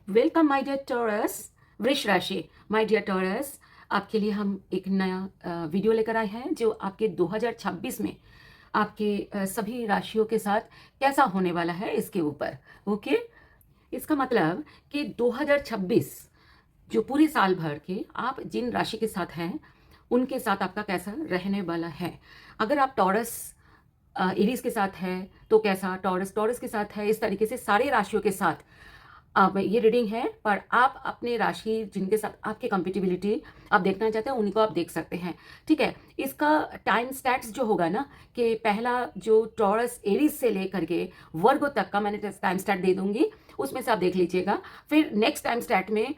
Welcome my dear taurus. वृष राशि, my dear taurus, आपके लिए हम एक नया वीडियो लेकर आए हैं जो आपके 2026 में आपके सभी राशियों के साथ कैसा होने वाला है इसके ऊपर। ओके, इसका मतलब कि 2026 जो पूरे साल भर के आप जिन राशि के साथ हैं उनके साथ आपका कैसा रहने वाला है। अगर आप टॉरस एरीज के साथ है तो कैसा, टॉरस टॉरस के साथ है, इस तरीके से सारे राशियों के साथ अब ये रीडिंग है। पर आप अपने राशि जिनके साथ आपकी कंपेटिबिलिटी आप देखना चाहते हैं उन्हीं को आप देख सकते हैं। ठीक है, इसका टाइम स्टैट्स जो होगा ना, कि पहला जो टॉरस एरीज से लेकर के वर्गो तक का मैंने टाइम स्टैट दे दूंगी, उसमें से आप देख लीजिएगा। फिर नेक्स्ट टाइम स्टैट में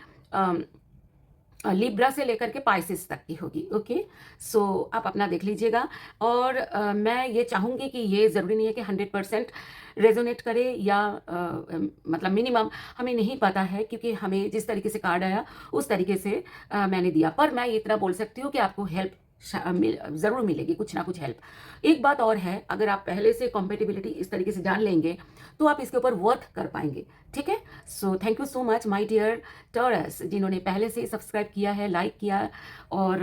लिब्रा से लेकर के पाइसिस तक की होगी। ओके, सो आप अपना देख लीजिएगा। और मैं ये चाहूँगी कि ये ज़रूरी नहीं है कि 100% रेजोनेट करे या मतलब मिनिमम हमें नहीं पता है, क्योंकि हमें जिस तरीके से कार्ड आया उस तरीके से मैंने दिया। पर मैं इतना बोल सकती हूँ कि आपको हेल्प ज़रूर मिलेगी, कुछ ना कुछ हेल्प। एक बात और है, अगर आप पहले से कॉम्पेटिबिलिटी इस तरीके से जान लेंगे तो आप इसके ऊपर वर्क कर पाएंगे। ठीक है, so thank you so much my dear Taurus, जिन्होंने पहले से सब्सक्राइब किया है, लाइक किया और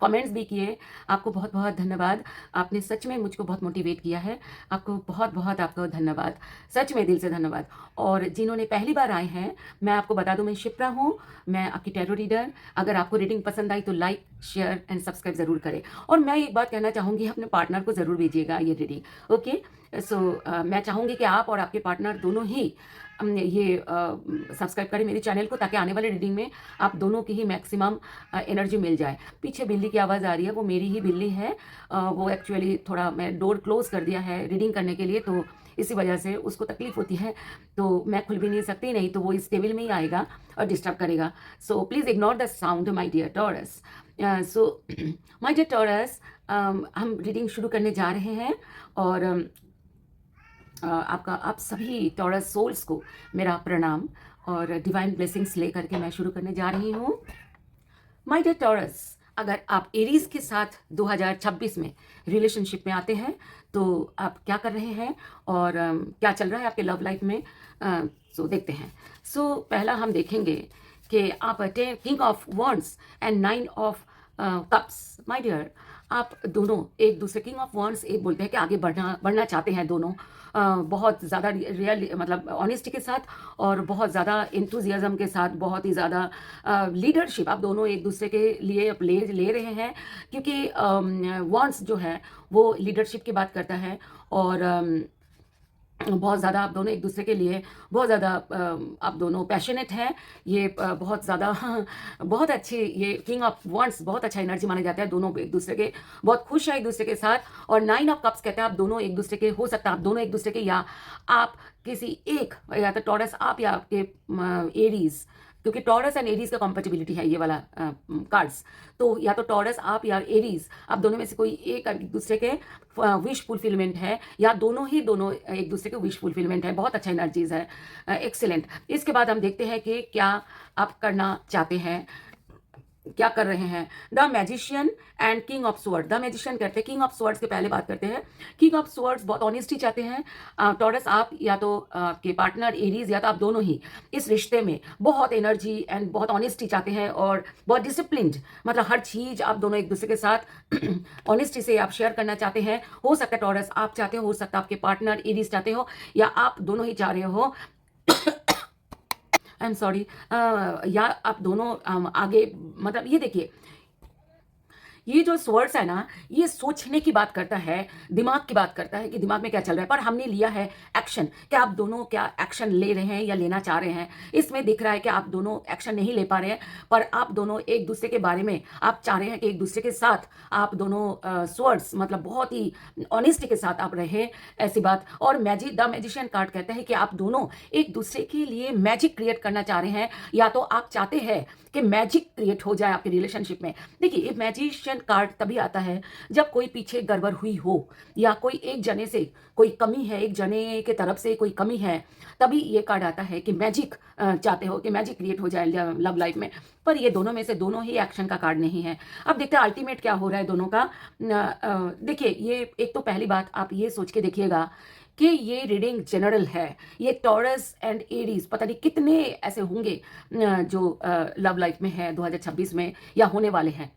कमेंट्स भी किए। आपको बहुत बहुत धन्यवाद। आपने सच में मुझको बहुत मोटिवेट किया है। आपको बहुत बहुत आपको धन्यवाद, सच में दिल से धन्यवाद। और जिन्होंने पहली बार आए हैं, मैं आपको बता दूं, मैं शिप्रा हूँ, मैं आपकी टैरो रीडर। अगर आपको रीडिंग पसंद आई तो लाइक शेयर एंड सब्सक्राइब ज़रूर करें। और मैं एक बात कहना चाहूँगी, अपने पार्टनर को ज़रूर भेजिएगा ये रीडिंग। ओके, सो मैं चाहूँगी कि आप और आपके पार्टनर दोनों ही ये सब्सक्राइब करें मेरे चैनल को, ताकि आने वाले रीडिंग में आप दोनों की ही मैक्सिमम एनर्जी मिल जाए। पीछे बिल्ली की आवाज़ आ रही है, वो मेरी ही बिल्ली है। वो एक्चुअली थोड़ा मैं डोर क्लोज कर दिया है रीडिंग करने के लिए, तो इसी वजह से उसको तकलीफ होती है, तो मैं खुल भी नहीं सकती, नहीं तो वो इस टेबल में ही आएगा और डिस्टर्ब करेगा। So please ignore the sound my dear Taurus. So my dear Taurus, हम रीडिंग शुरू करने जा रहे हैं। और आप सभी टॉरस सोल्स को मेरा प्रणाम और डिवाइन ब्लेसिंग्स लेकर के मैं शुरू करने जा रही हूँ। माय डियर टॉरस, अगर आप एरीज के साथ 2026 में रिलेशनशिप में आते हैं तो आप क्या कर रहे हैं और क्या चल रहा है आपके लव लाइफ में, सो देखते हैं। सो पहला हम देखेंगे कि आप king of wands and 9 of cups. My dear, आप दोनों एक दूसरे, किंग ऑफ वॉन्ड्स एक बोलते हैं कि आगे बढ़ना चाहते हैं दोनों, बहुत ज़्यादा रियल मतलब ऑनेस्टी के साथ और बहुत ज़्यादा इंथुजियाज्म के साथ, बहुत ही ज़्यादा लीडरशिप आप दोनों एक दूसरे के लिए ले रहे हैं, क्योंकि वॉन्ड्स जो है वो लीडरशिप की बात करता है। और बहुत ज़्यादा आप दोनों एक दूसरे के लिए बहुत ज़्यादा आप दोनों पैशनेट हैं। ये बहुत ज़्यादा बहुत अच्छी, ये किंग ऑफ वॉन्ड्स बहुत अच्छा एनर्जी माना जाता है। दोनों एक दूसरे के बहुत खुश हैं एक दूसरे के साथ। और 9 ऑफ कप्स कहते हैं आप दोनों एक दूसरे के, हो सकता है आप दोनों एक दूसरे के, या आप किसी एक, या तो टॉरस आप या आपके एरीज, क्योंकि टॉरस एंड एरीज का कॉम्पेटिबिलिटी है ये वाला कार्ड्स। तो या तो टॉरस आप या एरीज, आप दोनों में से कोई एक दूसरे के विश फुलफिलमेंट है, या दोनों एक दूसरे के विश फुलफिलमेंट है। बहुत अच्छा एनर्जीज है, एक्सीलेंट। इसके बाद हम देखते हैं कि क्या आप करना चाहते हैं, क्या कर रहे हैं। The magician and king of sword. The magician कहते हैं, किंग ऑफ स्वॉर्ड्स के पहले बात करते हैं। किंग ऑफ स्वॉर्ड्स बहुत ऑनेस्टी चाहते हैं। टॉरस आप या तो आपके पार्टनर एरीज, या तो आप दोनों ही इस रिश्ते में बहुत एनर्जी एंड बहुत ऑनेस्टी चाहते हैं और बहुत डिसिप्लिन्ड, मतलब हर चीज आप दोनों एक दूसरे के साथ ऑनेस्टी से आप शेयर करना चाहते हैं। हो सकता है टॉरस आप चाहते हो सकता है आपके पार्टनर एरीज चाहते हो, या आप दोनों ही चाह रहे हो आई एम सॉरी, या आप दोनों आगे, मतलब ये देखिए, ये जो स्वर्ड्स है ना, ये सोचने की बात करता है, दिमाग की बात करता है कि दिमाग में क्या चल रहा है। पर हमने लिया है एक्शन, कि आप दोनों क्या एक्शन ले रहे हैं या लेना चाह रहे हैं। इसमें दिख रहा है कि आप दोनों एक्शन नहीं ले पा रहे हैं, पर आप दोनों एक दूसरे के बारे में आप चाह रहे हैं कि एक दूसरे के साथ आप दोनों स्वर्ड्स मतलब बहुत ही ऑनेस्टी के साथ आप रहे, ऐसी बात। और द मैजिशियन कार्ड कहता है कि आप दोनों एक दूसरे के लिए मैजिक क्रिएट करना चाह रहे हैं, या तो आप चाहते हैं कि मैजिक क्रिएट हो जाए आपके रिलेशनशिप में। देखिए, मैजिशियन कार्ड तभी आता है जब कोई पीछे गड़बड़ हुई हो, या कोई एक जने से कोई कमी है, एक जने के तरफ से कोई कमी है, तभी ये कार्ड आता है कि मैजिक चाहते हो कि मैजिक क्रिएट हो जाए लव लाइफ में। पर ये दोनों में से दोनों ही एक्शन का कार्ड नहीं है। अब देखते हैं अल्टीमेट क्या हो रहा है दोनों का। देखिए, ये एक तो पहली बात आप ये सोच के देखिएगा कि ये रीडिंग जनरल है। ये टॉरस एंड एरीज पता नहीं कितने ऐसे होंगे जो लव लाइफ में है 2026 में या होने वाले हैं।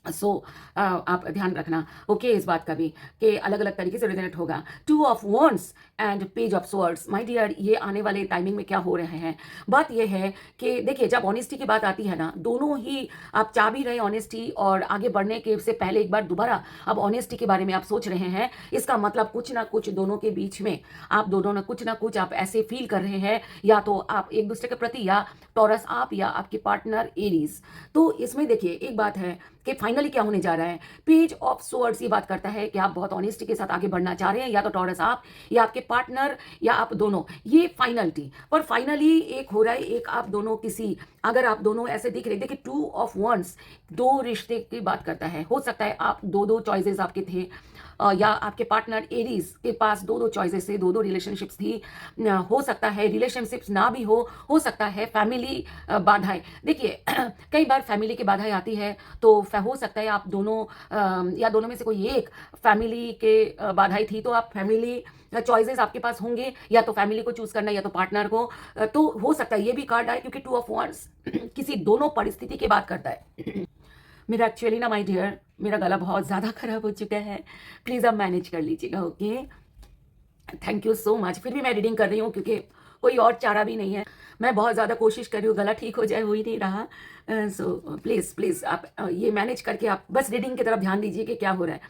आप ध्यान रखना ओके इस बात का भी कि अलग अलग तरीके से रिजनेट होगा। 2 of wands and page of swords, my dear, ये आने वाले टाइमिंग में क्या हो रहे हैं, बात ये है कि देखिए जब ऑनेस्टी की बात आती है ना, दोनों ही आप चाह भी रहे ऑनेस्टी और आगे बढ़ने के से पहले एक बार दोबारा अब ऑनेस्टी के बारे में आप सोच रहे हैं, इसका मतलब कुछ ना कुछ दोनों के बीच में आप दोनों ने कुछ ना कुछ आप ऐसे फील कर रहे हैं, या तो आप एक दूसरे के प्रति, या टॉरस आप या आपके पार्टनर एरीज। तो इसमें देखिए एक बात है कि फाइनली क्या होने जा रहा है। पेज ऑफ सोर्ड्स ये बात करता है कि आप बहुत ऑनेस्टी के साथ आगे बढ़ना चाह रहे हैं, या तो टॉरस आप या आपके पार्टनर या आप दोनों, ये फाइनलिटी। पर फाइनली एक हो रहा है, एक आप दोनों किसी, अगर आप दोनों ऐसे दिख रहे, देखिए 2 ऑफ वॉन्ड्स 2 रिश्ते की बात करता है। हो सकता है आप दो चॉइसेस आपके थे, या आपके पार्टनर एरीज के पास 2 चॉइसेस थे, 2 रिलेशनशिप्स थी। हो सकता है रिलेशनशिप्स ना भी हो सकता है फैमिली बाधाएं। देखिए कई बार फैमिली की बाधाएं आती है, तो हो सकता है आप दोनों या दोनों में से कोई एक फैमिली के बाधाएं थी, तो आप फैमिली चॉइसेस आपके पास होंगे, या तो फैमिली को चूज करना या तो पार्टनर को। तो हो सकता है ये भी कार्ड आए, क्योंकि 2 ऑफ वॉन्ड्स किसी दोनों परिस्थिति की बात करता है। मेरा एक्चुअली ना माय डियर, मेरा गला बहुत ज़्यादा खराब हो चुका है, प्लीज़ आप मैनेज कर लीजिएगा okay. Thank you so much. फिर भी मैं रीडिंग कर रही हूँ क्योंकि कोई और चारा भी नहीं है। मैं बहुत ज़्यादा कोशिश कर रही हूँ गला ठीक हो जाए, हो ही नहीं रहा। सो प्लीज़ आप ये मैनेज करके आप बस रीडिंग की तरफ ध्यान दीजिए कि क्या हो रहा है।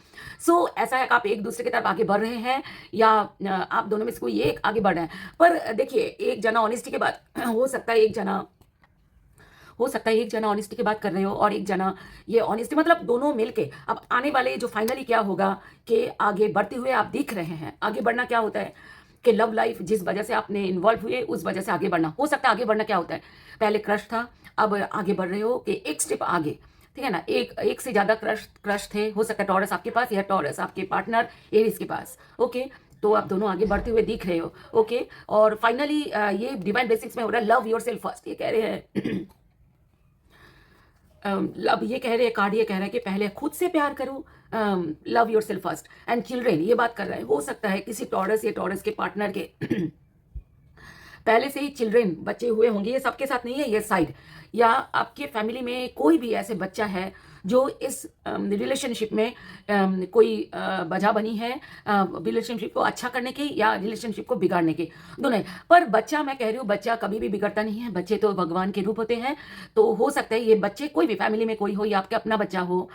ऐसा है कि आप एक दूसरे की तरफ आगे बढ़ रहे हैं, या आप दोनों में से कोई एक आगे बढ़ रहा है। पर देखिए एक जना ऑनेस्टी के बाद हो सकता है एक जना ऑनेस्टी की बात कर रहे हो, और एक जना ये ऑनेस्टी, मतलब दोनों मिलके अब आने वाले जो फाइनली क्या होगा कि आगे बढ़ते हुए आप दिख रहे हैं। आगे बढ़ना क्या होता है कि लव लाइफ जिस वजह से आपने इन्वॉल्व हुए उस वजह से आगे बढ़ना। हो सकता है आगे बढ़ना क्या होता है, पहले क्रश था, अब आगे बढ़ रहे हो कि एक स्टेप आगे, ठीक है ना। एक से ज्यादा क्रश थे, हो सकता है टॉरस आपके पास या टॉरस आपके पार्टनर एरीज के पास ओके। तो आप दोनों आगे बढ़ते हुए दिख रहे हो ओके। और फाइनली ये डिवाइन ब्लेसिंग्स में हो रहा है, लव योरसेल्फ फर्स्ट, ये कह रहे हैं अब ये कह रहे हैं कार्ड, ये कह रहा है कि पहले खुद से प्यार करो, love your self first. And children ये बात कर रहा है, हो सकता है किसी टॉरस या टॉरस के पार्टनर के पहले से ही चिल्ड्रेन बच्चे हुए होंगे। ये सबके साथ नहीं है, ये साइड, या आपके फैमिली में कोई भी ऐसे बच्चा है जो इस रिलेशनशिप में कोई वजह बनी है रिलेशनशिप को अच्छा करने की या रिलेशनशिप को बिगाड़ने की, दोनों। पर बच्चा, मैं कह रही हूँ बच्चा कभी भी बिगड़ता नहीं है, बच्चे तो भगवान के रूप होते हैं। तो हो सकता है ये बच्चे कोई भी फैमिली में कोई हो, या आपके अपना बच्चा हो,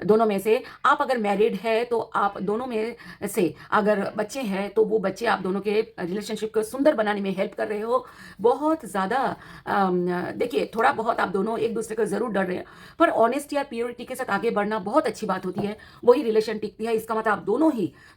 दोनों में से आप अगर मैरिड है तो आप दोनों में से अगर बच्चे हैं तो वो बच्चे आप दोनों के रिलेशनशिप को सुंदर बनाने में हेल्प कर रहे हो बहुत ज़्यादा। देखिए थोड़ा बहुत आप दोनों एक दूसरे को ज़रूर डर रहे हैं, पर ऑनेस्टी और प्योरिटी के साथ आगे बढ़ना बहुत अच्छी बात होती है, वही रिलेशन टिकती है। इसका मतलब आप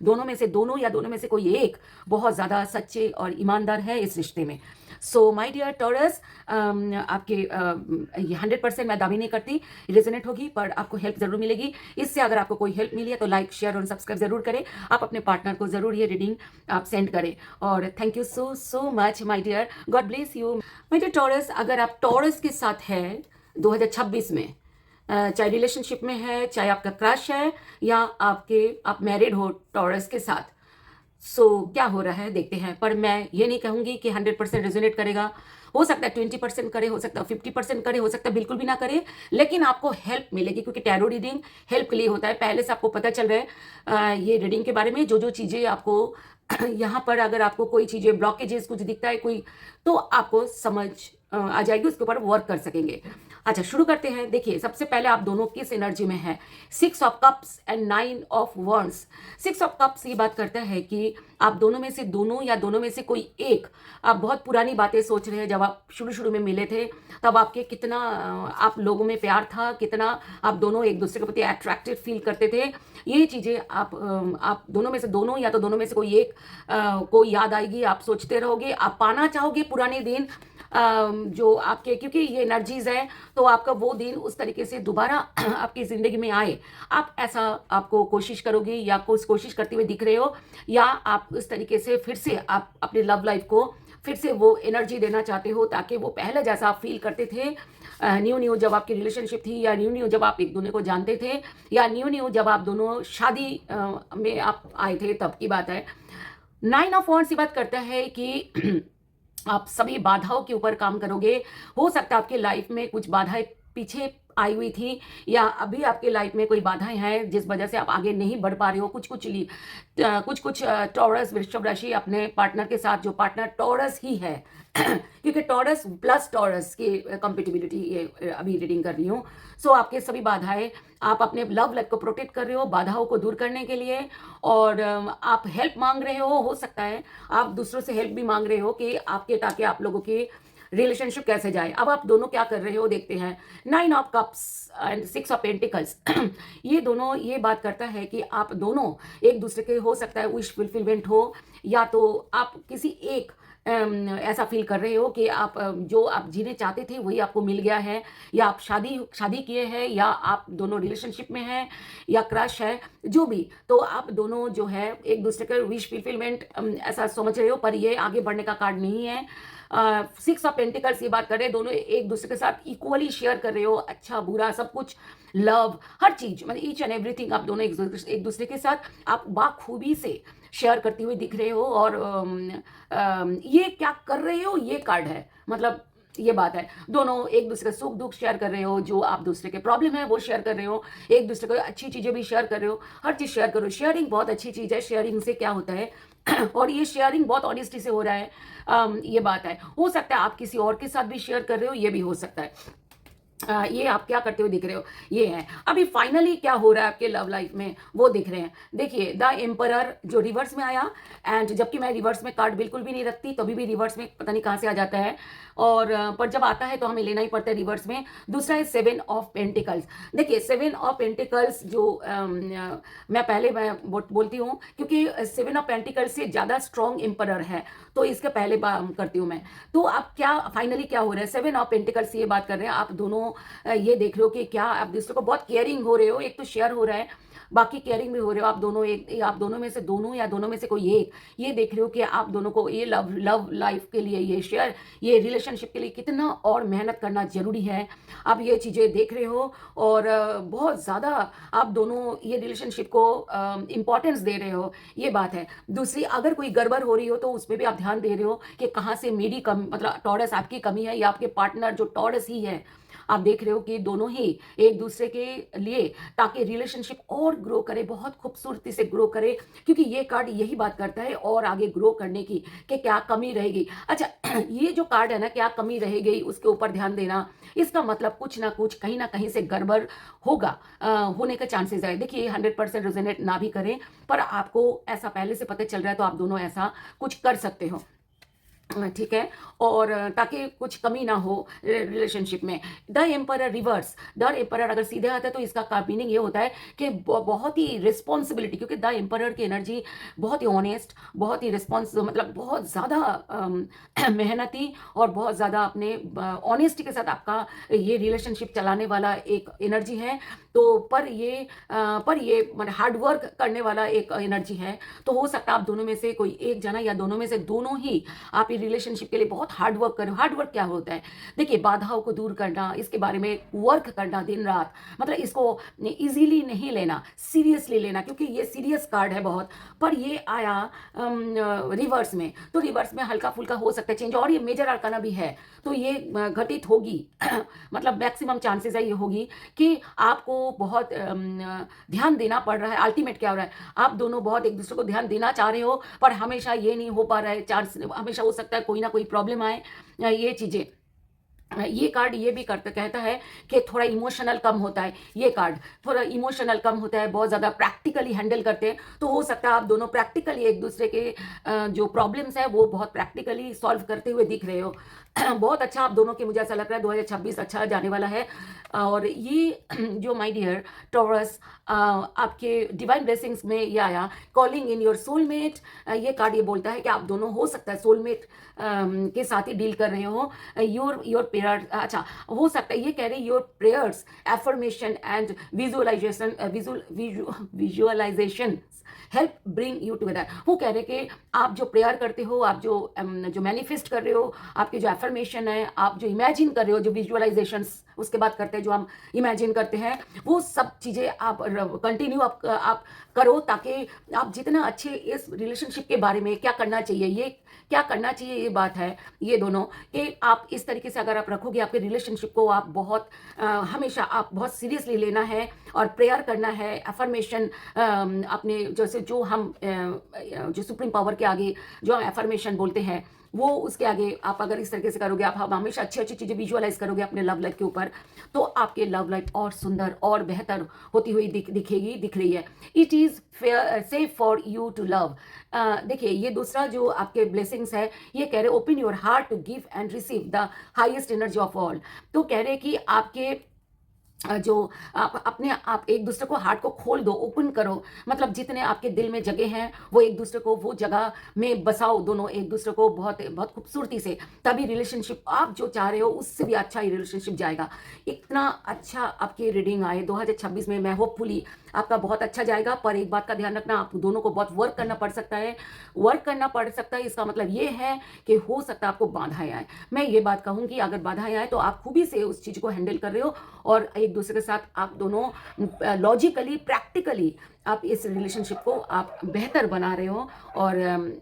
दोनों में से दोनों या दोनों में से कोई एक बहुत ज़्यादा सच्चे और ईमानदार है इस रिश्ते में। सो माय डियर टॉरस, आपके ये 100% मैं दावी नहीं करती रेजोनेट होगी, पर आपको हेल्प जरूर मिलेगी इससे। अगर आपको कोई हेल्प मिली है तो लाइक शेयर और सब्सक्राइब जरूर करें। आप अपने पार्टनर को जरूर ये रीडिंग आप सेंड करें। और thank you so much my dear, God bless you my dear Taurus. अगर आप टॉरस के साथ है 2026 में, चाहे रिलेशनशिप में है, चाहे आपका क्रश है, या आप मैरिड हो टॉरस के साथ, क्या हो रहा है देखते हैं। पर मैं ये नहीं कहूंगी कि 100% रेजोनेट करेगा। हो सकता है 20% करे, हो सकता है 50% करे, हो सकता है बिल्कुल भी ना करे, लेकिन आपको हेल्प मिलेगी, क्योंकि टैरो रीडिंग हेल्प के लिए होता है। पहले से आपको पता चल रहा है ये रीडिंग के बारे में, जो चीज़ें आपको यहाँ पर अगर आपको कोई चीज़ें ब्लॉकेजेस कुछ दिखता है कोई, तो आपको समझ आ जाएगी, उसके ऊपर वर्क कर सकेंगे। अच्छा शुरू करते हैं। देखिए सबसे पहले आप दोनों किस एनर्जी में है, 6 of cups and 9 of wands. 6 of cups ये बात करता है कि आप दोनों में से दोनों या दोनों में से कोई एक, आप बहुत पुरानी बातें सोच रहे हैं। जब आप शुरू में मिले थे तब आपके कितना आप लोगों में प्यार था, कितना आप दोनों एक दूसरे के प्रति अट्रैक्टेड फील करते थे। ये चीज़ें आप दोनों में से दोनों या तो दोनों में से कोई एक को याद आएगी, आप सोचते रहोगे, आप पाना चाहोगे पुराने दिन जो आपके, क्योंकि ये एनर्जीज है तो आपका वो दिन उस तरीके से दोबारा आपकी ज़िंदगी में आए। आप ऐसा आपको कोशिश करोगे, या कुछ कोशिश करते हुए दिख रहे हो, या आप उस तरीके से फिर से आप अपने लव लाइफ को फिर से वो एनर्जी देना चाहते हो, ताकि वो पहले जैसा आप फील करते थे न्यू जब आपकी रिलेशनशिप थी, या न्यू जब आप एक दूसरे को जानते थे, या न्यू जब आप दोनों शादी में आप आए थे, तब की बात है। 9 ऑफ वॉन्ड्स ये बात करता है कि आप सभी बाधाओं के ऊपर काम करोगे। हो सकता है आपकी लाइफ में कुछ बाधाएं पीछे आई हुई थी, या अभी आपके लाइफ में कोई बाधाएं हैं जिस वजह से आप आगे नहीं बढ़ पा रहे हो। कुछ कुछ टॉरस वृषभ राशि अपने पार्टनर के साथ, जो पार्टनर टॉरस ही है क्योंकि टॉरस प्लस टॉरस की कंपेटिबिलिटी ये अभी रीडिंग कर रही हूँ। सो आपके सभी बाधाएं, आप अपने लव लाइफ को प्रोटेक्ट कर रहे हो बाधाओं को दूर करने के लिए, और आप हेल्प मांग रहे हो सकता है आप दूसरों से हेल्प भी मांग रहे हो कि आपके, ताकि आप लोगों की रिलेशनशिप कैसे जाए। अब आप दोनों क्या कर रहे हो देखते हैं। 9 of cups and 6 of pentacles ये दोनों ये बात करता है कि आप दोनों एक दूसरे के, हो सकता है विश फुलफिलमेंट हो, या तो आप किसी एक ऐसा फील कर रहे हो कि आप जो आप जीने चाहते थे वही आपको मिल गया है, या आप शादी किए हैं, या आप दोनों रिलेशनशिप में हैं, या क्रश है, जो भी। तो आप दोनों जो है एक दूसरे के विश फुलफिलमेंट ऐसा समझ रहे हो, पर ये आगे बढ़ने का कार्ड नहीं है। 6 ऑफ पेंटिकल्स ये बात कर रहे हैं दोनों एक दूसरे के साथ इक्वली शेयर कर रहे हो, अच्छा बुरा सब कुछ, लव हर चीज, मतलब ईच एंड एवरीथिंग आप दोनों एक दूसरे के साथ आप बाखूबी से शेयर करते हुए दिख रहे हो। और ये क्या कर रहे हो ये कार्ड है, मतलब ये बात है दोनों एक दूसरे का सुख दुख शेयर कर रहे हो, जो आप दूसरे के प्रॉब्लम है वो शेयर कर रहे हो, एक दूसरे को अच्छी चीजें भी शेयर कर रहे हो, हर चीज शेयर करो। शेयरिंग बहुत अच्छी चीज है। शेयरिंग से क्या होता है और ये शेयरिंग बहुत ऑनेस्टी से हो रहा है। ये बात है। हो सकता है आप किसी और के साथ भी शेयर कर रहे हो, ये भी हो सकता है। ये आप क्या करते हुए दिख रहे हो, ये है। अभी फाइनली क्या हो रहा है आपके लव लाइफ में वो दिख रहे हैं। देखिए द एम्परर जो रिवर्स में आया, एंड जबकि मैं रिवर्स में कार्ड बिल्कुल भी नहीं रखती, तभी भी रिवर्स में पता नहीं कहाँ से आ जाता है, और पर जब आता है तो हमें लेना ही पड़ता है रिवर्स में। दूसरा है 7 ऑफ पेंटिकल्स। देखिए 7 ऑफ पेंटिकल्स जो मैं बोलती हूँ क्योंकि 7 ऑफ पेंटिकल्स से ज़्यादा स्ट्रॉन्ग एम्परर है, तो इसके पहले करती हूँ मैं। तो अब क्या फाइनली क्या हो रहा है, 7 ऑफ पेंटिकल्स ये बात कर रहे हैं आप दोनों ये देख रहे हो कि क्या आप दूसरे को बहुत केयरिंग हो रहे हो। एक तो शेयर हो रहा है, बाकी केयरिंग भी हो रहे हो आप दोनों। आप दोनों में से दोनों, या दोनों में से कोई एक, ये देख रहे हो कि आप दोनों को ये लव लाइफ के लिए, ये शेयर, ये रिलेशनशिप के लिए कितना और मेहनत करना जरूरी है। आप ये चीज़ें देख रहे हो, और बहुत ज़्यादा आप दोनों ये रिलेशनशिप को इम्पोर्टेंस दे रहे हो, ये बात है। दूसरी, अगर कोई गड़बड़ हो रही हो तो उस पर भी आप ध्यान दे रहे हो कि कहाँ से मेरी कम, मतलब टॉरस आपकी कमी है, या आपके पार्टनर जो टॉरस ही है, आप देख रहे हो कि दोनों ही एक दूसरे के लिए, ताकि रिलेशनशिप और ग्रो करे, बहुत खूबसूरती से ग्रो करे, क्योंकि ये कार्ड यही बात करता है और आगे ग्रो करने की, कि क्या कमी रहेगी। अच्छा ये जो कार्ड है ना, क्या कमी रहेगी उसके ऊपर ध्यान देना, इसका मतलब कुछ ना कुछ कहीं ना कहीं से गड़बड़ होगा, होने का चांसेस है। देखिए 100% रेजोनेट ना भी करें, पर आपको ऐसा पहले से पता चल रहा है, तो आप दोनों ऐसा कुछ कर सकते हो, ठीक है। और ताकि कुछ कमी ना हो रिलेशनशिप में। The emperor reverse, the emperor अगर सीधे आता है तो इसका मीनिंग ये होता है कि बहुत ही रिस्पॉन्सिबिलिटी, क्योंकि द एम्परर की एनर्जी बहुत ही ऑनेस्ट, बहुत ही रिस्पॉन्स, मतलब बहुत ज़्यादा मेहनती, और बहुत ज़्यादा अपने ऑनेस्टी के साथ आपका ये रिलेशनशिप चलाने वाला एक एनर्जी है। तो पर ये मतलब हार्ड वर्क करने वाला एक एनर्जी है। तो हो सकता है आप दोनों में से कोई एक जना, या दोनों में से दोनों ही आप रिलेशनशिप के लिए बहुत हार्ड वर्क करो। हार्ड वर्क क्या होता है, देखिए बाधाओं को दूर करना, इसके बारे में वर्क करना दिन रात, मतलब इसको इजीली नहीं लेना, सीरियसली लेना, क्योंकि ये सीरियस कार्ड है बहुत। पर ये आया रिवर्स में, तो रिवर्स में हल्का फुल्का हो सकता है चेंज, और ये मेजर आर्काना भी है, तो ये घटित होगी मतलब मैक्सिमम चांसेस है ये होगी कि आपको बहुत ध्यान देना पड़ रहा है। अल्टीमेट क्या हो रहा है, आप दोनों बहुत एक दूसरे को ध्यान देना चाह रहे हो, पर हमेशा ये नहीं हो पा रहा है, चांस हमेशा हो सकता है कोई ना कोई प्रॉब्लम आए, ये चीज़ें। ये कार्ड ये भी कहता है कि थोड़ा इमोशनल कम होता है। ये कार्ड थोड़ा इमोशनल कम होता है, बहुत ज़्यादा प्रैक्टिकली हैंडल करते हैं। तो हो सकता है आप दोनों प्रैक्टिकली एक दूसरे के जो प्रॉब्लम्स है वो बहुत प्रैक्टिकली सॉल्व करते हुए दिख रहे हो। बहुत अच्छा आप दोनों के, मुझे ऐसा लग रहा है 2026 अच्छा जाने वाला है। और ये जो माय डियर टॉरस, आपके डिवाइन ब्लेसिंग्स में ये आया कॉलिंग इन योर सोलमेट। ये कार्ड ये बोलता है कि आप दोनों हो सकता है सोलमेट के साथ ही डील कर रहे हो। योर प्रेयर, अच्छा हो सकता है ये कह रहे हैं your prayers, affirmation and visualisation help bring you together. वो कह रहे कि आप जो प्रेयर करते हो, आप जो मैनिफेस्ट कर रहे हो, आपके जो एफर्मेशन है, आप जो इमेजिन कर रहे हो, जो विजुअलाइजेशंस उसके बाद करते हैं, जो हम इमेजिन करते हैं, वो सब चीज़ें आप कंटिन्यू आप करो, ताकि आप जितना अच्छे इस रिलेशनशिप के बारे में क्या करना चाहिए, ये क्या करना चाहिए, ये बात है ये दोनों कि आप इस तरीके से अगर आप रखोगे आपके रिलेशनशिप को, आप बहुत हमेशा आप बहुत सीरियसली लेना है और प्रेयर करना है, अफर्मेशन अपने जैसे जो हम जो सुप्रीम पावर के आगे जो हम एफर्मेशन बोलते हैं, वो उसके आगे आप अगर इस तरीके से करोगे, आप हमेशा अच्छी अच्छी चीज़ें विजुअलाइज करोगे अपने लव लाइफ के ऊपर, तो आपके लव लाइफ और सुंदर और बेहतर होती हुई दिख रही है। It is safe for you to love. देखिए, ये दूसरा जो आपके ब्लेसिंग्स है, ये कह रहे open your heart to give and receive the highest energy of all. तो कह रहे कि आपके जो आप एक दूसरे को हार्ट को खोल दो, ओपन करो, मतलब जितने आपके दिल में जगह हैं वो एक दूसरे को वो जगह में बसाओ, दोनों एक दूसरे को बहुत बहुत खूबसूरती से, तभी रिलेशनशिप आप जो चाह रहे हो उससे भी अच्छा ही रिलेशनशिप जाएगा। इतना अच्छा आपकी रीडिंग आए 2026 में, मैं होपफुली आपका बहुत अच्छा जाएगा। पर एक बात का ध्यान रखना, आप दोनों को बहुत वर्क करना पड़ सकता है, इसका मतलब ये है कि हो सकता है आपको बाधाएं आए। मैं ये बात कहूँगी, अगर बाधाएं आए तो आप खूबी से उस चीज़ को हैंडल कर रहे हो और एक दूसरे के साथ आप दोनों लॉजिकली प्रैक्टिकली आप इस रिलेशनशिप को आप बेहतर बना रहे हो और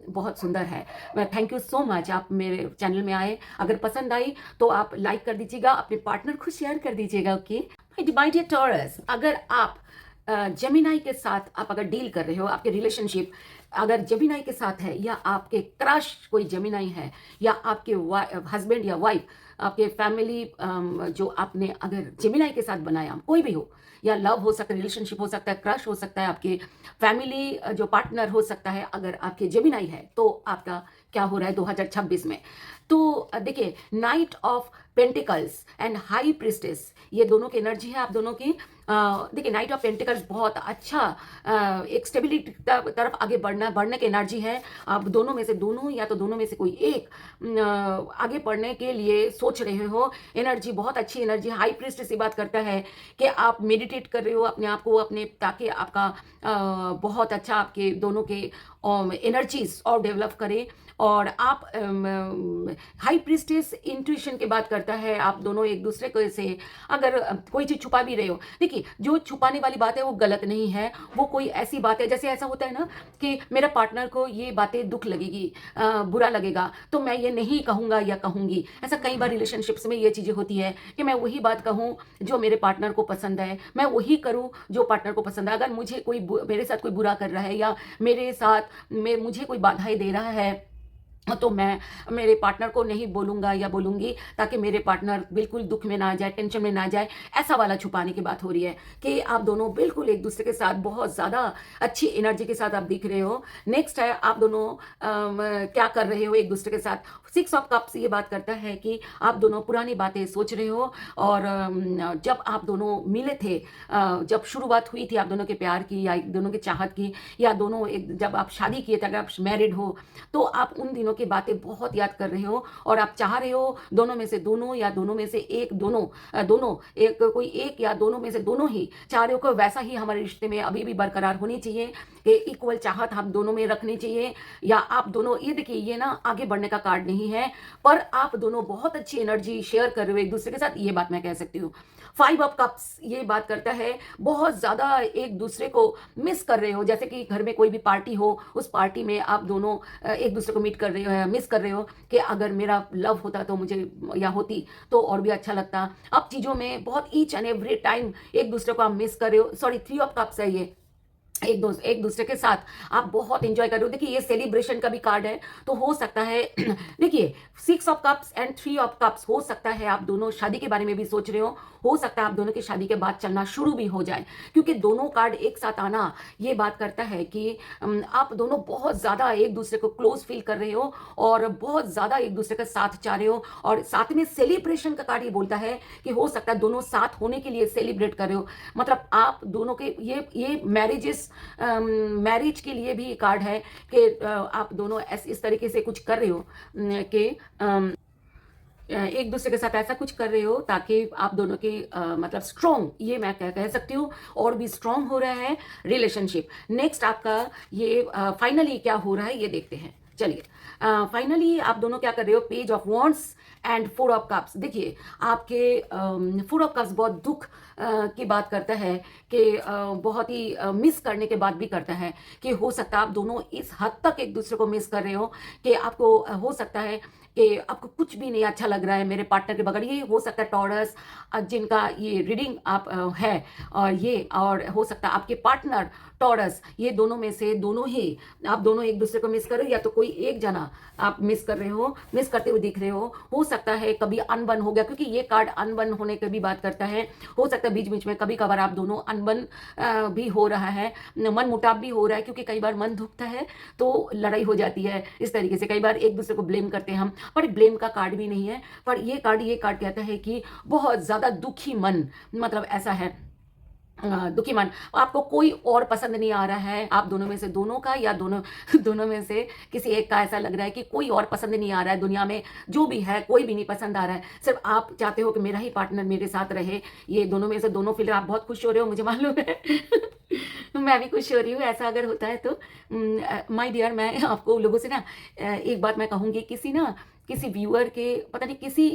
बहुत सुंदर है। थैंक यू सो मच, आप मेरे चैनल में आए। अगर पसंद आई तो आप लाइक कर दीजिएगा, अपने पार्टनर को शेयर कर दीजिएगा। ओके माय डियर टॉरस, अगर आप जेमिनाई के साथ आप अगर डील कर रहे हो, आपके रिलेशनशिप अगर जेमिनाई के साथ है, या आपके क्रश कोई जेमिनाई है, या आपके हस्बैंड या वाइफ, आपके फैमिली जो आपने अगर जेमिनाई के साथ बनाया, कोई भी हो, या लव हो सकता है, रिलेशनशिप हो सकता है, क्रश हो सकता है, आपके फैमिली जो पार्टनर हो सकता है, अगर आपके जेमिनाई है, तो आपका क्या हो रहा है 2026 में। तो देखिए, night of pentacles and high priestess, ये दोनों की एनर्जी है आप दोनों की। देखिए, नाइट ऑफ पेंटिकल्स बहुत अच्छा एक स्टेबिलिटी तरफ आगे बढ़ने की एनर्जी है। आप दोनों में से दोनों, या तो दोनों में से कोई एक आगे बढ़ने के लिए सोच रहे हो। एनर्जी बहुत अच्छी एनर्जी। हाई प्रिस्ट से बात करता है कि आप मेडिटेट कर रहे हो अपने आप को, अपने, ताकि आपका बहुत अच्छा आपके दोनों के एनर्जीज और डेवलप करें। और आप हाई प्रिस्टेस इंट्यूशन की बात करता है, आप दोनों एक दूसरे को से अगर कोई चीज़ छुपा भी रहे हो, देखिए जो छुपाने वाली बात है वो गलत नहीं है, वो कोई ऐसी बात है, जैसे ऐसा होता है ना कि मेरा पार्टनर को ये बातें दुख लगेगी, बुरा लगेगा, तो मैं ये नहीं कहूँगा या कहूँगी। ऐसा कई बार रिलेशनशिप्स में ये चीज़ें होती है कि मैं वही बात कहूँ जो मेरे पार्टनर को पसंद है, मैं वही करूँ जो पार्टनर को पसंद है। अगर मुझे कोई मेरे साथ कोई बुरा कर रहा है, या मेरे साथ मुझे कोई बाधाएं दे रहा है, तो मैं मेरे पार्टनर को नहीं बोलूँगा या बोलूँगी, ताकि मेरे पार्टनर बिल्कुल दुख में ना जाए, टेंशन में ना जाए। ऐसा वाला छुपाने की बात हो रही है कि आप दोनों बिल्कुल एक दूसरे के साथ बहुत ज़्यादा अच्छी एनर्जी के साथ आप दिख रहे हो। नेक्स्ट है, आप दोनों क्या कर रहे हो एक दूसरे के साथ। 6 ऑफ कप्स ये बात करता है कि आप दोनों पुरानी बातें सोच रहे हो, और जब आप दोनों मिले थे, जब शुरुआत हुई थी आप दोनों के प्यार की, या एक दोनों की चाहत की, या दोनों जब आप शादी किए थे, अगर आप मैरिड हो, तो आप उन दिनों की बातें बहुत याद कर रहे हो, और आप चाह रहे हो दोनों में से दोनों, या दोनों में से एक, दोनों एक, कोई एक या दोनों में से दोनों ही चाह रहे हो कि वैसा ही हमारे रिश्ते में अभी भी बरकरार होनी चाहिए, कि इक्वल चाहत हम दोनों में रखनी चाहिए। या आप दोनों, ये देखिए, ये ना आगे बढ़ने का कार्ड नहीं है, पर आप दोनों बहुत अच्छी एनर्जी शेयर कर रहे हो एक दूसरे के साथ, ये बात मैं कह सकती हूँ। 5 ऑफ कप्स ये बात करता है बहुत ज़्यादा एक दूसरे को मिस कर रहे हो, जैसे कि घर में कोई भी पार्टी हो, उस पार्टी में आप दोनों एक दूसरे को मिस कर रहे हो कि अगर मेरा लव होता तो मुझे, या होती तो और भी अच्छा लगता। अब चीज़ों में बहुत ईच एंड एवरी टाइम एक दूसरे को आप मिस कर रहे हो। सॉरी, 3 ऑफ कप्स है ये, एक दूसरे के साथ आप बहुत एंजॉय कर रहे हो। देखिए, ये सेलिब्रेशन का भी कार्ड है, तो हो सकता है देखिए 6 of cups and 3 of cups, हो सकता है आप दोनों शादी के बारे में भी सोच रहे हो सकता है आप दोनों की शादी के बाद चलना शुरू भी हो जाए, क्योंकि दोनों कार्ड एक साथ आना ये बात करता है कि आप दोनों बहुत ज़्यादा एक दूसरे को क्लोज फील कर रहे हो, और बहुत ज़्यादा एक दूसरे का साथ चाह रहे हो। और साथ में सेलिब्रेशन का कार्ड ये बोलता है कि हो सकता है दोनों साथ होने के लिए सेलिब्रेट कर रहे हो, मतलब आप दोनों के ये मैरिज के लिए भी कार्ड है कि आप दोनों इस तरीके से कुछ कर रहे हो कि एक दूसरे के साथ ऐसा कुछ कर रहे हो ताकि आप दोनों के मतलब स्ट्रॉन्ग, ये मैं कह सकती हूँ, और भी स्ट्रॉन्ग हो रहा है रिलेशनशिप। नेक्स्ट आपका ये फाइनली क्या हो रहा है ये देखते हैं। चलिए, फाइनली आप दोनों क्या कर रहे हो, page of wants and four of cups. देखिए, आपके फोर ऑफ कप्स बहुत दुख की बात करता है कि बहुत ही मिस करने के बाद भी करता है कि हो सकता है आप दोनों इस हद तक एक दूसरे को मिस कर रहे हो कि आपको हो सकता है कि आपको कुछ भी नहीं अच्छा लग रहा है मेरे पार्टनर के बगैर। ये हो सकता है टॉरस, जिनका ये रीडिंग आप है, और ये और हो सकता है आपके पार्टनर टॉरस, ये दोनों में से दोनों ही आप दोनों एक दूसरे को मिस कर रहे हो, या तो कोई एक जना आप मिस कर रहे हो, मिस करते हुए दिख रहे हो सकता है कभी अनबन हो गया, क्योंकि ये कार्ड अनबन होने की भी बात करता है। हो सकता है बीच बीच में कभी कभार आप दोनों अनबन भी हो रहा है, मन मुटाव भी हो रहा है, क्योंकि कई बार मन दुखता है तो लड़ाई हो जाती है इस तरीके से। कई बार एक दूसरे को ब्लेम करते हैं हम, पर ब्लेम का कार्ड भी नहीं है, पर ये कार्ड कहता है कि बहुत ज्यादा दुखी मन, मतलब ऐसा है दुखी मन, आपको कोई और पसंद नहीं आ रहा है, आप दोनों में से दोनों का, या दोनों दोनों में से किसी एक का ऐसा लग रहा है कि कोई और पसंद नहीं आ रहा है दुनिया में, जो भी है कोई भी नहीं पसंद आ रहा है, सिर्फ आप चाहते हो कि मेरा ही पार्टनर मेरे साथ रहे। ये दोनों में से दोनों फिलहाल आप बहुत खुश हो रहे हो, मुझे मालूम है। मैं भी खुश हो रही हूँ ऐसा अगर होता है तो। माय डियर, मैं आपको लोगों से ना एक बात मैं कहूँगी, किसी व्यूअर के पता नहीं किसी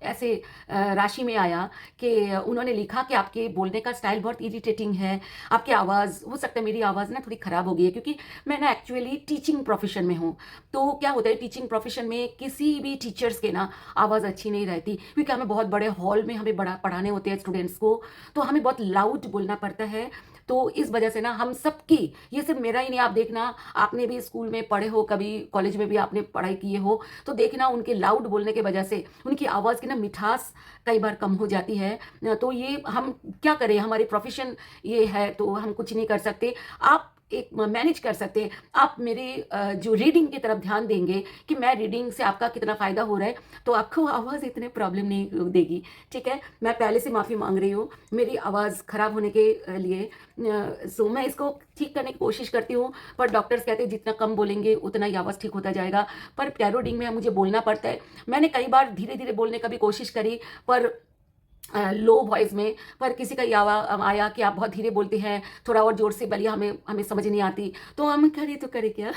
ऐसे राशि में आया कि उन्होंने लिखा कि आपके बोलने का स्टाइल बहुत इरिटेटिंग है, आपकी आवाज़, हो सकता है मेरी आवाज़ ना थोड़ी ख़राब हो गई है, क्योंकि मैं ना एक्चुअली टीचिंग प्रोफेशन में हूँ। तो क्या होता है टीचिंग प्रोफेशन में किसी भी टीचर्स के ना आवाज़ अच्छी नहीं रहती, क्योंकि हमें बहुत बड़े हॉल में हमें बड़ा पढ़ाने होते हैं स्टूडेंट्स को, तो हमें बहुत लाउड बोलना पड़ता है। तो इस वजह से ना हम सबकी, ये सिर्फ मेरा ही नहीं, आप देखना, आपने भी स्कूल में पढ़े हो, कभी कॉलेज में भी आपने पढ़ाई किए हो, तो देखना उनके लाउड बोलने की वजह से उनकी आवाज़ की ना मिठास कई बार कम हो जाती है। तो ये हम क्या करें, हमारी प्रोफेशन ये है, तो हम कुछ नहीं कर सकते। आप एक मैनेज कर सकते हैं, आप मेरे जो रीडिंग की तरफ ध्यान देंगे कि मैं रीडिंग से आपका कितना फ़ायदा हो रहा है, तो आपको आवाज़ इतने प्रॉब्लम नहीं देगी। ठीक है, मैं पहले से माफ़ी मांग रही हूँ मेरी आवाज़ ख़राब होने के लिए। सो मैं इसको ठीक करने की कोशिश करती हूँ, पर डॉक्टर्स कहते हैं जितना कम बोलेंगे उतना ही आवाज़ ठीक होता जाएगा, पर टैरो रीडिंग में मुझे बोलना पड़ता है। मैंने कई बार धीरे धीरे बोलने का भी कोशिश करी, पर लो वॉइस में, पर किसी का ये आया कि आप बहुत धीरे बोलते हैं, थोड़ा और जोर से बोलिए, हमें हमें समझ नहीं आती, तो हम करें तो करें क्या।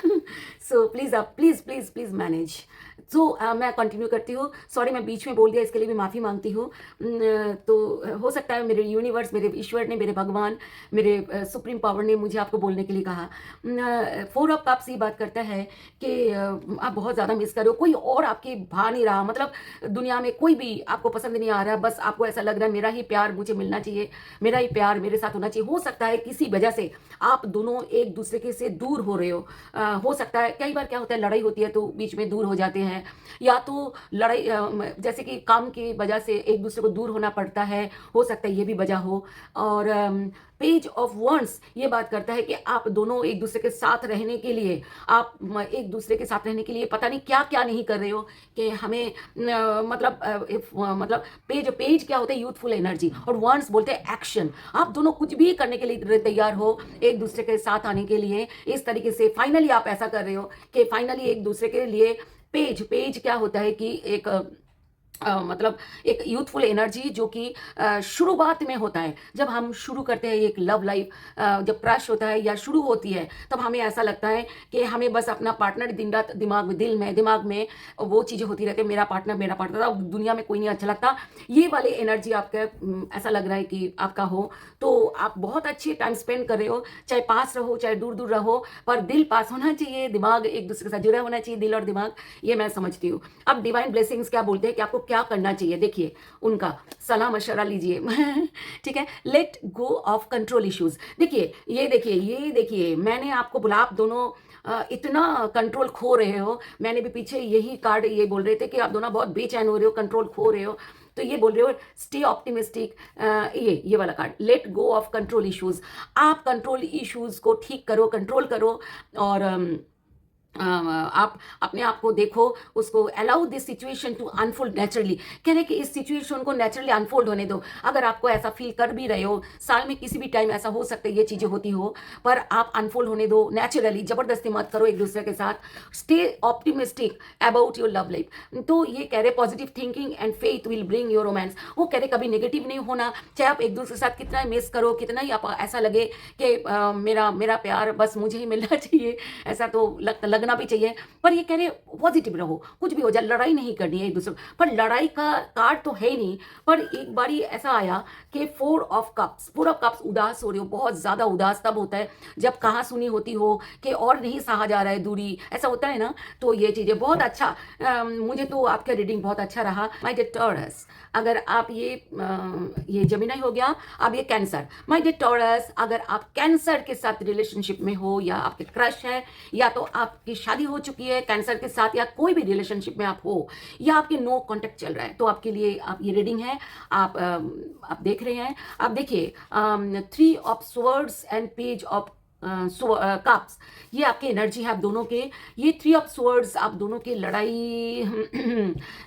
सो प्लीज़ आप प्लीज़ प्लीज़ प्लीज़ मैनेज। सो मैं कंटिन्यू करती हूँ, सॉरी मैं बीच में बोल दिया, इसके लिए भी माफ़ी मांगती हूँ। तो हो सकता है मेरे यूनिवर्स, मेरे ईश्वर ने, मेरे भगवान, मेरे सुप्रीम पावर ने मुझे आपको बोलने के लिए कहा। फोर ऑफ कप्स ये बात करता है कि आप बहुत ज़्यादा मिस कर रहे हो, कोई और आपके भा नहीं रहा, मतलब दुनिया में कोई भी आपको पसंद नहीं आ रहा, बस आपको ऐसा लग रहा है मेरा ही प्यार मुझे मिलना चाहिए, मेरा ही प्यार मेरे साथ होना चाहिए। हो सकता है किसी वजह से आप दोनों एक दूसरे के से दूर हो रहे हो सकता है कई बार क्या होता है, लड़ाई होती है तो बीच में दूर हो जाते हैं, या तो लड़ाई जैसे कि काम की वजह से एक दूसरे को दूर होना पड़ता है, हो सकता है ये भी वजह हो। और पेज ऑफ वॉन्ट्स ये बात करता है कि आप दोनों एक दूसरे के साथ रहने के लिए, आप एक दूसरे के साथ रहने के लिए पता नहीं क्या क्या नहीं कर रहे हो, कि हमें मतलब पेज क्या होता है, यूथफुल एनर्जी, और वॉन्ट्स बोलते हैं एक्शन। आप दोनों कुछ भी करने के लिए तैयार हो एक दूसरे के साथ आने के लिए, इस तरीके से फाइनली आप ऐसा कर रहे हो कि फाइनली एक दूसरे के लिए पेज क्या होता है कि एक मतलब एक यूथफुल एनर्जी जो कि शुरुआत में होता है, जब हम शुरू करते हैं एक लव लाइफ, जब क्रश होता है या शुरू होती है, तब हमें ऐसा लगता है कि हमें बस अपना पार्टनर दिन रात दिमाग में वो चीज़ें होती रहती है, मेरा पार्टनर, अब दुनिया में कोई नहीं अच्छा लगता। ये वाले एनर्जी आपका ऐसा लग रहा है कि आपका हो, तो आप बहुत अच्छे टाइम स्पेंड कर रहे हो, चाहे पास रहो चाहे दूर दूर रहो, पर दिल पास होना चाहिए, दिमाग एक दूसरे के साथ जुड़ा होना चाहिए, दिल और दिमाग, ये मैं समझती हूँ। अब डिवाइन ब्लेसिंग्स क्या बोलते हैं कि आपको क्या करना चाहिए, देखिए उनका सलाह मशवरा लीजिए। ठीक है, let go of control issues. ये देखिए मैंने आपको बोला, आप दोनों इतना कंट्रोल खो रहे हो, मैंने भी पीछे यही कार्ड ये बोल रहे थे कि आप दोनों बहुत बेचैन हो रहे हो, कंट्रोल खो रहे हो, तो ये बोल रहे हो स्टे ऑप्टिमिस्टिक। ये वाला card, let go of control issues, आप कंट्रोल इश्यूज को ठीक करो, कंट्रोल करो, और आप अपने आप को देखो, उसको allow this situation to unfold naturally, कह रहे कि इस सिचुएशन को नेचुरली अनफोल्ड होने दो। अगर आपको ऐसा फील कर भी रहे हो, साल में किसी भी टाइम ऐसा हो सकता है ये चीज़ें होती हो, पर आप अनफोल्ड होने दो नेचुरली, ज़बरदस्ती मत करो एक दूसरे के साथ। Stay optimistic about your love life. तो ये कह रहे positive thinking and faith will bring your romance. वो कह रहे कभी नेगेटिव नहीं होना, चाहे आप एक दूसरे के साथ कितना मिस करो, कितना ही आप ऐसा लगे कि मेरा मेरा प्यार बस मुझे ही मिलना चाहिए, ऐसा तो लगना भी चाहिए, पर ये कह रहे पॉजिटिव रहो, कुछ भी हो जाए लड़ाई नहीं करनी है एक दूसरे। पर लड़ाई का कार्ड तो है ही नहीं, पर एक बारी ऐसा आया कि 4 ऑफ कप्स, 4 ऑफ कप्स, उदास हो रहे हो, बहुत ज़्यादा उदास तब होता है जब कहाँ सुनी होती हो कि और नहीं सहा जा रहा है दूरी, ऐसा होता है ना। तो ये चीज़ें बहुत अच्छा, मुझे तो आपका रीडिंग बहुत अच्छा रहा माय डियर टॉरस। अगर आप ये जेमिनी हो गया, अब ये कैंसर। माय डियर टॉरस, अगर आप कैंसर के साथ रिलेशनशिप में हो, या आपके क्रश है, या तो आपकी शादी हो चुकी है कैंसर के साथ, या कोई भी रिलेशनशिप में आप हो, या आपके नो कांटेक्ट चल रहा है, तो आपके लिए आप ये रीडिंग है। आप देख रहे हैं, आप देखिए 3 of swords and page of cups, ये आपके एनर्जी है आप दोनों के। ये 3 ऑफ स्वर्ड्स आप दोनों की लड़ाई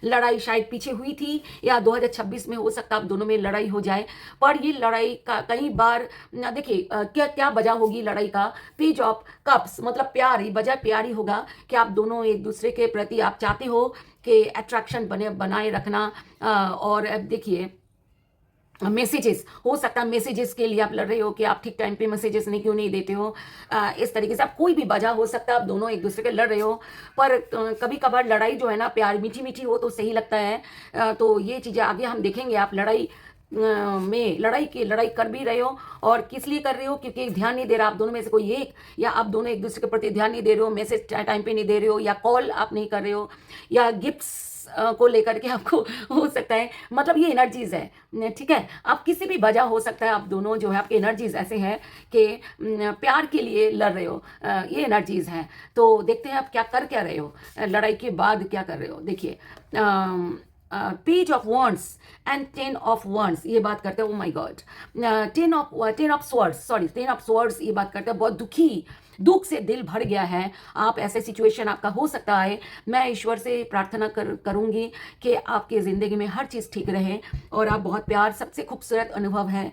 लड़ाई शायद पीछे हुई थी, या 2026 में हो सकता है आप दोनों में लड़ाई हो जाए। पर ये लड़ाई का कई बार देखिए क्या क्या वजह होगी लड़ाई का। पेज ऑफ कप्स मतलब प्यार ही, वजह प्यार ही होगा कि आप दोनों एक दूसरे के प्रति आप चाहते हो कि अट्रैक्शन बनाए रखना। और अब देखिए मैसेजेस हो सकता है, मैसेजेस के लिए आप लड़ रहे हो कि आप ठीक टाइम पे मैसेजेस नहीं क्यों नहीं देते हो। इस तरीके से आप कोई भी वजह हो सकता है, आप दोनों एक दूसरे के लड़ रहे हो। पर कभी कभार लड़ाई जो है ना, प्यार मीठी मीठी हो तो सही लगता है। तो ये चीज़ें आगे हम देखेंगे। आप लड़ाई कर भी रहे हो, और किस लिए कर रहे हो, क्योंकि ध्यान नहीं दे रहा आप दोनों में से कोई एक, या आप दोनों एक दूसरे के प्रति ध्यान नहीं दे रहे हो, मैसेज टाइम पे नहीं दे रहे हो, या कॉल आप नहीं कर रहे हो, या गिफ्ट्स को लेकर के आपको हो सकता है। मतलब ये एनर्जीज है, ठीक है। आप किसी भी वजह हो सकता है, आप दोनों जो है आपके एनर्जीज ऐसे हैं कि प्यार के लिए लड़ रहे हो, ये एनर्जीज हैं। तो देखते हैं आप क्या रहे हो, लड़ाई के बाद क्या कर रहे हो। देखिए page of wands and 10 of wands ये बात करते हैं। Oh my God, 10 of swords ये बात करते हैं। बहुत दुख से दिल भर गया है, आप ऐसे सिचुएशन आपका हो सकता है। मैं ईश्वर से प्रार्थना करूंगी कि आपकी ज़िंदगी में हर चीज़ ठीक रहे, और आप बहुत प्यार, सबसे खूबसूरत अनुभव है,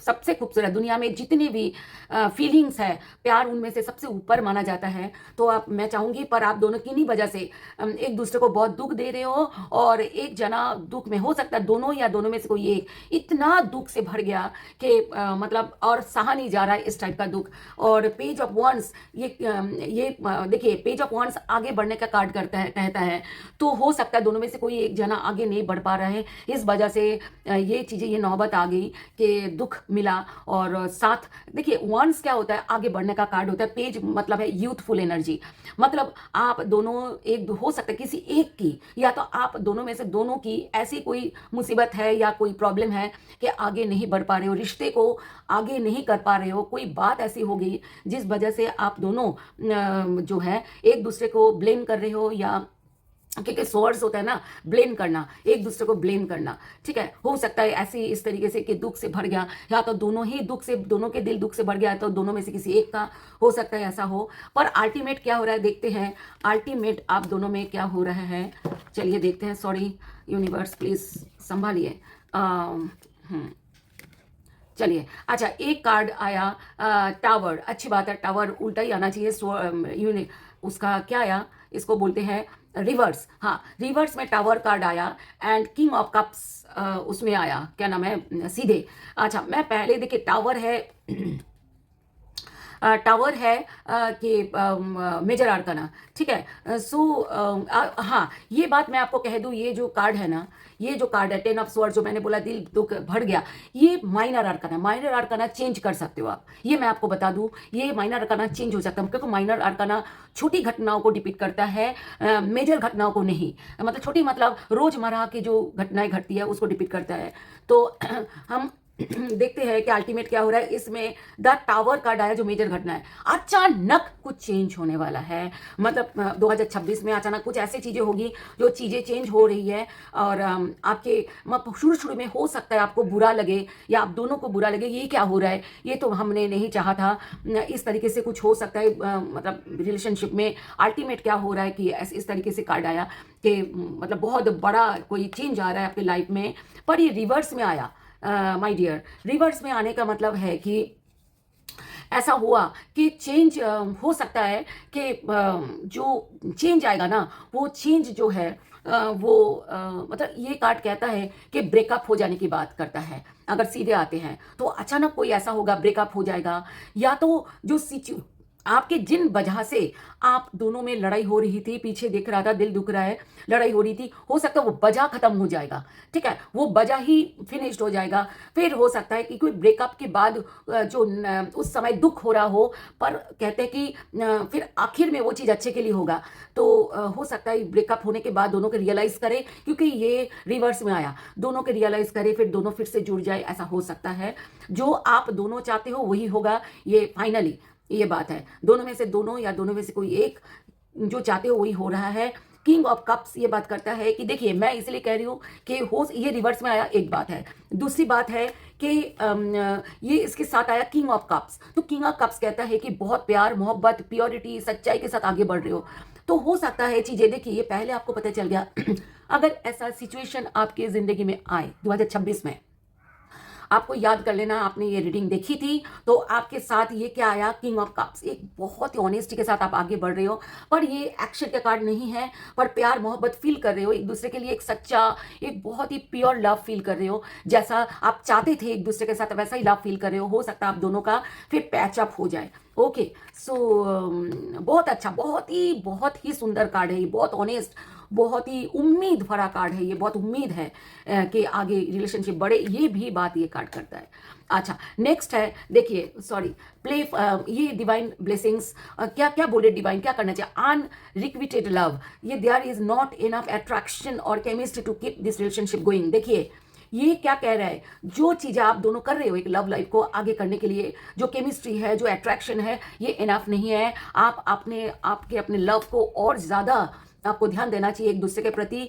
सबसे खूबसूरत दुनिया में जितनी भी फीलिंग्स है, प्यार उनमें से सबसे ऊपर माना जाता है। तो आप, मैं चाहूँगी, पर आप दोनों किन्हीं वजह से एक दूसरे को बहुत दुख दे रहे हो, और एक जना दुख में हो सकता है दोनों, या दोनों में से कोई एक इतना दुख से भर गया कि मतलब और सहा नहीं जा रहा है इस टाइप का दुख। और पेज ऑफ वॉन्ड्स देखिए पेज ऑफ वॉन्ड्स आगे बढ़ने का कार्ड कहता है। तो हो सकता है दोनों में से कोई एक जना आगे नहीं बढ़ पा रहा है, इस वजह से ये चीज़ें, ये नौबत आ गई कि दुख मिला। और साथ देखिए वंस क्या होता है, आगे बढ़ने का कार्ड होता है। पेज मतलब है यूथफुल एनर्जी, मतलब आप दोनों एक हो सकता है किसी एक की, या तो आप दोनों में से दोनों की ऐसी कोई मुसीबत है या कोई प्रॉब्लम है कि आगे नहीं बढ़ पा रहे हो, रिश्ते को आगे नहीं कर पा रहे हो। कोई बात ऐसी हो गई जिस वजह से आप दोनों जो है एक दूसरे को ब्लेम कर रहे हो, या क्योंकि सोर्स होता है ना ब्लेम करना, एक दूसरे को ब्लेम करना, ठीक है। हो सकता है ऐसी इस तरीके से कि दुख से भर गया, या तो दोनों ही दोनों के दिल दुख से भर गया, तो दोनों में से किसी एक का हो सकता है ऐसा हो। पर अल्टीमेट क्या हो रहा है देखते हैं, अल्टीमेट आप दोनों में क्या हो रहा है, चलिए देखते हैं। सॉरी यूनिवर्स प्लीज संभालिए। चलिए, अच्छा एक कार्ड आया टावर, अच्छी बात है, टावर उल्टा ही आना चाहिए। उसका क्या आया, इसको बोलते हैं रिवर्स। हाँ, रिवर्स में टावर कार्ड आया, एंड किंग ऑफ कप्स उसमें आया, क्या नाम है, सीधे। अच्छा, मैं पहले देखिए टावर है कि मेजर आर्काना, ठीक है। हाँ, ये बात मैं आपको कह दूँ, ये जो कार्ड है ना, ये जो कार्ड है 10 ऑफ स्वॉर्ड, जो मैंने बोला दिल दुख भर गया, ये माइनर आर्काना, माइनर आर्काना चेंज कर सकते हो आप, ये मैं आपको बता दूं, ये माइनर आर्काना चेंज हो सकता है, क्योंकि माइनर आर्काना छोटी घटनाओं को डिपिक्ट करता है, मेजर घटनाओं को नहीं। मतलब छोटी मतलब रोजमर्रा की जो घटनाएं घटती है उसको डिपिक्ट करता है। तो हम देखते हैं कि अल्टीमेट क्या हो रहा है। इसमें द टावर कार्ड आया जो मेजर घटना है, अचानक कुछ चेंज होने वाला है। मतलब 2026 में अचानक कुछ ऐसी चीज़ें होगी जो चीज़ें चेंज हो रही है। और आपके शुरू शुरू में हो सकता है आपको बुरा लगे या आप दोनों को बुरा लगे, ये क्या हो रहा है, ये तो हमने नहीं चाहा था। इस तरीके से कुछ हो सकता है मतलब रिलेशनशिप में अल्टीमेट क्या हो रहा है कि इस तरीके से कार्ड आया कि मतलब बहुत बड़ा कोई चेंज आ रहा है आपकी लाइफ में। पर ये रिवर्स में आया माय डियर। रिवर्स में आने का मतलब है कि ऐसा हुआ कि चेंज हो सकता है कि जो चेंज आएगा ना, वो चेंज जो है वो मतलब ये कार्ड कहता है कि ब्रेकअप हो जाने की बात करता है। अगर सीधे आते हैं तो अचानक कोई ऐसा होगा, ब्रेकअप हो जाएगा। या तो जो आपके जिन वजह से आप दोनों में लड़ाई हो रही थी, पीछे देख रहा था, दिल दुख रहा है, लड़ाई हो रही थी, हो सकता है वो वजह खत्म हो जाएगा। ठीक है, वो वजह ही फिनिश्ड हो जाएगा। फिर हो सकता है कि कोई ब्रेकअप के बाद जो उस समय दुख हो रहा हो, पर कहते हैं कि फिर आखिर में वो चीज़ अच्छे के लिए होगा। तो हो सकता है ब्रेकअप होने के बाद दोनों के रियलाइज करे, क्योंकि ये रिवर्स में आया, दोनों के रियलाइज करे, फिर दोनों फिर से जुड़ जाए, ऐसा हो सकता है। जो आप दोनों चाहते हो वही होगा, ये फाइनली ये बात है। दोनों में से दोनों या दोनों में से कोई एक जो चाहते हो वही हो रहा है। किंग ऑफ कप्स ये बात करता है कि देखिए, मैं इसलिए कह रही हूँ कि हो ये रिवर्स में आया, एक बात है। दूसरी बात है कि ये इसके साथ आया किंग ऑफ कप्स। तो किंग ऑफ कप्स कहता है कि बहुत प्यार, मोहब्बत, प्योरिटी, सच्चाई के साथ आगे बढ़ रहे हो। तो हो सकता है चीजें, देखिए ये पहले आपको पता चल गया अगर ऐसा सिचुएशन आपकी जिंदगी में आए 2026 में, आपको याद कर लेना, आपने ये रीडिंग देखी थी तो आपके साथ ये क्या आया, किंग ऑफ कप्स। एक बहुत ही ऑनेस्टी के साथ आप आगे बढ़ रहे हो, पर ये एक्शन का कार्ड नहीं है, पर प्यार मोहब्बत फील कर रहे हो एक दूसरे के लिए, एक सच्चा, एक बहुत ही प्योर लव फील कर रहे हो। जैसा आप चाहते थे एक दूसरे के साथ वैसा ही लव फील कर रहे हो सकता है आप दोनों का फिर पैचअप हो जाए। ओके, सो बहुत अच्छा, बहुत ही सुंदर कार्ड है ये, बहुत ऑनेस्ट, बहुत ही उम्मीद भरा कार्ड है ये। बहुत उम्मीद है कि आगे रिलेशनशिप बढ़े, ये भी बात ये कार्ड करता है। अच्छा, नेक्स्ट है, देखिए सॉरी, प्ले ये डिवाइन ब्लेसिंग्स क्या क्या बोले, डिवाइन क्या करना चाहिए, अनरिक्विटेड लव, ये there is not enough attraction और chemistry to keep this relationship going. देखिए ये क्या कह रहा है, जो चीज़ें आप दोनों कर रहे हो एक लव लाइफ को आगे करने के लिए, जो केमिस्ट्री है, जो अट्रैक्शन है, ये इनफ नहीं है। आप अपने लव को और ज़्यादा आपको ध्यान देना चाहिए एक दूसरे के प्रति।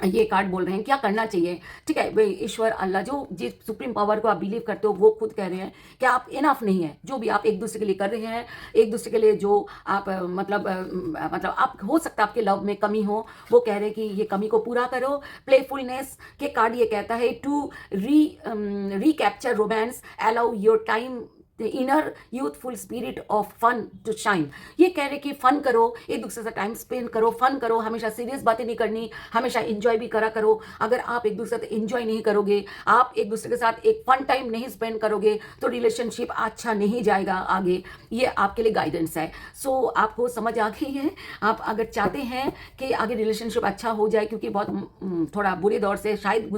ये कार्ड बोल रहे हैं क्या करना चाहिए। ठीक है, वे ईश्वर, अल्लाह, जो जिस सुप्रीम पावर को आप बिलीव करते हो, वो खुद कह रहे हैं कि आप इनफ नहीं है। जो भी आप एक दूसरे के लिए कर रहे हैं, एक दूसरे के लिए जो आप मतलब आप, हो सकता है आपके लव में कमी हो, वो कह रहे हैं कि ये कमी को पूरा करो। प्लेफुलनेस के कार्ड ये कहता है to recapture romance, allow your time the inner youthful spirit of fun to shine. ये कह रहे कि फन करो, एक दूसरे से टाइम स्पेंड करो, फन करो, हमेशा सीरियस बातें नहीं करनी, हमेशा इंजॉय भी करा करो। अगर आप एक दूसरे से इंजॉय नहीं करोगे, आप एक दूसरे के साथ एक फन टाइम नहीं स्पेंड करोगे, तो रिलेशनशिप अच्छा नहीं जाएगा आगे। ये आपके लिए गाइडेंस है। सो आपको समझ आ गई है। आप अगर चाहते हैं कि आगे रिलेशनशिप अच्छा हो जाए, क्योंकि बहुत थोड़ा बुरे दौर से शायद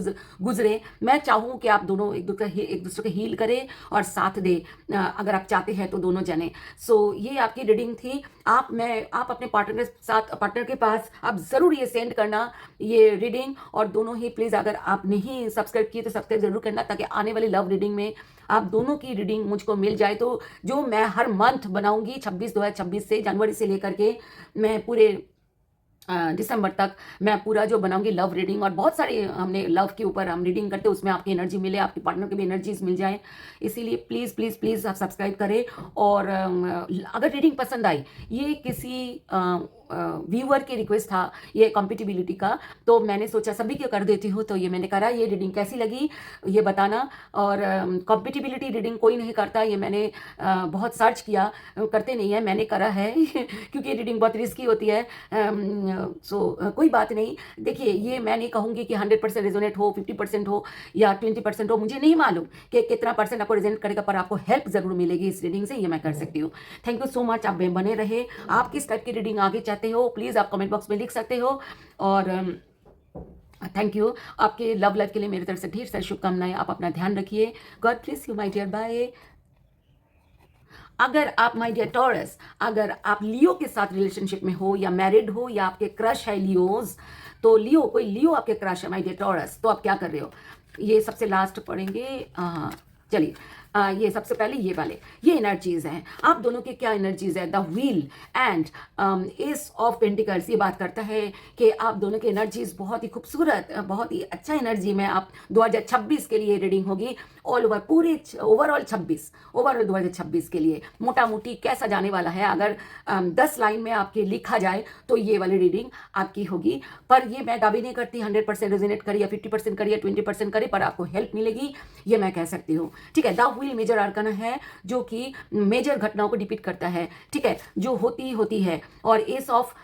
गुजरे, मैं चाहूँ कि आप दोनों एक दूसरे को हील करें और साथ दे, अगर आप चाहते हैं तो दोनों जने। सो ये आपकी रीडिंग थी। आप अपने पार्टनर के पास आप ज़रूर ये सेंड करना ये रीडिंग, और दोनों ही प्लीज़, अगर आप नहीं सब्सक्राइब किए तो सब्सक्राइब जरूर करना, ताकि आने वाली लव रीडिंग में आप दोनों की रीडिंग मुझको मिल जाए। तो जो मैं हर मंथ बनाऊंगी 2026 से, जनवरी से लेकर के मैं पूरे दिसंबर तक मैं पूरा जो बनाऊंगी लव रीडिंग, और बहुत सारे हमने लव के ऊपर हम रीडिंग करते हैं, उसमें आपकी एनर्जी मिले, आपके पार्टनर की भी एनर्जीज मिल जाए। इसीलिए प्लीज़ प्लीज़ प्लीज़ आप सब्सक्राइब करें। और अगर रीडिंग पसंद आई, ये किसी व्यूअर की रिक्वेस्ट था ये कॉम्पिटिबिलिटी का, तो मैंने सोचा सभी को कर देती हूँ, तो ये मैंने करा। ये रीडिंग कैसी लगी ये बताना। और कॉम्पिटिबिलिटी रीडिंग कोई नहीं करता, ये मैंने बहुत सर्च किया, करते नहीं है, मैंने करा है क्योंकि ये रीडिंग बहुत रिस्की होती है। कोई बात नहीं। देखिए, ये मैं नहीं कहूँगी कि 100% रेजोनेट हो, 50% हो या 20% हो, मुझे नहीं मालूम कि कितना परसेंट आपको रेजोनेट करेगा, पर आपको हेल्प जरूर मिलेगी इस रीडिंग से, ये मैं कर सकती हूँ। थैंक यू सो मच, आप बने रहे। आप किस टाइप की रीडिंग आगे चाहते हो, प्लीज़ आप कमेंट बॉक्स में लिख सकते हो। और थैंक यू, आपके लव लाइफ के लिए मेरी तरफ से ढेर सारी शुभकामनाएं। आप अपना ध्यान रखिए। God bless you my dear, bye. अगर आप माय डियर टॉरस, अगर आप लियो के साथ रिलेशनशिप में हो या मैरिड हो या आपके क्रश है लियोज, तो लियो, कोई लियो आपके क्रश है माय डियर टॉरस, तो आप क्या कर रहे हो, ये सबसे लास्ट पढ़ेंगे। चलिए, ये सबसे पहले ये वाले, ये एनर्जीज हैं आप दोनों के। क्या एनर्जीज है, the wheel and S of pentacles, ये बात करता है कि आप दोनों की एनर्जीज बहुत ही खूबसूरत, बहुत ही अच्छा एनर्जी में आप 2026 के लिए रीडिंग होगी। ऑल ओवर, पूरे ओवरऑल 26, ओवरऑल 2026 के लिए मोटा मोटी कैसा जाने वाला है, अगर 10 लाइन में आपके लिखा जाए तो ये वाली रीडिंग आपकी होगी। पर ये मैं दावी नहीं करती 100% रेजोनेट करे या 50% करे या 20% करे, पर आपको हेल्प मिलेगी, ये मैं कह सकती हूँ। ठीक है, द व्हील मेजर आर्काना है जो कि मेजर घटनाओं को डिपिक्ट करता है। ठीक है, जो होती है। और एस ऑफ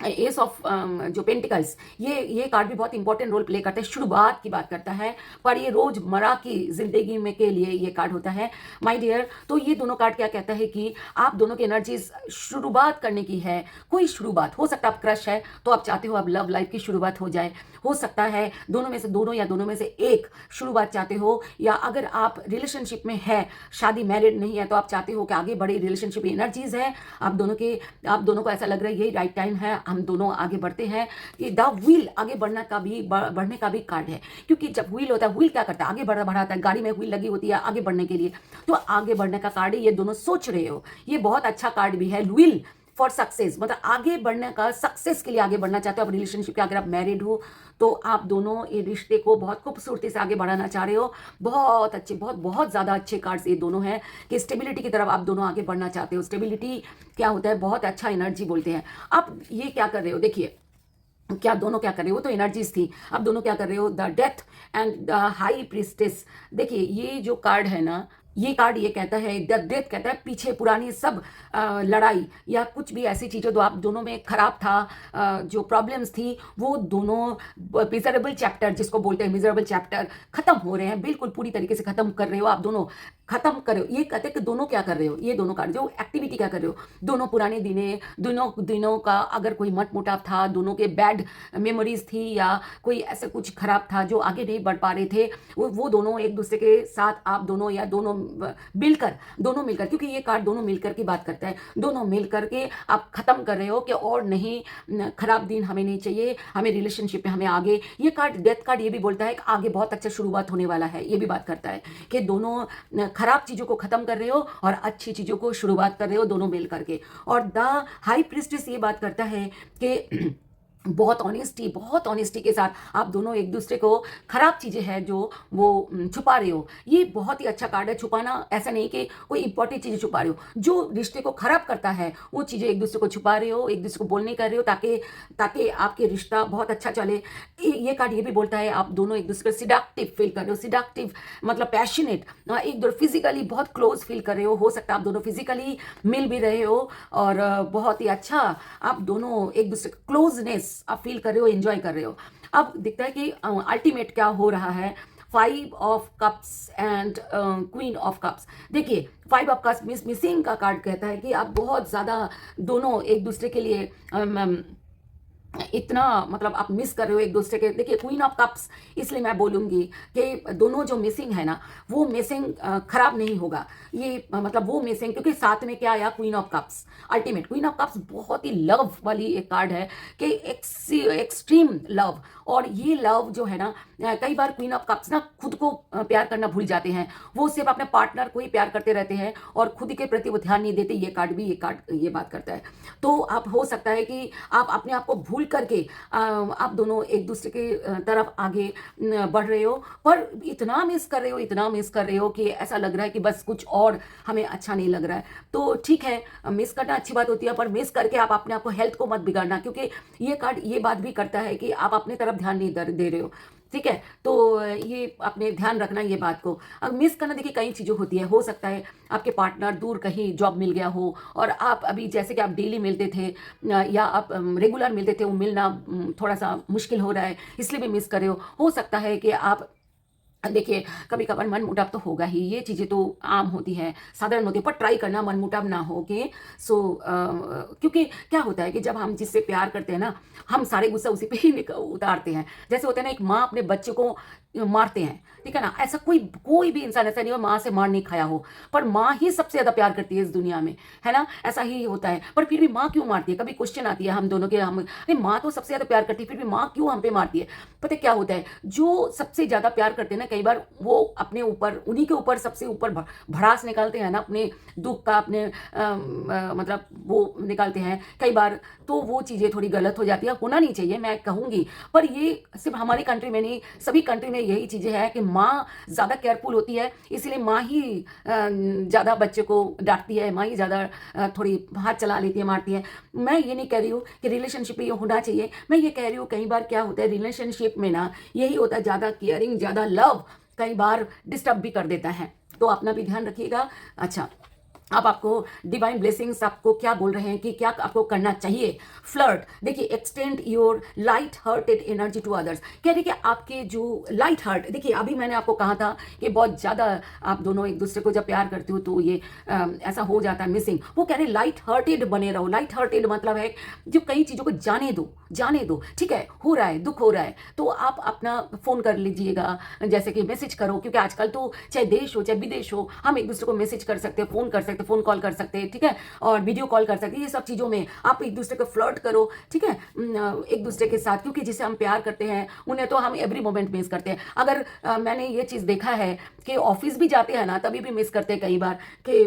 जो पेंटिकल्स, ये कार्ड भी बहुत इंपॉर्टेंट रोल प्ले करता है, शुरुआत की बात करता है, पर ये रोजमर्रा की जिंदगी में के लिए ये कार्ड होता है माय डियर। तो ये दोनों कार्ड क्या कहता है कि आप दोनों की एनर्जीज शुरुआत करने की है, कोई शुरुआत हो सकता है। आप क्रश है तो आप चाहते हो अब लव लाइफ की शुरुआत हो जाए, हो सकता है दोनों में से दोनों या दोनों में से एक शुरुआत चाहते हो, या अगर आप रिलेशनशिप में है, शादी मैरिड नहीं है, तो आप चाहते हो कि आगे बड़े रिलेशनशिप एनर्जीज है आप दोनों को ऐसा लग रहा है यही राइट टाइम है, हम दोनों आगे बढ़ते हैं। ये द व्हील आगे बढ़ने का भी कार्ड है, क्योंकि जब व्हील होता है, व्हील क्या करता है, आगे बढ़ाता है। गाड़ी में व्हील लगी होती है आगे बढ़ने के लिए, तो आगे बढ़ने का कार्ड है। ये दोनों सोच रहे हो, ये बहुत अच्छा कार्ड भी है। व्हील फॉर सक्सेस, मतलब आगे बढ़ने का, सक्सेस के लिए आगे बढ़ना चाहते हो आप रिलेशनशिप के। अगर आप मैरिड हो तो आप दोनों ये रिश्ते को बहुत खूबसूरती से आगे बढ़ाना चाह रहे हो। बहुत अच्छे, बहुत बहुत ज़्यादा अच्छे कार्ड्स ये दोनों हैं कि स्टेबिलिटी की तरफ आप दोनों आगे बढ़ना चाहते हो। स्टेबिलिटी क्या होता है, बहुत अच्छा एनर्जी बोलते हैं। अब ये क्या कर रहे हो, देखिए क्या दोनों क्या कर रहे हो, तो एनर्जीज थी। अब दोनों क्या कर रहे हो, the death and the high priestess. देखिए ये जो कार्ड है ना, ये कार्ड ये कहता है, द डेथ कहता है पीछे पुरानी सब लड़ाई या कुछ भी ऐसी चीज़ें जो आप दोनों में खराब था, जो प्रॉब्लम्स थी, वो दोनों मिजरेबल चैप्टर जिसको बोलते हैं, मिजरेबल चैप्टर खत्म हो रहे हैं, बिल्कुल पूरी तरीके से खत्म कर रहे हो आप दोनों, खत्म करो। ये कहते हैं कि दोनों क्या कर रहे हो, ये दोनों कार्ड जो एक्टिविटी क्या कर रहे हो, दोनों पुराने दिनों का अगर कोई मट मुटाव था, दोनों के बैड मेमोरीज थी या कोई ऐसा कुछ खराब था जो आगे नहीं बढ़ पा रहे थे, वो दोनों एक दूसरे के साथ, आप दोनों या दोनों मिलकर, क्योंकि ये कार्ड दोनों मिलकर की बात करता है, दोनों मिलकर के आप खत्म कर रहे हो कि और नहीं, खराब दिन हमें नहीं चाहिए, हमें रिलेशनशिप में हमें आगे। ये कार्ड, डेथ कार्ड, ये भी बोलता है कि आगे बहुत अच्छा शुरुआत होने वाला है। ये भी बात करता है कि दोनों खराब चीजों को खत्म कर रहे हो और अच्छी चीजों को शुरुआत कर रहे हो दोनों मिल करके। और द हाई प्रीस्टेस ये बात करता है कि बहुत ऑनेस्टी के साथ आप दोनों एक दूसरे को खराब चीज़ें हैं जो वो छुपा रहे हो। ये बहुत ही अच्छा कार्ड है। छुपाना ऐसा नहीं कि कोई इंपॉर्टेंट चीज़ें छुपा रहे हो, जो रिश्ते को खराब करता है वो चीज़ें एक दूसरे को छुपा रहे हो, एक दूसरे को बोल नहीं कर रहे हो, ताकि आपके रिश्ता बहुत अच्छा चले। ये कार्ड ये भी बोलता है आप दोनों एक दूसरे को सिडक्टिव फील कर रहे हो। सिडक्टिव मतलब पैशनेट, एक दो फिजिकली बहुत क्लोज फील कर रहे हो सकता है आप दोनों फिजिकली मिल भी रहे हो, और बहुत ही अच्छा आप दोनों एक दूसरे क्लोजनेस आप फील कर रहे हो, एंजॉय कर रहे हो। अब दिखता है कि अल्टीमेट क्या हो रहा है, 5 of cups and queen of cups. देखिए 5 ऑफ कप्स मिसिंग का कार्ड कहता है कि आप बहुत ज़्यादा दोनों एक दूसरे के लिए इतना, मतलब आप मिस कर रहे हो एक दूसरे के। देखिए क्वीन ऑफ कप्स, इसलिए मैं बोलूँगी कि दोनों जो मिसिंग है ना, वो मिसिंग खराब नहीं होगा। ये मतलब वो मिसिंग, क्योंकि साथ में क्या आया, queen of cups, ultimate. Queen of cups बहुत ही लव वाली एक कार्ड है कि एक्सट्रीम लव। और ये लव जो है ना, कई बार क्वीन ऑफ कप्स ना खुद को प्यार करना भूल जाते हैं, वो सिर्फ अपने पार्टनर को ही प्यार करते रहते हैं और खुद के प्रति वो ध्यान नहीं देते। ये कार्ड ये बात करता है। तो आप हो सकता है कि आप अपने आप को भूल करके आप दोनों एक दूसरे के तरफ आगे बढ़ रहे हो, पर इतना मिस कर रहे हो कि ऐसा लग रहा है कि बस कुछ और हमें अच्छा नहीं लग रहा है। तो ठीक है, मिस करना अच्छी बात होती है, पर मिस करके आप अपने आप को, हेल्थ को मत बिगाड़ना, क्योंकि ये कार्ड ये बात भी करता है कि आप अपने तरफ ध्यान नहीं दे रहे हो। ठीक है, तो ये अपने ध्यान रखना ये बात को। अब मिस करना, देखिए कई चीज़ें होती है, हो सकता है आपके पार्टनर दूर कहीं जॉब मिल गया हो और आप अभी, जैसे कि आप डेली मिलते थे या आप रेगुलर मिलते थे, वो मिलना थोड़ा सा मुश्किल हो रहा है, इसलिए भी मिस कर रहे हो सकता है कि आप, देखिए कभी कभार मन मुटाव तो होगा ही, ये चीज़ें तो आम होती हैं, साधारण होती है, पर ट्राई करना मन मुटाव ना हो के। क्योंकि क्या होता है कि जब हम जिससे प्यार करते हैं ना, हम सारे गुस्सा उसी पे ही उतारते हैं। जैसे होता है ना, एक माँ अपने बच्चे को मारते हैं, ठीक है ना। ऐसा कोई भी इंसान ऐसा नहीं हो माँ से मार नहीं खाया हो, पर माँ ही सबसे ज़्यादा प्यार करती है इस दुनिया में, है ना। ऐसा ही होता है, पर फिर भी माँ क्यों मारती है, कभी क्वेश्चन आती है हम दोनों के, हम अरे माँ तो सबसे ज़्यादा प्यार करती है, फिर भी माँ क्यों हम पे मारती है। पता है क्या होता है, जो सबसे ज़्यादा प्यार करते हैं ना, कई बार वो अपने ऊपर, उन्हीं के ऊपर सबसे ऊपर भड़ास निकालते हैं ना, अपने दुख का, अपने मतलब वो निकालते हैं कई बार, तो वो चीज़ें थोड़ी गलत हो जाती है, होना नहीं चाहिए मैं कहूँगी। पर ये सिर्फ हमारी कंट्री में नहीं, सभी कंट्री में यही चीज़ें हैं कि माँ ज़्यादा केयरफुल होती है, इसलिए माँ ही ज़्यादा बच्चे को डांटती है, माँ ही ज़्यादा थोड़ी हाथ चला लेती है, मारती है। मैं ये नहीं कह रही हूँ कि रिलेशनशिप में ये होना चाहिए, मैं ये कह रही हूँ कई बार क्या होता है रिलेशनशिप में ना, यही होता है ज़्यादा केयरिंग, ज़्यादा लव कई बार डिस्टर्ब भी कर देता है, तो अपना भी ध्यान रखिएगा। अच्छा, अब आपको डिवाइन ब्लेसिंग्स आपको क्या बोल रहे हैं कि क्या आपको करना चाहिए। फ्लर्ट, देखिए, extend your light hearted energy to others. कह रही कि आपके जो लाइट हार्ट, देखिए अभी मैंने आपको कहा था कि बहुत ज़्यादा आप दोनों एक दूसरे को जब प्यार करते हो तो ये ऐसा हो जाता है मिसिंग। वो कह रहे लाइट हार्टेड बने रहो। लाइट हार्टेड मतलब है जो कई चीज़ों को जाने दो, ठीक है, हो रहा है, दुख हो रहा है तो आप अपना फ़ोन कर लीजिएगा, जैसे कि मैसेज करो, क्योंकि आजकल तो चाहे देश हो चाहे विदेश हो, हम एक दूसरे को मैसेज कर सकते हैं, फ़ोन कर सकते, फ़ोन कॉल कर सकते हैं, ठीक है, और वीडियो कॉल कर सकते हैं। ये सब चीज़ों में आप एक दूसरे को फ्लर्ट करो, ठीक है, एक दूसरे के साथ, क्योंकि जिसे हम प्यार करते हैं उन्हें तो हम एवरी मोमेंट मिस करते हैं। अगर मैंने ये चीज़ देखा है कि ऑफिस भी जाते हैं ना, तभी भी मिस करते हैं कई बार कि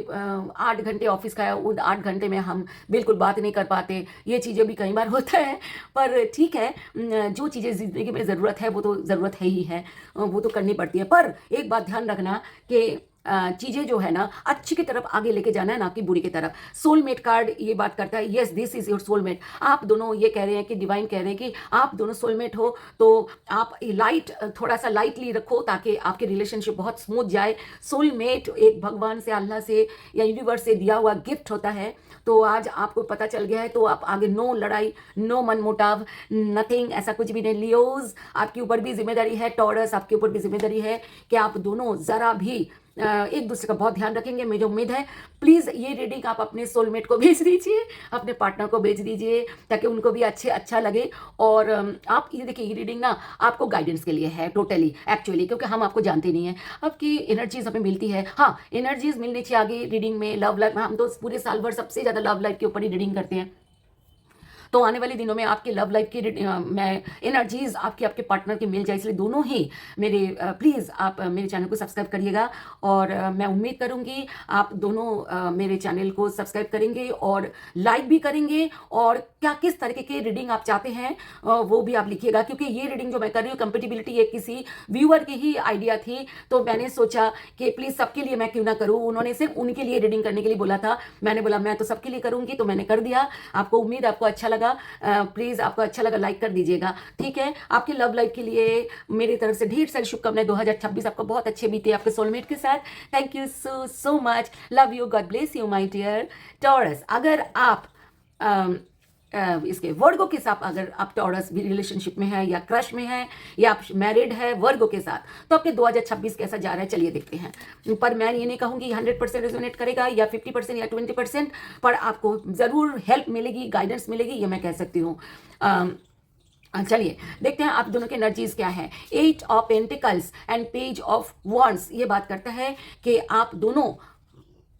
8 घंटे ऑफिस का है, उन 8 घंटे में हम बिल्कुल बात नहीं कर पाते, ये चीज़ें भी कई बार होता है। पर ठीक है, जो चीज़ें ज़िंदगी में ज़रूरत है वो तो ज़रूरत है ही है, वो तो करनी पड़ती है। पर एक बात ध्यान रखना कि चीज़ें जो है ना अच्छी की तरफ आगे लेके जाना है, ना कि बुरी की तरफ। सोलमेट कार्ड ये बात करता है, yes this is your soulmate. आप दोनों, ये कह रहे हैं कि डिवाइन कह रहे हैं कि आप दोनों सोलमेट हो, तो आप लाइट, थोड़ा सा लाइटली रखो ताकि आपके रिलेशनशिप बहुत स्मूथ जाए। सोलमेट एक भगवान से, अल्लाह से या यूनिवर्स से दिया हुआ गिफ्ट होता है, तो आज आपको पता चल गया है, तो आप आगे नो लड़ाई, नो मनमुटाव, नथिंग, ऐसा कुछ भी नहीं। लियोज, आपके ऊपर भी जिम्मेदारी है। टॉरस, आपके ऊपर भी जिम्मेदारी है कि आप दोनों जरा भी एक दूसरे का बहुत ध्यान रखेंगे, मुझे उम्मीद है। प्लीज़ ये रीडिंग आप अपने सोलमेट को भेज दीजिए, अपने पार्टनर को भेज दीजिए, ताकि उनको भी अच्छा लगे। और आप ये देखिए, ये रीडिंग ना आपको गाइडेंस के लिए है टोटली, एक्चुअली, क्योंकि हम आपको जानते नहीं हैं। आपकी एनर्जीज हमें मिलती है, हाँ एनर्जीज मिलनी चाहिए आगे रीडिंग में। लव लाइफ में हम तो पूरे साल भर सबसे ज़्यादा लव लाइफ के ऊपर ही रीडिंग करते हैं, तो आने वाले दिनों में आपकी लव लाइफ की मैं एनर्जीज आपके पार्टनर की मिल जाए, इसलिए दोनों ही मेरे प्लीज़ आप मेरे चैनल को सब्सक्राइब करिएगा। और मैं उम्मीद करूंगी आप दोनों मेरे चैनल को सब्सक्राइब करेंगे और लाइक भी करेंगे, और क्या किस तरीके की रीडिंग आप चाहते हैं वो भी आप लिखिएगा, क्योंकि ये रीडिंग जो मैं कर रही हूँ कंपेटिबिलिटी ये किसी व्यूअर की ही आइडिया थी, तो मैंने सोचा कि प्लीज़ सबके लिए मैं क्यों ना करूँ। उन्होंने सिर्फ उनके लिए रीडिंग करने के लिए बोला था, मैंने बोला मैं तो सबके लिए करूँगी, तो मैंने कर दिया। आपको उम्मीद आपको अच्छा लगा, प्लीज़ आपको अच्छा लगा लाइक कर दीजिएगा, ठीक है। आपके लव लाइफ के लिए मेरी तरफ से ढेर सारी शुभकामनाएं। 2026 आपको बहुत अच्छे बीते आपके सोलमेट के साथ। Thank you so much, love you, God bless you my dear Taurus. अगर आप इसके वर्गों के साथ, अगर आप टॉरस भी रिलेशनशिप में है या क्रश में है या आप मैरिड है वर्गों के साथ, तो आपके 2026 कैसा जा रहा है चलिए देखते हैं। पर मैं ये नहीं कहूँगी 100% रेजोनेट करेगा या 50% या 20%, पर आपको ज़रूर हेल्प मिलेगी, गाइडेंस मिलेगी, ये मैं कह सकती हूँ। चलिए देखते हैं आप दोनों के एनर्जीज क्या है। 8 of pentacles and page of wands ये बात करता है कि आप दोनों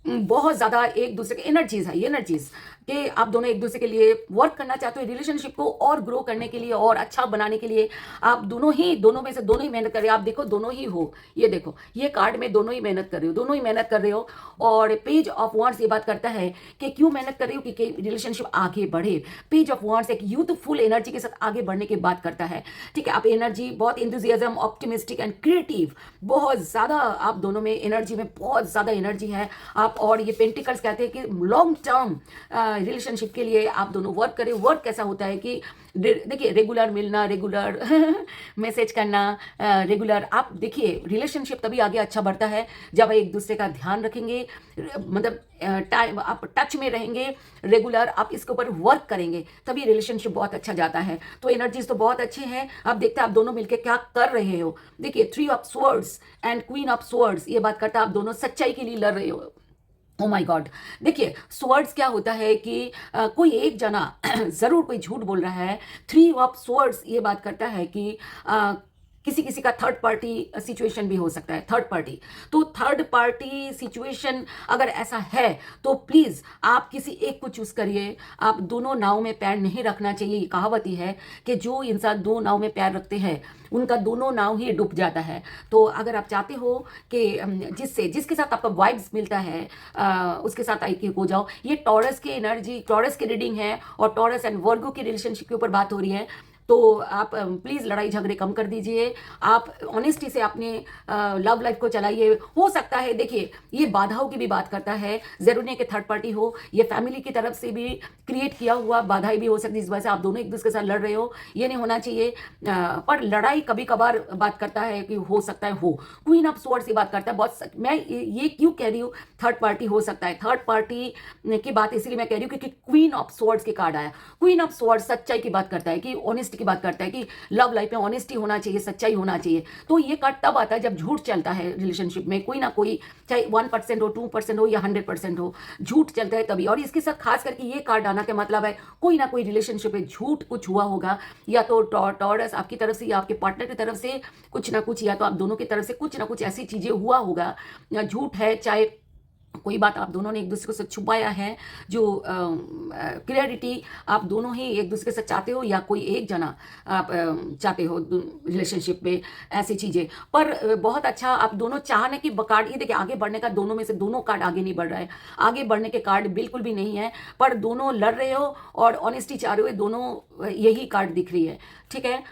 बहुत ज़्यादा एक दूसरे के एनर्जीज है, ये एनर्जीज कि आप दोनों एक दूसरे के लिए वर्क करना चाहते हो, रिलेशनशिप को और ग्रो करने के लिए और अच्छा बनाने के लिए। आप दोनों में से दोनों ही मेहनत कर रहे हो। आप देखो दोनों ही हो, ये देखो ये कार्ड में दोनों ही मेहनत कर रहे हो, दोनों ही मेहनत कर रहे हो। और पेज ऑफ वॉन्ड्स ये बात करता है कि क्यों मेहनत कर रहे हो, कि रिलेशनशिप आगे बढ़े। पेज ऑफ वॉन्ड्स एक यूथफुल एनर्जी के साथ आगे बढ़ने की बात करता है, ठीक है। आप एनर्जी बहुत इंथुजियाज्म, ऑप्टिमिस्टिक एंड क्रिएटिव, बहुत ज़्यादा आप दोनों में एनर्जी में बहुत ज़्यादा एनर्जी है आप। और ये पेंटिकल्स कहते हैं कि लॉन्ग टर्म रिलेशनशिप के लिए आप दोनों वर्क करें। वर्क कैसा होता है कि देखिए रेगुलर मिलना, रेगुलर मैसेज करना, रेगुलर आप देखिए रिलेशनशिप तभी आगे अच्छा बढ़ता है जब एक दूसरे का ध्यान रखेंगे, मतलब टाइम आप टच में रहेंगे, रेगुलर आप इसके ऊपर वर्क करेंगे, तभी रिलेशनशिप बहुत अच्छा जाता है। तो एनर्जीज तो बहुत अच्छे हैं। अब देखते हैं आप दोनों मिलकर क्या कर रहे हो। देखिए 3 of swords and queen of swords ये बात करता है आप दोनों सच्चाई के लिए लड़ रहे हो। ओ माय गॉड, देखिए स्वर्ड्स क्या होता है कि कोई एक जना ज़रूर कोई झूठ बोल रहा है। 3 ऑफ स्वर्ड्स ये बात करता है कि किसी किसी का थर्ड पार्टी सिचुएशन भी हो सकता है, थर्ड पार्टी। तो थर्ड पार्टी सिचुएशन अगर ऐसा है तो प्लीज़ आप किसी एक को चूज़ करिए। आप दोनों नाव में पैर नहीं रखना चाहिए। ये कहावत ही है कि जो इंसान दो नाव में पैर रखते हैं उनका दोनों नाव ही डूब जाता है। तो अगर आप चाहते हो कि जिसके साथ आपका वाइब्स मिलता है उसके साथ आई हो जाओ। ये टॉरस की एनर्जी, टॉरस की रीडिंग है और टॉरस एंड वर्गो की रिलेशनशिप के ऊपर बात हो रही है। तो आप प्लीज़ लड़ाई झगड़े कम कर दीजिए। आप ऑनेस्टी से अपने लव लाइफ को चलाइए। हो सकता है, देखिए, ये बाधाओं की भी बात करता है, ज़रूरी नहीं कि थर्ड पार्टी हो, ये फैमिली की तरफ से भी क्रिएट किया हुआ बाधाएं भी हो सकती है, इस वजह से आप दोनों एक दूसरे के साथ लड़ रहे हो। ये नहीं होना चाहिए। पर लड़ाई कभी कभार बात करता है कि हो सकता है हो। क्वीन ऑफ स्वॉर्ड्स से बात करता है बहुत। मैं ये क्यों कह रही हूँ थर्ड पार्टी हो सकता है, थर्ड पार्टी की बात इसलिए मैं कह रही हूँ क्योंकि क्वीन ऑफ स्वॉर्ड्स के कार्ड आया। क्वीन ऑफ स्वॉर्ड्स सच्चाई की बात करता है, कि ऑनेस्टी की बात करता है, कि लव लाइफ में ऑनेस्टी होना चाहिए, सच्चाई होना चाहिए। तो ये कार्ड तब आता है जब झूठ चलता है रिलेशनशिप में, कोई ना कोई, चाहे 1% हो, 2% हो या 100% हो, झूठ चलता है तभी। और इसके साथ खास करके ये कार्ड आना का मतलब है कोई ना कोई रिलेशनशिप में झूठ कुछ हुआ होगा, या तो टॉरस आपकी तरफ से या आपके पार्टनर की तरफ से कुछ ना कुछ, या तो आप दोनों की तरफ से कुछ ना कुछ ऐसी चीजें हुआ होगा। झूठ है, चाहे कोई बात आप दोनों ने एक दूसरे से छुपाया है, जो क्लियरिटी आप दोनों ही एक दूसरे से चाहते हो, या कोई एक जना आप चाहते हो रिलेशनशिप में, ऐसी चीज़ें। पर बहुत अच्छा आप दोनों चाहने की कार्ड, ये देखिए आगे बढ़ने का, दोनों में से दोनों कार्ड आगे नहीं बढ़ रहा है, आगे बढ़ने के कार्ड बिल्कुल भी नहीं है, पर दोनों लड़ रहे हो और ऑनेस्टी चाह रहे हो, दोनों यही कार्ड दिख रही है। ठीक है,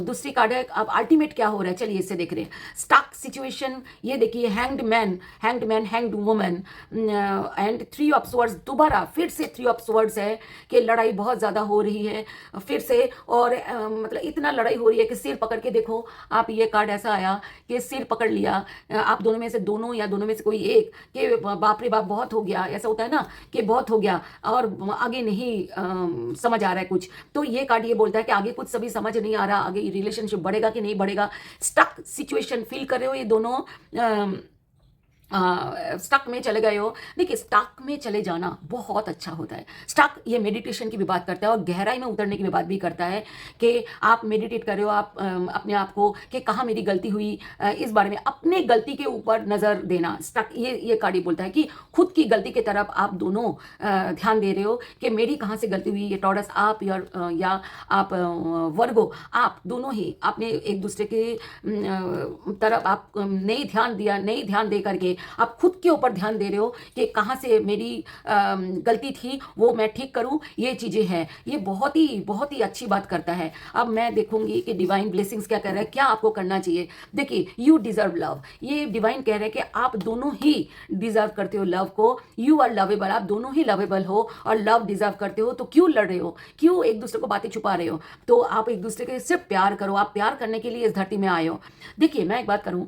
दूसरी कार्ड है, अब अल्टीमेट क्या हो रहा है, चलिए इससे देख रहे हैं। स्टक सिचुएशन, ये देखिए hanged man, hanged woman and 3 of swords. दोबारा फिर से 3 ऑफ स्वॉर्ड्स है कि लड़ाई बहुत ज़्यादा हो रही है फिर से, और मतलब इतना लड़ाई हो रही है कि सिर पकड़ के देखो आप, ये कार्ड ऐसा आया कि सिर पकड़ लिया आप दोनों में से, दोनों या दोनों में से कोई एक, कि बाप रे बाप बहुत हो गया, ऐसा होता है ना कि बहुत हो गया और आगे नहीं समझ आ रहा है कुछ। तो ये कार्ड ये बोलता है कि आगे कुछ सभी समझ नहीं आ रहा, आगे रिलेशनशिप बढ़ेगा कि नहीं बढ़ेगा। स्टक सिचुएशन फील कर रहे हो ये दोनों, स्टक में चले गए हो। देखिए स्टक में चले जाना बहुत अच्छा होता है। स्टक ये मेडिटेशन की भी बात करता है और गहराई में उतरने की भी बात भी करता है कि आप मेडिटेट कर रहे हो, आप अपने आप को कि कहाँ मेरी गलती हुई, इस बारे में अपने गलती के ऊपर नज़र देना। स्टक ये कार्ड ही बोलता है कि खुद की गलती की तरफ आप दोनों ध्यान दे रहे हो कि मेरी कहाँ से गलती हुई। ये टॉरस आप या आप वर्गो, आप दोनों ही आपने एक दूसरे के तरफ आप नहीं ध्यान दे करके आप खुद के ऊपर ध्यान दे रहे हो कि कहाँ से मेरी गलती थी, वो मैं ठीक करूं। ये चीज़ें हैं, ये बहुत ही अच्छी बात करता है। अब मैं देखूंगी कि डिवाइन ब्लेसिंग्स क्या कह रहा है, क्या आपको करना चाहिए। देखिए यू डिजर्व लव, ये डिवाइन कह रहे हैं कि आप दोनों ही डिजर्व करते हो लव को। यू आर लवेबल, आप दोनों ही लवेबल हो और लव डिजर्व करते हो। तो क्यों लड़ रहे हो, क्यों एक दूसरे को बातें छुपा रहे हो। तो आप एक दूसरे के सिर्फ प्यार करो, आप प्यार करने के लिए इस धरती में आए हो। देखिए मैं एक बात करूं,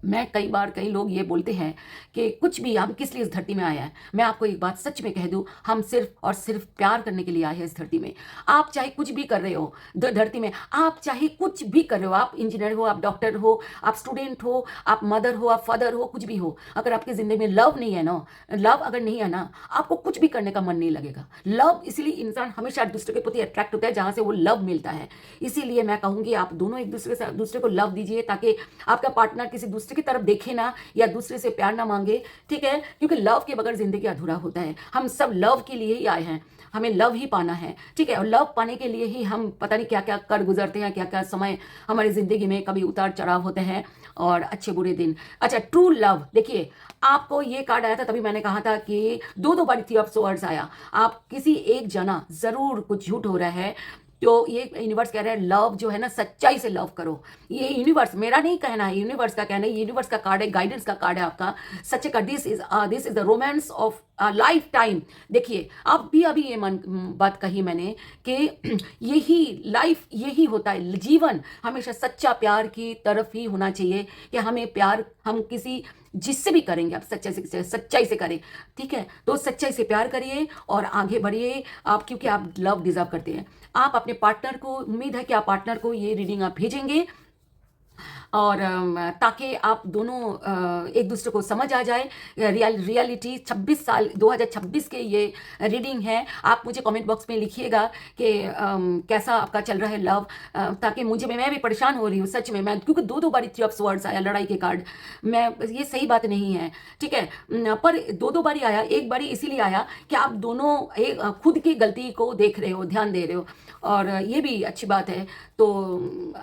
मैं कई लोग ये बोलते हैं कि कुछ भी, हम किस लिए इस धरती में आए हैं। मैं आपको एक बात सच में कह दूं, हम सिर्फ और सिर्फ प्यार करने के लिए आए हैं इस धरती में। आप चाहे कुछ भी कर रहे हो धरती में, आप चाहे कुछ भी कर रहे हो, आप इंजीनियर हो, आप डॉक्टर हो, आप स्टूडेंट हो, आप मदर हो, आप फादर हो, कुछ भी हो, अगर आपकी जिंदगी में लव नहीं है ना, लव अगर नहीं है ना, आपको कुछ भी करने का मन नहीं लगेगा। लव, इसीलिए इंसान हमेशा दूसरे के प्रति अट्रैक्ट होता है जहां से वो लव मिलता है। इसीलिए मैं कहूंगी आप दोनों एक दूसरे को लव दीजिए, ताकि आपका पार्टनर किसी दूसरे की तरफ देखे ना, या दूसरे से प्यार ना मांगे। ठीक है, क्योंकि लव के बगैर जिंदगी अधूरा होता है। हम सब लव के लिए ही आए हैं, हमें लव ही पाना है। ठीक है, और लव पाने के लिए ही हम पता नहीं क्या क्या कर गुजरते हैं, क्या क्या समय हमारी जिंदगी में कभी उतार चढ़ाव होते हैं और अच्छे बुरे दिन। अच्छा, ट्रू लव, देखिए आपको ये कार्ड आया था, तभी मैंने कहा था कि दो बार 3 ऑफ स्वॉर्ड्स आया। आप किसी एक जना, जरूर कुछ झूठ हो रहा है, तो ये यूनिवर्स कह रहा है लव जो है ना, सच्चाई से लव करो। ये यूनिवर्स, मेरा नहीं कहना है, यूनिवर्स का कहना है, यूनिवर्स का कार्ड है, गाइडेंस का कार्ड है आपका, सच्चे का। This is the romance of life time. देखिए अब अभी ये बात कही मैंने कि यही लाइफ, यही होता है जीवन, हमेशा सच्चा प्यार की तरफ ही होना चाहिए। कि हमें प्यार, हम किसी जिससे भी करेंगे आप सच्चाई से करें। ठीक है, तो सच्चाई से प्यार करिए और आगे बढ़िए आप, क्योंकि आप लव डिजर्व करते हैं। आप अपने पार्टनर को, उम्मीद है कि आप पार्टनर को ये रीडिंग आप भेजेंगे। और ताकि आप दोनों एक दूसरे को समझ आ जाए। रियलिटी 2026 के ये रीडिंग है। आप मुझे कमेंट बॉक्स में लिखिएगा कि कैसा आपका चल रहा है लव, ताकि मुझे मैं भी परेशान हो रही हूँ सच में। मैं क्योंकि दो बारी 3 ऑफ स्वर्ड्स आया, लड़ाई के कार्ड। मैं ये सही बात नहीं है, ठीक है, पर दो बारी आया। एक बारी इसीलिए आया कि आप दोनों एक खुद की गलती को देख रहे हो, ध्यान दे रहे हो, और ये भी अच्छी बात है। तो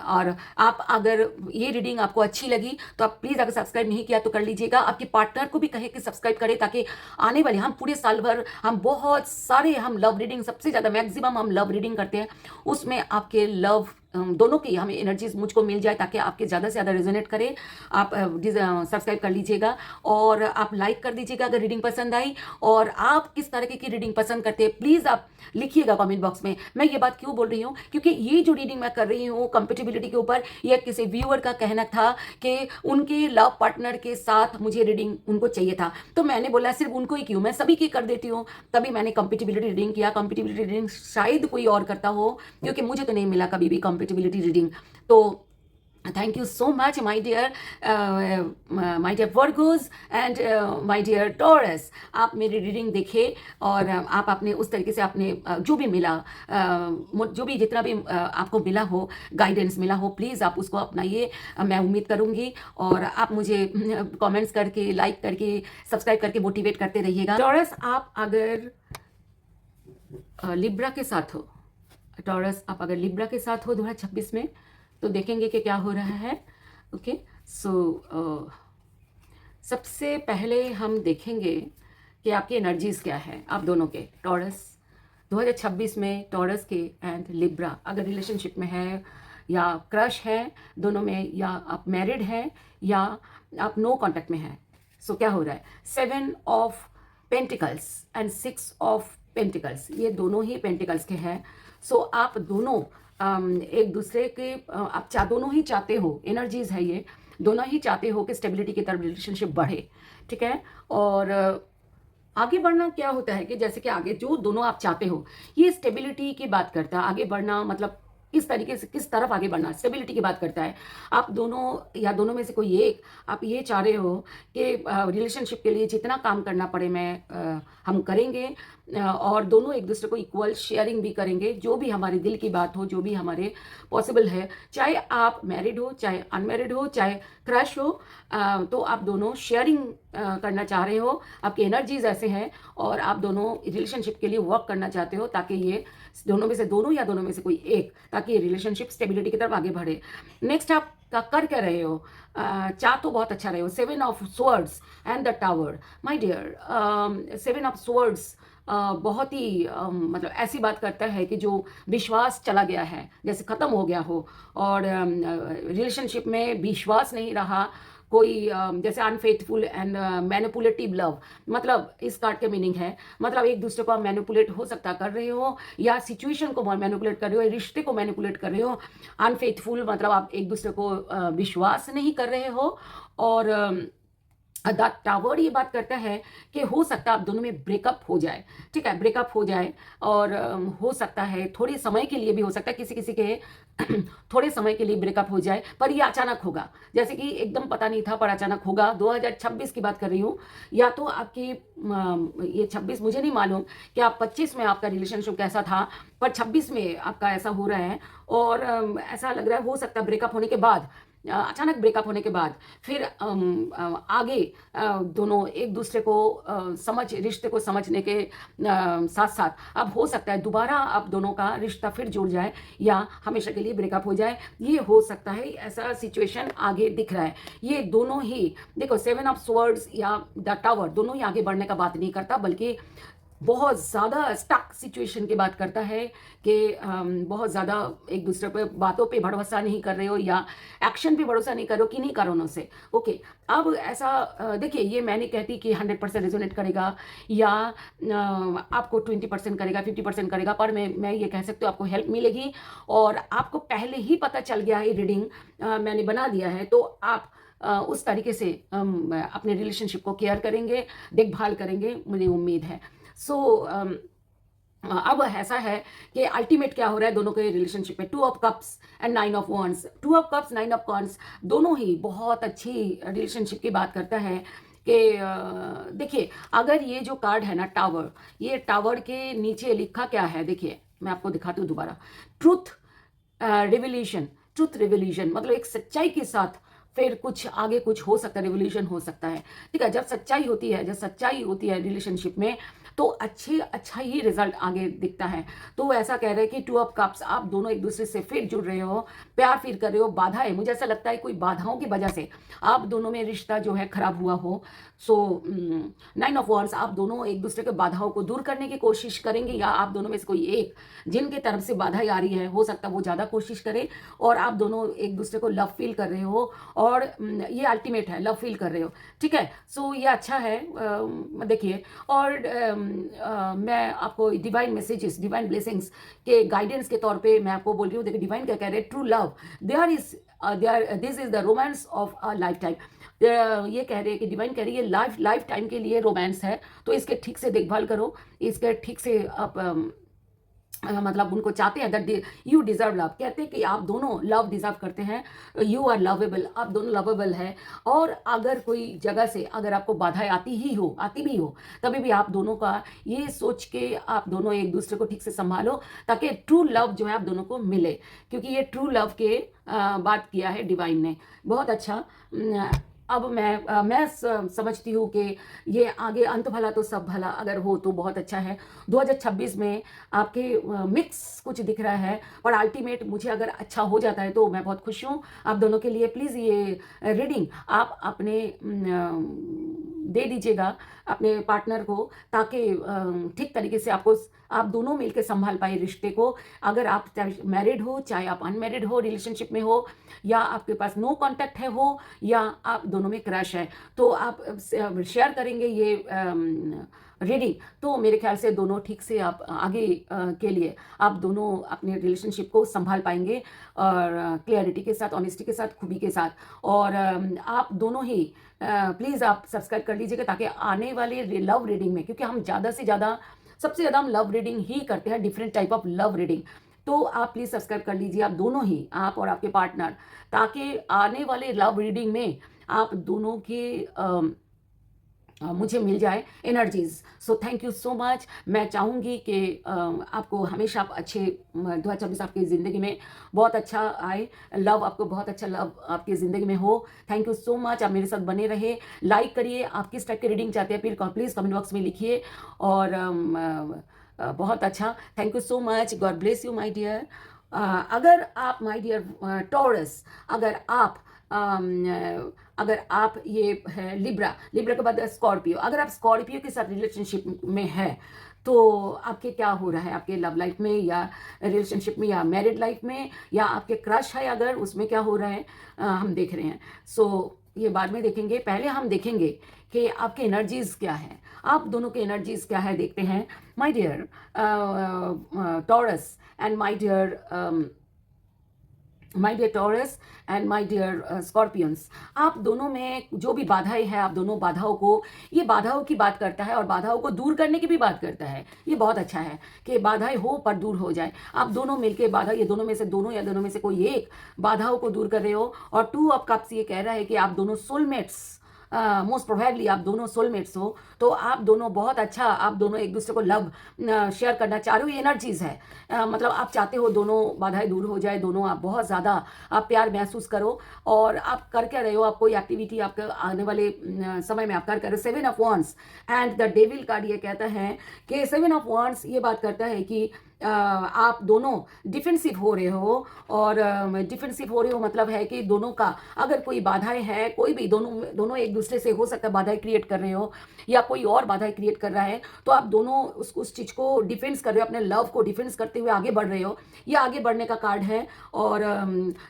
और आप अगर ये रीडिंग आपको अच्छी लगी तो आप प्लीज़, अगर सब्सक्राइब नहीं किया तो कर लीजिएगा। आपके पार्टनर को भी कहे कि सब्सक्राइब करें, ताकि आने वाले हम पूरे साल भर हम बहुत सारे हम लव रीडिंग, सबसे ज़्यादा मैक्सिमम हम लव रीडिंग करते हैं, उसमें आपके लव दोनों की हमें एनर्जीज मुझको मिल जाए, ताकि आपके ज़्यादा से ज़्यादा रेजोनेट करे। आप सब्सक्राइब कर लीजिएगा और आप लाइक कर दीजिएगा अगर रीडिंग पसंद आई। और आप किस तरह की रीडिंग पसंद करते हैं प्लीज़ आप लिखिएगा कमेंट बॉक्स में। मैं ये बात क्यों बोल रही हूँ, क्योंकि ये जो रीडिंग मैं कर रही हूँ कंपेटिबिलिटी के ऊपर, यह किसी व्यूअर का कहना था कि उनके लव पार्टनर के साथ मुझे रीडिंग उनको चाहिए था, तो मैंने बोला सिर्फ उनको ही क्यों, मैं सभी की कर देती हूँ। तभी मैंने कंपेटिबिलिटी रीडिंग किया। कंपेटिबिलिटी रीडिंग शायद कोई और करता हो, क्योंकि मुझे तो नहीं मिला कभी भी कंपेटिबिलिटी रीडिंग। तो thank you so much my dear Virgos and my dear Taurus. आप मेरी रीडिंग देखे और आप अपने उस तरीके से आपने जो भी मिला, जो भी जितना भी आपको मिला हो, गाइडेंस मिला हो, प्लीज़ आप उसको अपनाइए, मैं उम्मीद करूँगी। और आप मुझे कमेंट्स करके, लाइक करके, सब्सक्राइब करके मोटिवेट करते रहिएगा। टॉरस, आप अगर लिब्रा के साथ हो, टॉरस आप अगर लिब्रा के साथ हो 2026 में, तो देखेंगे कि क्या हो रहा है। ओके, सो सबसे पहले हम देखेंगे कि आपकी एनर्जीज क्या है, आप दोनों के टॉरस 2026 में। टॉरस के एंड लिब्रा अगर रिलेशनशिप में है या क्रश है दोनों में, या आप मैरिड हैं या आप नो कांटेक्ट में हैं, सो क्या हो रहा है। 7 of pentacles and 6 of pentacles, ये दोनों ही पेंटिकल्स के हैं। सो आप दोनों एक दूसरे के आप दोनों ही चाहते हो, एनर्जीज है ये, दोनों ही चाहते हो कि स्टेबिलिटी की तरफ रिलेशनशिप बढ़े, ठीक है। और आगे बढ़ना क्या होता है कि जैसे कि आगे जो दोनों आप चाहते हो, ये स्टेबिलिटी की बात करता है। आगे बढ़ना मतलब किस तरीके से, किस तरफ आगे बढ़ना, स्टेबिलिटी की बात करता है। आप दोनों या दोनों में से कोई एक आप ये चाह रहे हो कि रिलेशनशिप के लिए जितना काम करना पड़े हम करेंगे, और दोनों एक दूसरे को इक्वल शेयरिंग भी करेंगे, जो भी हमारे दिल की बात हो, जो भी हमारे पॉसिबल है, चाहे आप मैरिड हो, चाहे अनमैरिड हो, चाहे क्रश हो, तो आप दोनों शेयरिंग करना चाह रहे हो। आपकी एनर्जीज ऐसे हैं और आप दोनों रिलेशनशिप के लिए वर्क करना चाहते हो, ताकि ये दोनों में से दोनों या दोनों में से कोई एक, ताकि ये रिलेशनशिप स्टेबिलिटी की तरफ आगे बढ़े। नेक्स्ट आप कर क्या रहे हो, चाह तो बहुत अच्छा रहे हो। 7 of swords and the tower, my dear, 7 of swords बहुत ही मतलब ऐसी बात करता है कि जो विश्वास चला गया है, जैसे ख़त्म हो गया हो, और रिलेशनशिप में विश्वास नहीं रहा, कोई जैसे अनफेथफुल एंड मैनिपुलेटिव लव, मतलब इस कार्ड के मीनिंग है, मतलब एक दूसरे को आप मैनिपुलेट हो सकता कर रहे हो, या सिचुएशन को मैनिपुलेट कर रहे हो, रिश्ते को मैनिपुलेट कर रहे हो। अनफेथफुल मतलब आप एक दूसरे को विश्वास नहीं कर रहे हो। और द टावर ये बात करता है कि हो सकता है आप दोनों में ब्रेकअप हो जाए, ठीक है, ब्रेकअप हो जाए। और हो सकता है थोड़े समय के लिए भी हो सकता है, किसी किसी के थोड़े समय के लिए ब्रेकअप हो जाए, पर ये अचानक होगा, जैसे कि एकदम पता नहीं था पर अचानक होगा। 2026 की बात कर रही हूँ, या तो आपकी ये 26 मुझे नहीं मालूम कि आप 25 में आपका रिलेशनशिप कैसा था, पर 26 में आपका ऐसा हो रहा है। और ऐसा लग रहा है हो सकता है ब्रेकअप होने के बाद, अचानक ब्रेकअप होने के बाद फिर आगे दोनों एक दूसरे को रिश्ते को समझने के साथ साथ अब हो सकता है दोबारा आप दोनों का रिश्ता फिर जुड़ जाए, या हमेशा के लिए ब्रेकअप हो जाए, ये हो सकता है। ऐसा सिचुएशन आगे दिख रहा है। ये दोनों ही देखो, 7 ऑफ स्वर्ड्स या द टावर दोनों ही आगे बढ़ने का बात नहीं करता, बल्कि बहुत ज़्यादा स्टक सिचुएशन की बात करता है कि बहुत ज़्यादा एक दूसरे पे बातों पे भरोसा नहीं कर रहे हो, या एक्शन पे भरोसा नहीं कर रहे हो किन्हीं कारणों से। ओके, अब ऐसा देखिए, ये मैं नहीं कहती कि 100% रेजोनेट करेगा, या आपको 20% करेगा, 50% करेगा, पर मैं ये कह सकती हूँ आपको हेल्प मिलेगी। और आपको पहले ही पता चल गया है, रीडिंग मैंने बना दिया है, तो आप उस तरीके से अपने रिलेशनशिप को केयर करेंगे, देखभाल करेंगे, मुझे उम्मीद है। सो अब ऐसा है कि अल्टीमेट क्या हो रहा है दोनों के रिलेशनशिप में, 2 of cups and 9 of wands. 2 of cups, 9 of cons, दोनों ही बहुत अच्छी रिलेशनशिप की बात करता है कि देखिए, अगर ये जो कार्ड है ना टावर, ये टावर के नीचे लिखा क्या है, देखिए मैं आपको दिखाती हूँ दोबारा। ट्रूथ रिवोल्यूशन, ट्रूथ रिवोल्यूशन मतलब एक सच्चाई के साथ फिर कुछ आगे कुछ हो सकता है, रिवोल्यूशन हो सकता है। ठीक है, जब सच्चाई होती है, जब सच्चाई होती है रिलेशनशिप में, तो अच्छा ही रिजल्ट आगे दिखता है। तो वो ऐसा कह रहे हैं कि 2 ऑफ कप्स, आप दोनों एक दूसरे से फिर जुड़ रहे हो, प्यार फिर कर रहे हो। बाधाएं, मुझे ऐसा लगता है कोई बाधाओं की वजह से आप दोनों में रिश्ता जो है खराब हुआ हो। सो 9 ऑफ वॉन्ड्स, आप दोनों एक दूसरे के बाधाओं को दूर करने की कोशिश करेंगे, या आप दोनों में से कोई एक जिनके तरफ से बाधाएं आ रही है, हो सकता है वो ज़्यादा कोशिश करे, और आप दोनों एक दूसरे को लव फील कर रहे हो, और ये अल्टीमेट है, लव फील कर रहे हो। ठीक है, सो ये अच्छा है। देखिए, और मैं आपको डिवाइन मैसेजेस, डिवाइन ब्लेसिंग्स के गाइडेंस के तौर पे मैं आपको बोल रही हूँ। देखिए, डिवाइन क्या कह रहे हैं, true love this is the romance of a life time. ये कह रहे हैं कि डिवाइन कह रही है लाइफ टाइम के लिए रोमांस है, तो इसके ठीक से देखभाल करो, इसके ठीक से आप मतलब उनको चाहते हैं दैट यू डिजर्व लव, कहते हैं कि आप दोनों लव डिजर्व करते हैं, यू आर लवेबल, आप दोनों लवेबल है। और अगर कोई जगह से अगर आपको बाधाएं आती भी हो, तभी भी आप दोनों का ये सोच के आप दोनों एक दूसरे को ठीक से संभालो, ताकि ट्रू लव जो है आप दोनों को मिले, क्योंकि ये ट्रू लव के बात किया है डिवाइन ने। बहुत अच्छा। अब मैं समझती हूँ कि ये आगे अंत भला तो सब भला अगर हो तो बहुत अच्छा है। 2026 में आपके मिक्स कुछ दिख रहा है, पर अल्टीमेट मुझे अगर अच्छा हो जाता है तो मैं बहुत खुश हूँ आप दोनों के लिए। प्लीज़ ये रीडिंग आप अपने दे दीजिएगा अपने पार्टनर को, ताकि ठीक तरीके से आप दोनों मिलकर संभाल पाए रिश्ते को। अगर आप चाहे मैरिड हो, चाहे आप अनमैरिड हो, रिलेशनशिप में हो, या आपके पास नो कांटेक्ट है हो, या आप दोनों में क्रश है, तो आप शेयर करेंगे ये रीडिंग, तो मेरे ख्याल से दोनों ठीक से आप आगे के लिए आप दोनों अपने रिलेशनशिप को संभाल पाएंगे, और क्लियरिटी के साथ, ऑनेस्टी के साथ, खूबी के साथ। और आप दोनों ही प्लीज़ आप सब्सक्राइब कर लीजिएगा, ताकि आने वाले लव रीडिंग में, क्योंकि हम सबसे ज़्यादा हम लव रीडिंग ही करते हैं, different type of love reading. तो आप प्लीज़ सब्सक्राइब कर लीजिए, आप दोनों ही, आप और आपके पार्टनर, ताकि आने वाले लव रीडिंग में आप दोनों के मुझे मिल जाए energies. So thank you so much. मैं चाहूँगी कि आपको हमेशा आप अच्छे 2024 आपकी ज़िंदगी में बहुत अच्छा आए, लव आपको बहुत अच्छा लव आपकी ज़िंदगी में हो। थैंक यू सो मच, आप मेरे साथ बने रहे, लाइक करिए, आप किस टाइप की रीडिंग चाहते हैं फिर प्लीज़ कमेंट बॉक्स में लिखिए। और बहुत अच्छा, thank you so much, God bless you my dear. अगर आप माय डियर टॉरस, अगर आप ये है लिब्रा के बाद स्कॉर्पियो, अगर आप स्कॉर्पियो के साथ रिलेशनशिप में है, तो आपके क्या हो रहा है आपके लव लाइफ में, या रिलेशनशिप में, या मैरिड लाइफ में, या आपके क्रश है अगर उसमें क्या हो रहा है, हम देख रहे हैं। सो ये बाद में देखेंगे, पहले हम देखेंगे कि आपके एनर्जीज क्या है, आप दोनों के एनर्जीज क्या है, देखते हैं my dear Taurus and my dear Taurus and my dear Scorpions. आप दोनों में जो भी बाधाएं हैं, आप दोनों बाधाओं को, ये बाधाओं की बात करता है और बाधाओं को दूर करने की भी बात करता है। ये बहुत अच्छा है कि बाधाएं हो पर दूर हो जाए। आप दोनों मिलके बाधा, ये दोनों में से दोनों या दोनों में से कोई एक बाधाओं को दूर कर रहे हो। और 2 ऑफ कप्स ये कह रहा है कि आप दोनों सोलमेट्स, मोस्ट प्रोबेबली आप दोनों सोलमेट्स हो, तो आप दोनों बहुत अच्छा, आप दोनों एक दूसरे को लव शेयर करना चाह रहे हो, ये एनर्जीज है। मतलब आप चाहते हो दोनों बाधाएं दूर हो जाए, दोनों आप बहुत ज़्यादा आप प्यार महसूस करो, और आप कर क्या रहे हो, आप कोई एक्टिविटी आपके आने वाले समय में आप कर रहे हो। 7 of wands and the devil card ये कहता है कि 7 ऑफ वॉन्ड्स ये बात करता है कि आप दोनों डिफेंसिव हो रहे हो, और डिफेंसिव हो रहे हो मतलब है कि दोनों का अगर कोई बाधाएं है, कोई भी दोनों एक दूसरे से हो सकता है बाधाएं क्रिएट कर रहे हो, या कोई और बाधाएं क्रिएट कर रहा है, तो आप दोनों उस चीज़ को डिफेंस कर रहे हो, अपने लव को डिफेंस करते हुए आगे बढ़ रहे हो। ये आगे बढ़ने का कार्ड है। और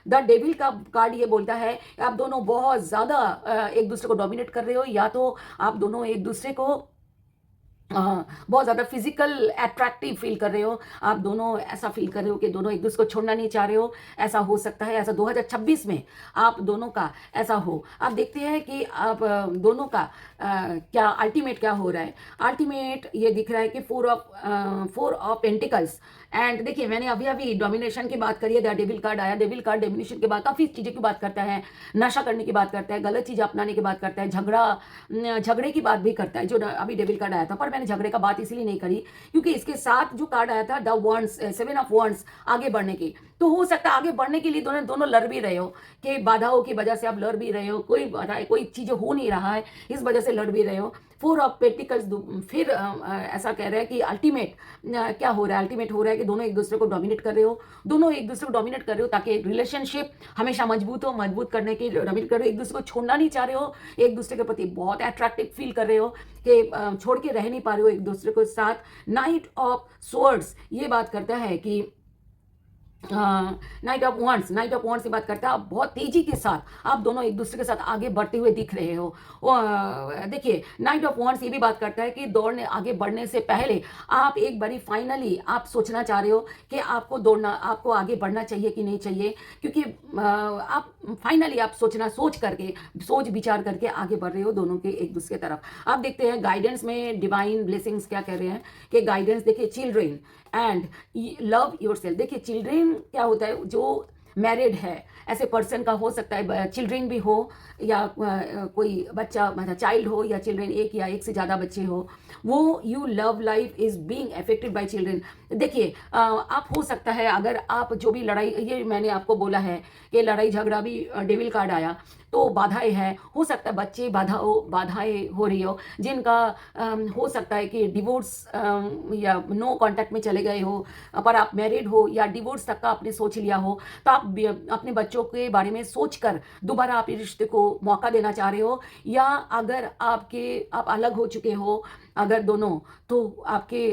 द डेविल का कार्ड ये बोलता है आप दोनों बहुत ज़्यादा एक दूसरे को डोमिनेट कर रहे हो, या तो आप दोनों एक दूसरे को बहुत ज़्यादा फिजिकल अट्रैक्टिव फील कर रहे हो, आप दोनों ऐसा फील कर रहे हो कि दोनों एक दूसरे को छोड़ना नहीं चाह रहे हो। ऐसा हो सकता है, ऐसा 2026 में आप दोनों का ऐसा हो। आप देखते हैं कि आप दोनों का क्या अल्टीमेट क्या हो रहा है। अल्टीमेट ये दिख रहा है कि फोर ऑफ पेंटिकल्स। एंड देखिए, मैंने अभी अभी डोमिनेशन की बात करी है, द डेविल कार्ड आया। डेविल कार्ड डोमिनेशन के बाद काफ़ी चीज़ें की बात करता है, नशा करने की बात करता है, गलत चीज़ अपनाने की बात करता है, झगड़े की बात भी करता है, जो अभी डेविल कार्ड आया था। पर मैंने झगड़े का बात इसलिए नहीं करी क्योंकि इसके साथ जो कार्ड आया था द वंस, 7 ऑफ वंस, आगे बढ़ने की। तो हो सकता है आगे बढ़ने के लिए दोनों दोनों लड़ भी रहे हो, कि बाधाओं की वजह से आप लड़ भी रहे हो, कोई बाधा, कोई चीज़ हो नहीं रहा है, इस वजह से लड़ भी रहे हो। 4 ऑफ पेंटिकल्स फिर ऐसा कह रहे हैं कि अल्टीमेट क्या हो रहा है। अल्टीमेट हो रहा है कि दोनों एक दूसरे को डोमिनेट कर रहे हो, दोनों एक दूसरे को डोमिनेट कर रहे हो ताकि एक रिलेशनशिप हमेशा मजबूत हो। मजबूत करने की डोमिनेट कर रहे हो, एक दूसरे को छोड़ना नहीं चाह रहे हो, एक दूसरे के प्रति बहुत अट्रैक्टिव फील कर रहे हो कि छोड़ के रह नहीं पा रहे हो एक दूसरे को साथ। नाइट ऑफ स्वर्ड्स ये बात करता है कि नाइट ऑफ वॉन्ट्स की बात करता है, आप बहुत तेजी के साथ आप दोनों एक दूसरे के साथ आगे बढ़ते हुए दिख रहे हो। देखिए, नाइट ऑफ वॉन्ट्स ये भी बात करता है कि दौड़ने आगे बढ़ने से पहले आप एक बारी फाइनली आप सोचना चाह रहे हो कि आपको दौड़ना, आपको आगे बढ़ना चाहिए कि नहीं चाहिए, क्योंकि आप फाइनली आप सोच विचार करके आगे बढ़ रहे हो दोनों के एक दूसरे की तरफ। आप देखते हैं गाइडेंस में डिवाइन ब्लेसिंग्स क्या कह रहे हैं कि गाइडेंस देखिए, चिल्ड्रेन एंड लव योरसेल्फ। देखिए, चिल्ड्रेन क्या होता है, जो मैरिड है ऐसे पर्सन का हो सकता है, चिल्ड्रेन भी हो या कोई बच्चा, मतलब चाइल्ड हो, या चिल्ड्रेन एक या एक से ज़्यादा बच्चे हो, वो you love life is being affected by children. देखिए, आप हो सकता है अगर आप जो भी लड़ाई, ये मैंने आपको बोला है कि लड़ाई झगड़ा भी डेविल कार्ड आया तो बाधाएं हैं। हो सकता है बच्चे बाधाएं हो रही हो, जिनका हो सकता है कि डिवोर्स या नो कांटेक्ट में चले गए हो, पर आप मैरिड हो या डिवोर्स तक का आपने सोच लिया हो, तो आप अपने बच्चों के बारे में सोचकर दोबारा आप इस रिश्ते को मौका देना चाह रहे हो। या अगर आप अलग हो चुके हो अगर दोनों, तो आपके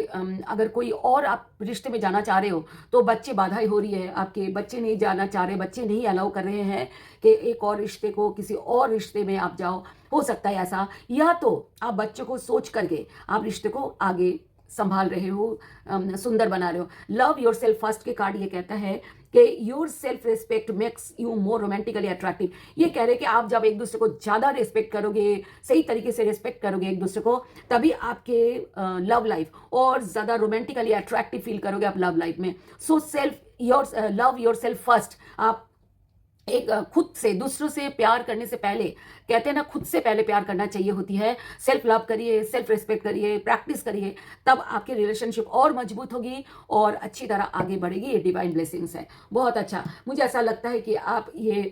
अगर कोई और आप रिश्ते में जाना चाह रहे हो तो बच्चे बाधाएं हो रही है, आपके बच्चे नहीं जाना चाह रहे, बच्चे नहीं अलाउ कर रहे हैं कि एक और रिश्ते को, किसी और रिश्ते में आप जाओ। हो सकता है ऐसा, या तो आप बच्चों को सोच करके आप रिश्ते को आगे संभाल रहे हो, सुंदर बना रहे हो। लव योर सेल्फ फर्स्ट के कार्ड ये कहता है कि your self respect makes you more romantically attractive. ये कह रहे हैं कि आप जब एक दूसरे को ज़्यादा रिस्पेक्ट करोगे, सही तरीके से रिस्पेक्ट करोगे एक दूसरे को, तभी आपके लव लाइफ और ज़्यादा रोमांटिकली अट्रैक्टिव फील करोगे आप लव लाइफ में। So love your self first. आप एक खुद से, दूसरों से प्यार करने से पहले, कहते हैं ना, खुद से पहले प्यार करना चाहिए होती है। सेल्फ लव करिए, सेल्फ रिस्पेक्ट करिए, प्रैक्टिस करिए, तब आपकी रिलेशनशिप और मजबूत होगी और अच्छी तरह आगे बढ़ेगी। ये डिवाइन ब्लेसिंग्स है। बहुत अच्छा, मुझे ऐसा लगता है कि आप ये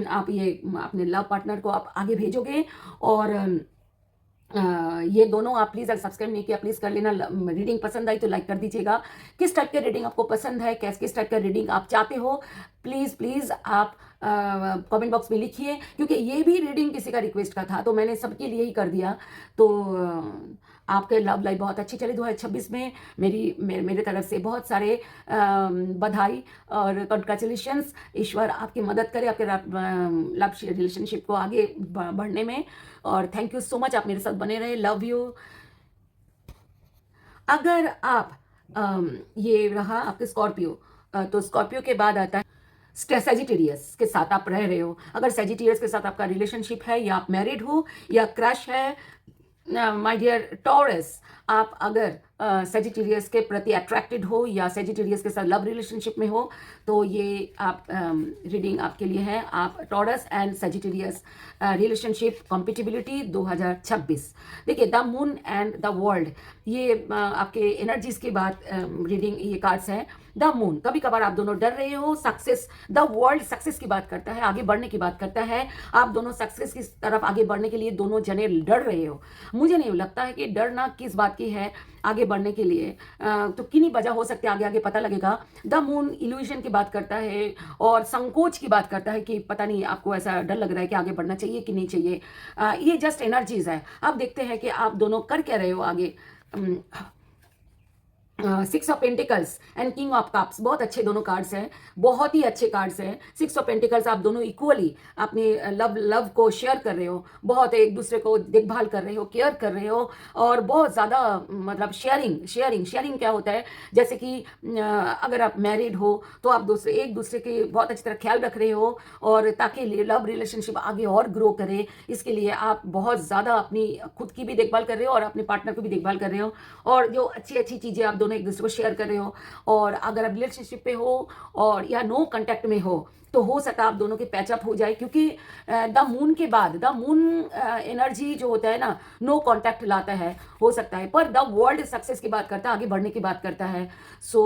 अपने लव पार्टनर को आप आगे भेजोगे। और ये दोनों आप प्लीज़, अगर सब्सक्राइब नहीं किया प्लीज़ कर लेना। रीडिंग पसंद आई तो लाइक कर दीजिएगा। किस टाइप के रीडिंग आपको पसंद है, किस टाइप का रीडिंग आप चाहते हो, प्लीज़ आप कमेंट बॉक्स में लिखिए, क्योंकि ये भी रीडिंग किसी का रिक्वेस्ट का था तो मैंने सबके लिए ही कर दिया। तो आपके लव लाइफ बहुत अच्छी चले 2026 में। मेरे तरफ से बहुत सारे बधाई और कंग्रेचुलेशंस। ईश्वर आपकी मदद करे आपके लव रिलेशनशिप को आगे बढ़ने में। और थैंक यू सो मच, आप मेरे साथ बने रहे। Love you. अगर आप ये रहा आपके स्कॉर्पियो, तो स्कॉर्पियो के बाद आता है सेजिटेरियस के साथ आप रह रहे हो। अगर सेजिटेरियस के साथ आपका रिलेशनशिप है, या आप मैरिड हो या क्रश है, माय डियर टॉरस, आप अगर सेजिटेरियस के प्रति अट्रैक्टेड हो या सेजिटेरियस के साथ लव रिलेशनशिप में हो, तो ये आप रीडिंग आपके लिए है। आप taurus and Sagittarius relationship compatibility 2026। देखिए, the moon and the world, ये आपके एनर्जीज की बात रीडिंग, ये कार्ड्स हैं। द मून, कभी कभार आप दोनों डर रहे हो। सक्सेस, द वर्ल्ड सक्सेस की बात करता है, आगे बढ़ने की बात करता है। आप दोनों सक्सेस की तरफ आगे बढ़ने के लिए दोनों जने डर रहे हो। मुझे नहीं लगता है कि डरना किस बात की है आगे बढ़ने के लिए, तो किन्हीं वजह हो सकती है, आगे आगे पता लगेगा। द मून इल्यूजन की बात करता है और संकोच की बात करता है कि पता नहीं, आपको ऐसा डर लग रहा है कि आगे बढ़ना चाहिए कि नहीं चाहिए। ये जस्ट एनर्जीज है। अब देखते हैं कि आप दोनों कर क्या रहे हो आगे। Six of pentacles and king of cups, बहुत अच्छे दोनों कार्ड्स हैं, बहुत ही अच्छे कार्ड्स हैं। सिक्स ऑफ पेंटिकल्स, आप दोनों इक्वली अपने लव को शेयर कर रहे हो, बहुत एक दूसरे को देखभाल कर रहे हो, केयर कर रहे हो, और बहुत ज़्यादा मतलब शेयरिंग शेयरिंग शेयरिंग क्या होता है, जैसे कि अगर आप मैरिड हो तो आप एक दूसरे के बहुत अच्छी तरह ख्याल रख रहे हो, और ताकि लव रिलेशनशिप आगे और ग्रो करे, इसके लिए आप बहुत ज़्यादा अपनी खुद की भी देखभाल कर रहे हो और अपने पार्टनर की भी देखभाल कर रहे हो, और जो अच्छी अच्छी चीज़ें आप दोनों एक दूसरे को शेयर कर रहे हो। और अगर आप रिलेशनशिप पे हो और या नो कांटेक्ट में तो हो सकता है आप दोनों के पैचअप हो जाए, क्योंकि द मून के बाद द मून एनर्जी जो होता है ना, नो कांटेक्ट लाता है, हो सकता है, पर द वर्ल्ड सक्सेस की बात करता है, आगे बढ़ने की बात करता है। सो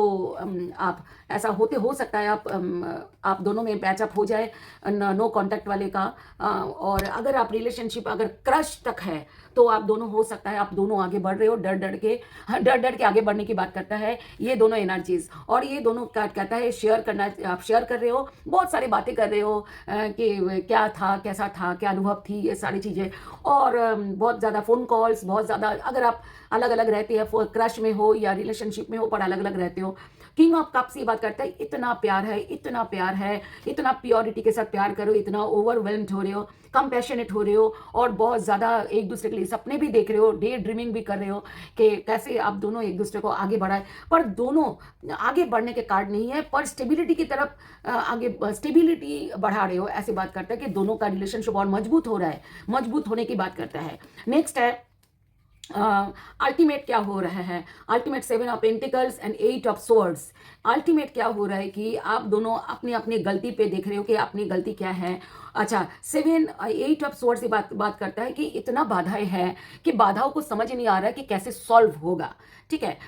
आप ऐसा हो सकता है आप दोनों में पैचअप हो जाए नो कांटेक्ट वाले का। और अगर आप रिलेशनशिप अगर क्रश तक है तो आप दोनों, हो सकता है आप दोनों आगे बढ़ रहे हो डर डर के आगे बढ़ने की बात करता है ये दोनों एनर्जीज। और ये दोनों कहता है शेयर करना, आप शेयर कर रहे हो, बहुत सारी बातें कर रहे हो कि क्या था, कैसा था, क्या अनुभव थी, ये सारी चीज़ें। और बहुत ज़्यादा फ़ोन कॉल्स, बहुत ज़्यादा, अगर आप अलग अलग रहते हैं, क्रश में हो या रिलेशनशिप में हो पर अलग अलग रहते हो। किंग ऑफ कप्स ये बात करता है इतना प्यार है, इतना प्यार है, इतना प्योरिटी के साथ प्यार करो, इतना ओवरवेल्म्ड हो रहे हो, कंपैशनेट हो रहे हो, और बहुत ज़्यादा एक दूसरे के लिए सपने भी देख रहे हो, डे ड्रीमिंग भी कर रहे हो कि कैसे आप दोनों एक दूसरे को आगे बढ़ाए। पर दोनों आगे बढ़ने के कार्ड नहीं है, पर स्टेबिलिटी की तरफ आगे स्टेबिलिटी बढ़ा रहे हो, ऐसी बात करता है कि दोनों का रिलेशनशिप और मजबूत हो रहा है, मजबूत होने की बात करता है। नेक्स्ट है अल्टीमेट क्या हो रहा है, ultimate seven of pentacles and eight of swords. Ultimate क्या हो रहा है कि आप दोनों अपनी अपनी गलती पे देख रहे हो कि अपनी गलती क्या है। अच्छा, सेवन एट ऑफ सोर्ड्स से बात करता है कि इतना बाधाएं हैं कि बाधाओं को समझ नहीं आ रहा है कि कैसे सॉल्व होगा। ठीक है,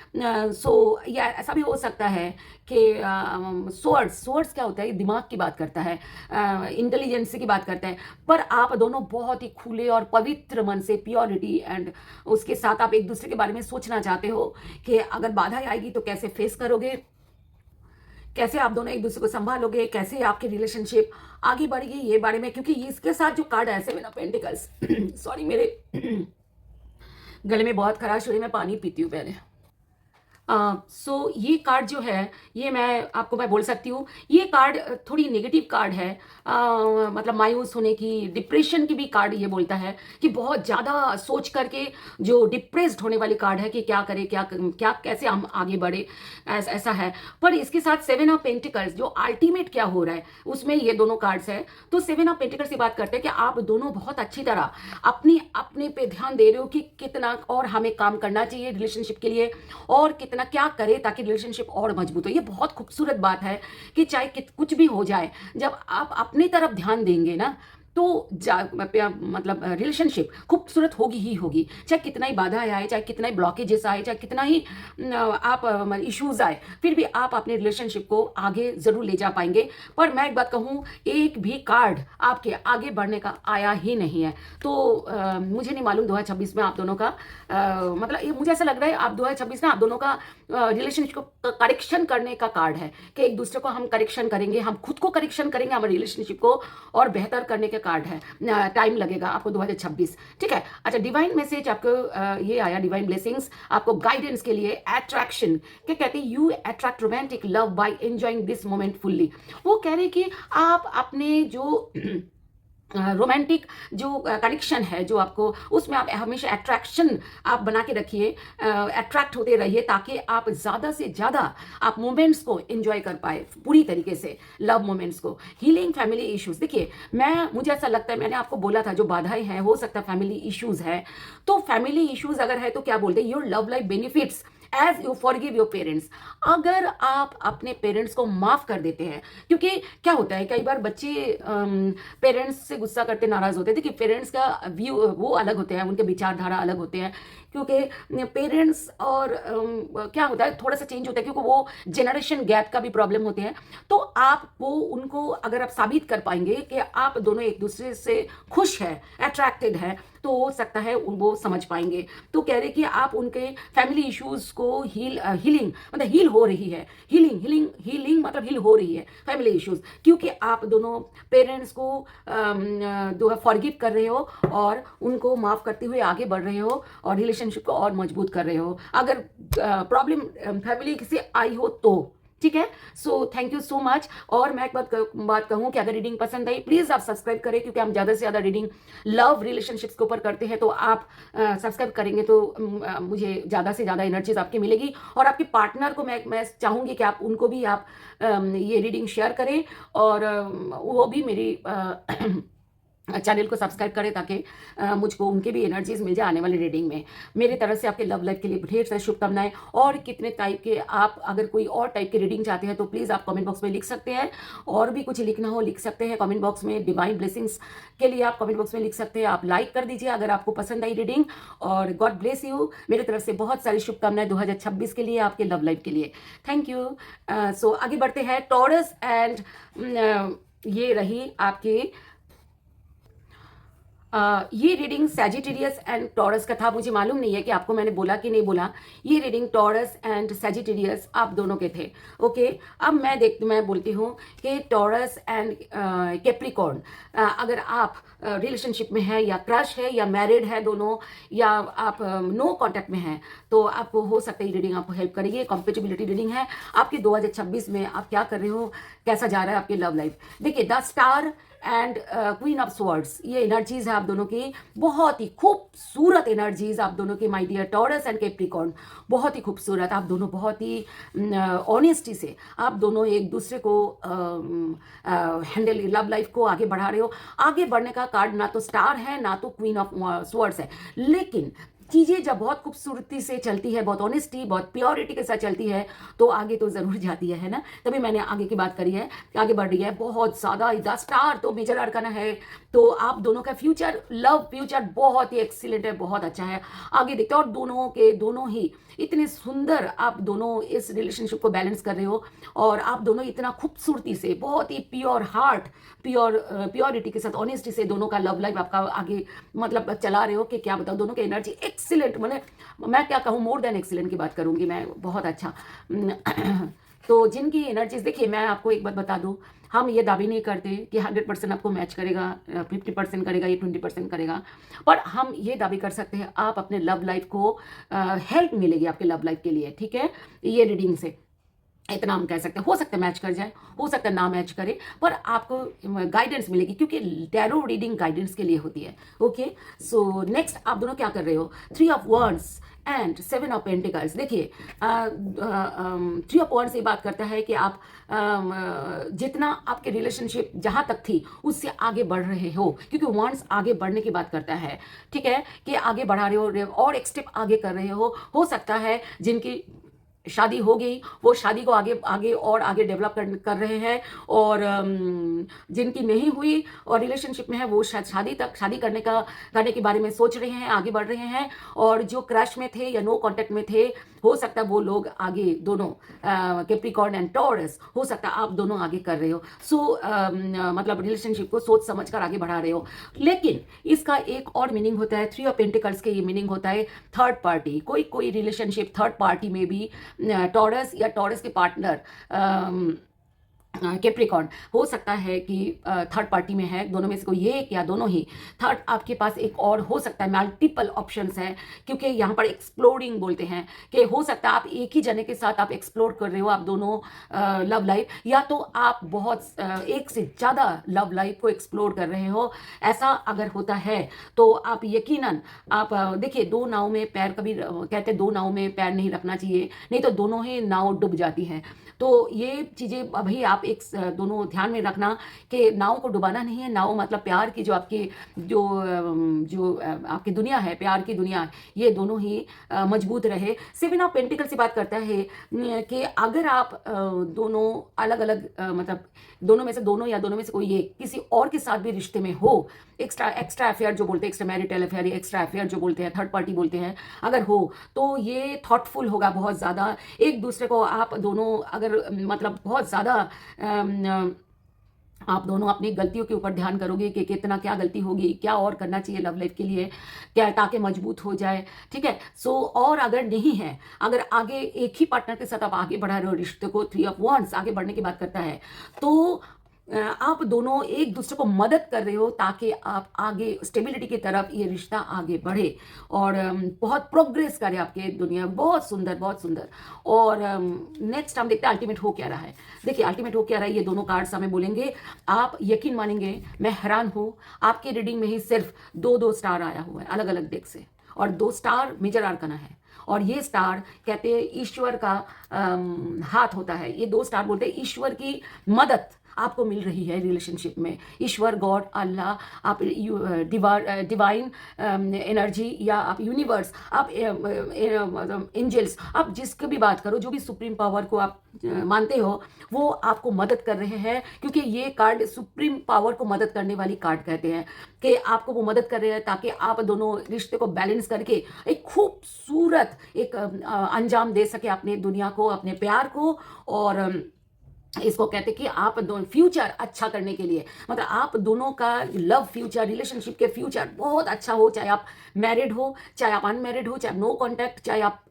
सो या ऐसा भी हो सकता है कि सोर्ड्स क्या होता है, दिमाग की बात करता है, इंटेलिजेंसी की बात करता है, पर आप दोनों बहुत ही खुले और पवित्र मन से, प्योरिटी एंड उसके साथ आप एक दूसरे के बारे में सोचना चाहते हो कि अगर बाधा आएगी तो कैसे फेस करोगे, कैसे आप दोनों एक दूसरे को संभालोगे, कैसे आपकी रिलेशनशिप आगे बढ़ेगी, ये बारे में। क्योंकि इसके साथ जो कार्ड है सेवन ऑफ पेंटिकल्स सॉरी मेरे गले में बहुत खराश हो रही, मैं पानी पीती हूँ पहले। सो ये कार्ड जो है, ये मैं बोल सकती हूँ, ये कार्ड थोड़ी नेगेटिव कार्ड है, मतलब मायूस होने की, डिप्रेशन की भी कार्ड ये बोलता है कि बहुत ज़्यादा सोच करके जो डिप्रेस्ड होने वाली कार्ड है कि क्या करें, क्या कैसे हम आगे बढ़े, ऐसा है। पर इसके साथ सेवन ऑफ पेंटिकल्स जो अल्टीमेट क्या हो रहा है उसमें ये दोनों कार्ड्स हैं। तो सेवन ऑफ पेंटिकल्स की बात करते हैं कि आप दोनों बहुत अच्छी तरह अपने पे ध्यान दे रहे हो कि कितना और हमें काम करना चाहिए रिलेशनशिप के लिए, और कितना क्या करें ताकि रिलेशनशिप और मजबूत हो। ये बहुत खूबसूरत बात है कि चाहे कुछ भी हो जाए, जब आप अपनी तरफ ध्यान देंगे ना तो मतलब रिलेशनशिप खूबसूरत होगी ही होगी। चाहे कितना ही बाधा आए, चाहे कितना ही ब्लॉकेजेस आए, चाहे कितना ही आप इश्यूज आए, फिर भी आप अपने रिलेशनशिप को आगे जरूर ले जा पाएंगे। पर मैं एक बात कहूँ, एक भी कार्ड आपके आगे बढ़ने का आया ही नहीं है। तो मुझे नहीं मालूम 2026 में आप दोनों का मतलब मुझे ऐसा लग रहा है आप 2026 में आप दोनों का रिलेशनशिप को करेक्शन करने का कार्ड है कि एक दूसरे को हम करेक्शन करेंगे, हम खुद को करेक्शन करेंगे, हमारे रिलेशनशिप को और बेहतर करने के कार्ड है। टाइम लगेगा आपको 2026। ठीक है। अच्छा, डिवाइन मैसेज आपको ये आया, डिवाइन ब्लेसिंग्स आपको गाइडेंस के लिए। अट्रैक्शन क्या कहते हैं, you attract romantic love by enjoying this moment fully. वो कह रहे हैं कि आप अपने जो रोमांटिक जो कनेक्शन है जो आपको, उसमें आप हमेशा अट्रैक्शन आप बना के रखिए, अट्रैक्ट होते रहिए ताकि आप ज़्यादा से ज़्यादा आप मोमेंट्स को एंजॉय कर पाए पूरी तरीके से, लव मोमेंट्स को। हीलिंग फैमिली इश्यूज, देखिए मुझे ऐसा लगता है, मैंने आपको बोला था जो बाधाएं हैं, हो सकता है फैमिली इश्यूज है, तो फैमिली इश्यूज अगर है तो क्या बोलते हैं, your love life benefits as you forgive your parents. अगर आप अपने पेरेंट्स को माफ कर देते हैं, क्योंकि क्या होता है कई बार बच्चे पेरेंट्स से गुस्सा करते, नाराज होते थे कि पेरेंट्स का व्यू वो अलग होते हैं, उनके विचारधारा अलग होते हैं, क्योंकि पेरेंट्स और क्या होता है थोड़ा सा चेंज होता है, क्योंकि वो जनरेशन गैप का भी प्रॉब्लम होते हैं। तो आप वो उनको अगर आप साबित कर पाएंगे कि आप दोनों एक दूसरे से खुश है, अट्रैक्टेड है, तो हो सकता है वो समझ पाएंगे। तो कह रहे कि आप उनके फैमिली इश्यूज को हीलिंग मतलब हील हो रही है, हीलिंग मतलब हील हो रही है फैमिली इश्यूज, क्योंकि आप दोनों पेरेंट्स को फॉरगिव कर रहे हो और उनको माफ करते हुए आगे बढ़ रहे हो और रिलेशनशिप को और मजबूत कर रहे हो, अगर प्रॉब्लम फैमिली से आई हो तो। ठीक है, so thank you so much. और मैं एक बात कहूँ कि अगर रीडिंग पसंद आई प्लीज़ आप सब्सक्राइब करें, क्योंकि हम ज़्यादा से ज़्यादा रीडिंग लव रिलेशनशिप्स के ऊपर करते हैं, तो आप सब्सक्राइब करेंगे तो मुझे ज़्यादा से ज़्यादा एनर्जीज आपकी मिलेगी। और आपके पार्टनर को मैं चाहूँगी कि आप उनको भी आप ये रीडिंग शेयर करें और वो भी मेरी चैनल को सब्सक्राइब करें, ताकि मुझको उनके भी एनर्जीज मिल जाए आने वाली रीडिंग में। मेरी तरफ से आपके लव लाइफ के लिए ढेर सारी शुभकामनाएं। और कितने टाइप के आप अगर कोई और टाइप की रीडिंग चाहते हैं तो प्लीज़ आप कमेंट बॉक्स में लिख सकते हैं, और भी कुछ लिखना हो लिख सकते हैं कमेंट बॉक्स में। डिवाइन ब्लेसिंग्स के लिए आप कमेंट बॉक्स में लिख सकते हैं। आप लाइक कर दीजिए अगर आपको पसंद आई रीडिंग, और गॉड ब्लेस यू। मेरी तरफ से बहुत सारी शुभकामनाएं 2026 के लिए, आपके लव लाइफ के लिए। Thank you. सो आगे बढ़ते हैं। टॉरस एंड ये रही आपकी ये रीडिंग सैजिटेरियस एंड टॉरस का था। मुझे मालूम नहीं है कि आपको मैंने बोला कि नहीं बोला। ये रीडिंग टॉरस एंड सैजिटेरियस आप दोनों के थे। ओके, अब मैं बोलती हूँ कि टॉरस एंड कैप्रिकॉर्न, अगर आप रिलेशनशिप में है या क्रश है या मैरिड है दोनों, या आप नो कांटेक्ट में हैं, तो आपको हो सकता है ये रीडिंग आपको हेल्प करेगी। कंपेटिबिलिटी रीडिंग है आपकी 2026 में। आप क्या कर रहे हो, कैसा जा रहा है आपकी लव लाइफ। देखिए, the star and queen of swords, ये एनर्जीज है आप दोनों की, बहुत ही खूबसूरत एनर्जीज आप दोनों की my dear Taurus and Capricorn. बहुत ही खूबसूरत, आप दोनों बहुत ही ऑनेस्टी से आप दोनों एक दूसरे को हैंडल लव लाइफ को आगे बढ़ा रहे हो। आगे बढ़ने का कार्ड ना तो स्टार है ना तो क्वीन ऑफ स्वॉर्ड्स है, लेकिन चीज़ें जब बहुत खूबसूरती से चलती है, बहुत ऑनेस्टी बहुत प्योरिटी के साथ चलती है, तो आगे तो ज़रूर जाती है ना। तभी मैंने आगे की बात करी है, आगे बढ़ रही है बहुत ज़्यादा। द स्टार तो मेजर अरकाना है, तो आप दोनों का फ्यूचर, लव फ्यूचर बहुत ही एक्सीलेंट है, बहुत अच्छा है। आगे देखते हैं, और दोनों ही इतने सुंदर आप दोनों इस रिलेशनशिप को बैलेंस कर रहे हो, और आप दोनों इतना खूबसूरती से, बहुत ही प्योर हार्ट, प्योरिटी के साथ, ऑनेस्टी से दोनों का लव लाइफ आपका आगे मतलब चला रहे हो कि क्या बताओ। दोनों की एनर्जी एक्सीलेंट, मैं क्या कहूँ, मोर देन एक्सीलेंट की बात करूँगी मैं, बहुत अच्छा। तो जिनकी एनर्जीज, देखिए मैं आपको एक बात बता दूँ, हम ये दावी नहीं करते कि 100% आपको मैच करेगा, 50% करेगा, ये 20% करेगा, पर हम ये दावी कर सकते हैं आप अपने लव लाइफ को हेल्प मिलेगी आपके लव लाइफ के लिए। ठीक है, ये रीडिंग से इतना हम कह सकते हैं। हो सकता है मैच कर जाए, हो सकता है ना मैच करे, पर आपको गाइडेंस मिलेगी, क्योंकि टैरो रीडिंग गाइडेंस के लिए होती है। ओके, सो नेक्स्ट आप दोनों क्या कर रहे हो। 3 of wands and 7 of pentacles. देखिए, 3 ऑफ wands ये बात करता है कि आप जितना आपके रिलेशनशिप जहाँ तक थी उससे आगे बढ़ रहे हो, क्योंकि wands आगे बढ़ने की बात करता है। ठीक है, कि आगे बढ़ा रहे हो और एक स्टेप आगे कर रहे हो सकता है जिनकी शादी हो गई वो शादी को आगे और आगे डेवलप कर रहे हैं, और जिनकी नहीं हुई और रिलेशनशिप में है वो शायद शादी करने के बारे में सोच रहे हैं, आगे बढ़ रहे हैं। और जो क्रश में थे या नो कांटेक्ट में थे, हो सकता है वो लोग आगे दोनों, कैप्रिकॉर्न एंड टॉरस, हो सकता है आप दोनों आगे कर रहे हो। मतलब रिलेशनशिप को सोच समझ कर आगे बढ़ा रहे हो। लेकिन इसका एक और मीनिंग होता है, 3 ऑफ पेंटिकल्स के ये मीनिंग होता है थर्ड पार्टी। कोई रिलेशनशिप थर्ड पार्टी में भी, टॉरस या टॉरस के पार्टनर कैप्रिकॉर्न हो सकता है कि थर्ड पार्टी में है, दोनों में से कोई एक या दोनों ही। थर्ड आपके पास एक और हो सकता है, मल्टीपल ऑप्शंस हैं, क्योंकि यहाँ पर एक्सप्लोरिंग बोलते हैं कि हो सकता है आप एक ही जने के साथ आप एक्सप्लोर कर रहे हो आप दोनों लव लाइफ, या तो आप बहुत एक से ज़्यादा लव लाइफ को एक्सप्लोर कर रहे हो। ऐसा अगर होता है तो आप यकीनन आप देखिए, दो नाव में पैर, कभी कहते हैं दो नाव में पैर नहीं रखना चाहिए, नहीं तो दोनों ही नाव डूब जाती हैं। तो ये चीज़ें अभी आप एक दोनों ध्यान में रखना कि नाव को डुबाना नहीं है। नाव मतलब प्यार की जो आपकी जो आपकी दुनिया है, प्यार की दुनिया, ये दोनों ही मजबूत रहे। 7 ऑफ पेंटिकल से बात करता है कि अगर आप दोनों अलग अलग मतलब दोनों में से दोनों या दोनों में से कोई एक किसी और के साथ भी रिश्ते में हो, एक्स्ट्रा अफेयर जो बोलते हैं, एक्स्ट्रा मैरिटल अफेयर या एक्स्ट्रा अफेयर जो बोलते हैं, थर्ड पार्टी बोलते हैं, अगर हो तो ये थॉटफुल होगा बहुत ज़्यादा। एक दूसरे को आप दोनों अगर मतलब बहुत ज़्यादा आप दोनों अपनी गलतियों के ऊपर ध्यान करोगे कि कितना क्या गलती होगी, क्या और करना चाहिए लव लाइफ के लिए, क्या ताकि मजबूत हो जाए। ठीक है, सो और अगर नहीं है, अगर आगे एक ही पार्टनर के साथ आप आगे बढ़ा रहे हो रिश्ते को, 3 ऑफ वांड्स आगे बढ़ने की बात करता है, तो आप दोनों एक दूसरे को मदद कर रहे हो ताकि आप आगे स्टेबिलिटी की तरफ ये रिश्ता आगे बढ़े और बहुत प्रोग्रेस करे आपके दुनिया। बहुत सुंदर, बहुत सुंदर। और नेक्स्ट हम देखते हैं अल्टीमेट हो क्या रहा है। देखिए अल्टीमेट हो क्या रहा है, ये दोनों कार्ड्स हमें बोलेंगे। आप यकीन मानेंगे, मैं हैरान हूँ, आपके रीडिंग में ही सिर्फ 2 स्टार आया हुआ है अलग अलग डेक से, और 2 स्टार मेजर आर्कना है। और ये स्टार कहते हैं ईश्वर का हाथ होता है। ये 2 स्टार बोलते हैं ईश्वर की मदद आपको मिल रही है रिलेशनशिप में। ईश्वर, गॉड, अल्लाह, आप डिवाइन एनर्जी, या आप यूनिवर्स, आप एंजल्स, आप जिसकी भी बात करो, जो भी सुप्रीम पावर को आप मानते हो, वो आपको मदद कर रहे हैं। क्योंकि ये कार्ड सुप्रीम पावर को मदद करने वाली कार्ड कहते हैं कि आपको वो मदद कर रहे हैं ताकि आप दोनों रिश्ते को बैलेंस करके एक खूबसूरत एक अंजाम दे सके अपने दुनिया को, अपने प्यार को। और इसको कहते कि आप दोनों फ्यूचर अच्छा करने के लिए, मतलब आप दोनों का लव फ्यूचर, रिलेशनशिप के फ्यूचर बहुत अच्छा हो, चाहे आप मैरिड हो, चाहे आप अनमैरिड हो, चाहे नो कॉन्टैक्ट, चाहे आप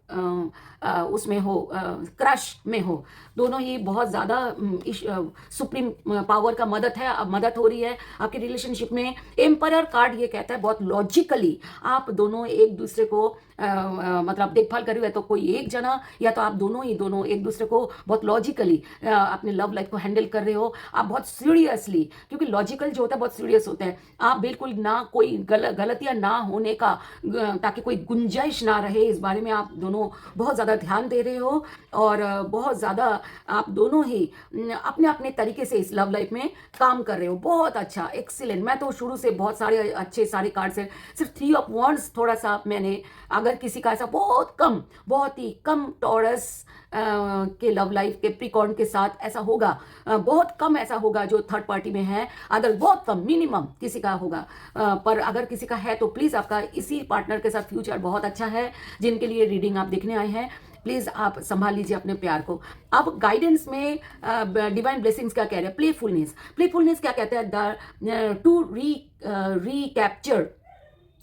उसमें हो, क्रश में हो, दोनों ही बहुत ज़्यादा सुप्रीम पावर का मदद है, अब मदद हो रही है आपके रिलेशनशिप में। एम्परर कार्ड ये कहता है बहुत लॉजिकली आप दोनों एक दूसरे को मतलब देखभाल कर रहे हो, तो कोई एक जना या तो आप दोनों एक दूसरे को बहुत लॉजिकली अपने लव लाइफ को हैंडल कर रहे हो। आप बहुत सीरियसली, क्योंकि लॉजिकल जो होता है बहुत सीरियस होता है, आप बिल्कुल ना कोई गलतियां ना होने का, ताकि कोई गुंजाइश ना रहे, इस बारे में आप दोनों बहुत ज़्यादा ध्यान दे रहे हो। और बहुत ज़्यादा आप दोनों ही अपने अपने तरीके से इस लव लाइफ में काम कर रहे हो। बहुत अच्छा, एक्सीलेंट। मैं तो शुरू से बहुत सारे अच्छे सारे कार्ड्स हैं, सिर्फ 3 ऑफ वांड्स थोड़ा सा मैंने, अगर किसी का ऐसा बहुत ही कम टॉरस के लव लाइफ के प्रिकॉर्न के साथ ऐसा होगा, बहुत कम ऐसा होगा जो थर्ड पार्टी में है, अदर बहुत कम, मिनिमम किसी का होगा। पर अगर किसी का है तो प्लीज़ आपका इसी पार्टनर के साथ फ्यूचर बहुत अच्छा है। जिनके लिए रीडिंग आप देखने आए हैं, प्लीज़ आप संभाल लीजिए अपने प्यार को। अब गाइडेंस में डिवाइन ब्लेसिंग्स क्या कह रहे हैं, प्लेफुलनेस क्या कहते हैं, the to recapture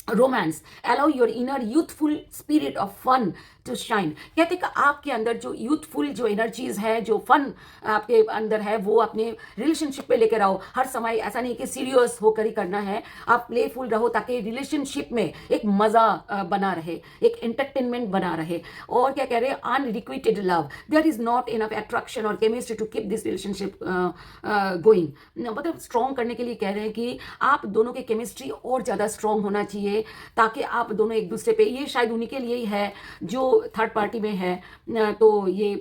romance, allow your inner youthful spirit of fun to shine. कहते कि आपके अंदर जो यूथफुल जो एनर्जीज है, जो फन आपके अंदर है, वो अपने रिलेशनशिप पे लेकर आओ। हर समय ऐसा नहीं कि सीरियस होकर ही करना है, आप प्लेफुल रहो ताकि रिलेशनशिप में एक मज़ा बना रहे, एक एंटरटेनमेंट बना रहे। और क्या कह रहे हैं, unrequited love, there is not enough attraction और chemistry to keep this relationship going. मतलब स्ट्रॉन्ग करने के लिए कह रहे हैं कि आप दोनों की केमिस्ट्री और ज़्यादा स्ट्रॉन्ग होना चाहिए ताकि आप दोनों एक दूसरे पे, ये शायद उन्हीं के लिए ही है जो थर्ड पार्टी में है, तो ये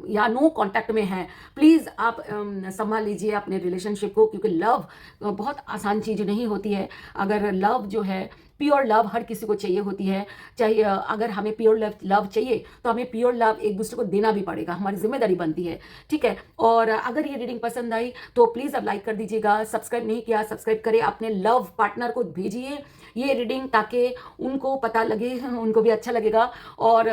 या नो कांटेक्ट में है। प्लीज़ आप संभाल लीजिए अपने रिलेशनशिप को, क्योंकि लव बहुत आसान चीज़ नहीं होती है। अगर लव जो है, प्योर लव हर किसी को चाहिए होती है, चाहिए। अगर हमें प्योर लव चाहिए तो हमें प्योर लव एक दूसरे को देना भी पड़ेगा, हमारी जिम्मेदारी बनती है। ठीक है, और अगर ये रीडिंग पसंद आई तो प्लीज़ आप लाइक कर दीजिएगा, सब्सक्राइब नहीं किया सब्सक्राइब करें, अपने लव पार्टनर को भेजिए ये रीडिंग ताकि उनको पता लगे, उनको भी अच्छा लगेगा। और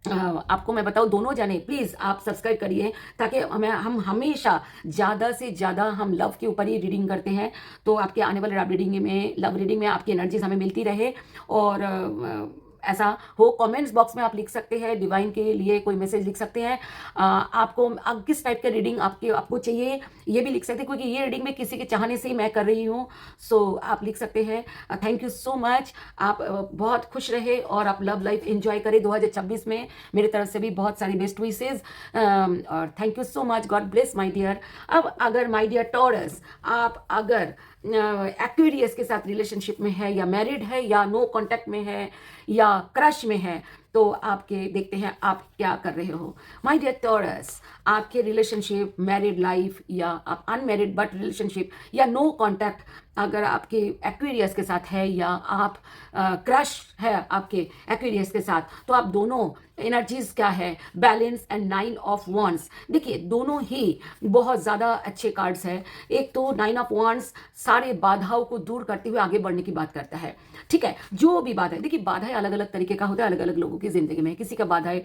आपको मैं बताऊँ, दोनों जाने प्लीज़ आप सब्सक्राइब करिए ताकि हम हमेशा ज़्यादा से ज़्यादा हम लव के ऊपर ही रीडिंग करते हैं, तो आपके आने वाले लव रीडिंग में आपकी एनर्जीज हमें मिलती रहे। और ऐसा हो, कमेंट्स बॉक्स में आप लिख सकते हैं, डिवाइन के लिए कोई मैसेज लिख सकते हैं। आपको किस टाइप का रीडिंग आपको चाहिए ये भी लिख सकते हैं, क्योंकि ये रीडिंग में किसी के चाहने से ही मैं कर रही हूँ। सो आप लिख सकते हैं। Thank you so much. आप बहुत खुश रहे और आप लव लाइफ एंजॉय करें 2026 में। मेरी तरफ से भी बहुत सारी बेस्ट विशेज और thank you so much. God bless my dear. अब अगर माय डियर टॉरस, आप अगर एक्वेरियस के साथ रिलेशनशिप में है, या मैरिड है, या नो कांटेक्ट में है, या क्रश में है, तो आपके देखते हैं आप क्या कर रहे हो। माय डियर टॉरस, आपके रिलेशनशिप, मैरिड लाइफ, या आप अनमैरिड बट रिलेशनशिप, या नो कांटेक्ट अगर आपके एक्वेरियस के साथ है, या आप क्रश है आपके एक्वेरियस के साथ, तो आप दोनों एनर्जीज क्या है, बैलेंस एंड 9 ऑफ वांड्स। देखिए दोनों ही बहुत ज़्यादा अच्छे कार्ड्स हैं। एक तो 9 ऑफ वांड्स सारे बाधाओं को दूर करते हुए आगे बढ़ने की बात करता है। ठीक है, जो भी बाधा है, देखिए बाधाएं अलग अलग तरीके का होता है अलग अलग लोगों की ज़िंदगी में। किसी का बाधाएं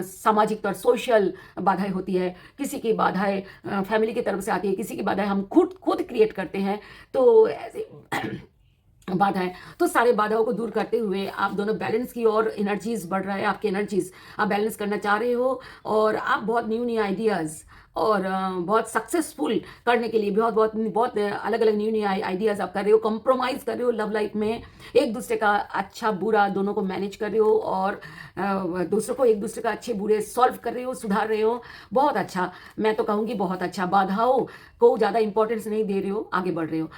सामाजिक तौर सोशल बाधाएं होती है, किसी की बाधाएं फैमिली की तरफ से आती है, किसी की बाधाएं हम खुद खुद क्रिएट करते हैं। तो ऐसे बाधाएं, तो सारे बाधाओं को दूर करते हुए आप दोनों बैलेंस की ओर एनर्जीज बढ़ रहा है, आपकी एनर्जीज आप बैलेंस करना चाह रहे हो, और आप बहुत न्यू न्यू आइडियाज़ और बहुत सक्सेसफुल करने के लिए बहुत बहुत बहुत अलग अलग न्यू न्यू आइडियाज़ आप कर रहे हो, कंप्रोमाइज़ कर रहे हो लव लाइफ में, एक दूसरे का अच्छा बुरा दोनों को मैनेज कर रहे हो, और दूसरों को एक दूसरे का अच्छे बुरे सॉल्व कर रहे हो, सुधार रहे हो। बहुत अच्छा, मैं तो कहूँगी बहुत अच्छा। बाधाओं को ज़्यादा इंपॉर्टेंस नहीं दे रहे हो, आगे बढ़ रहे हो।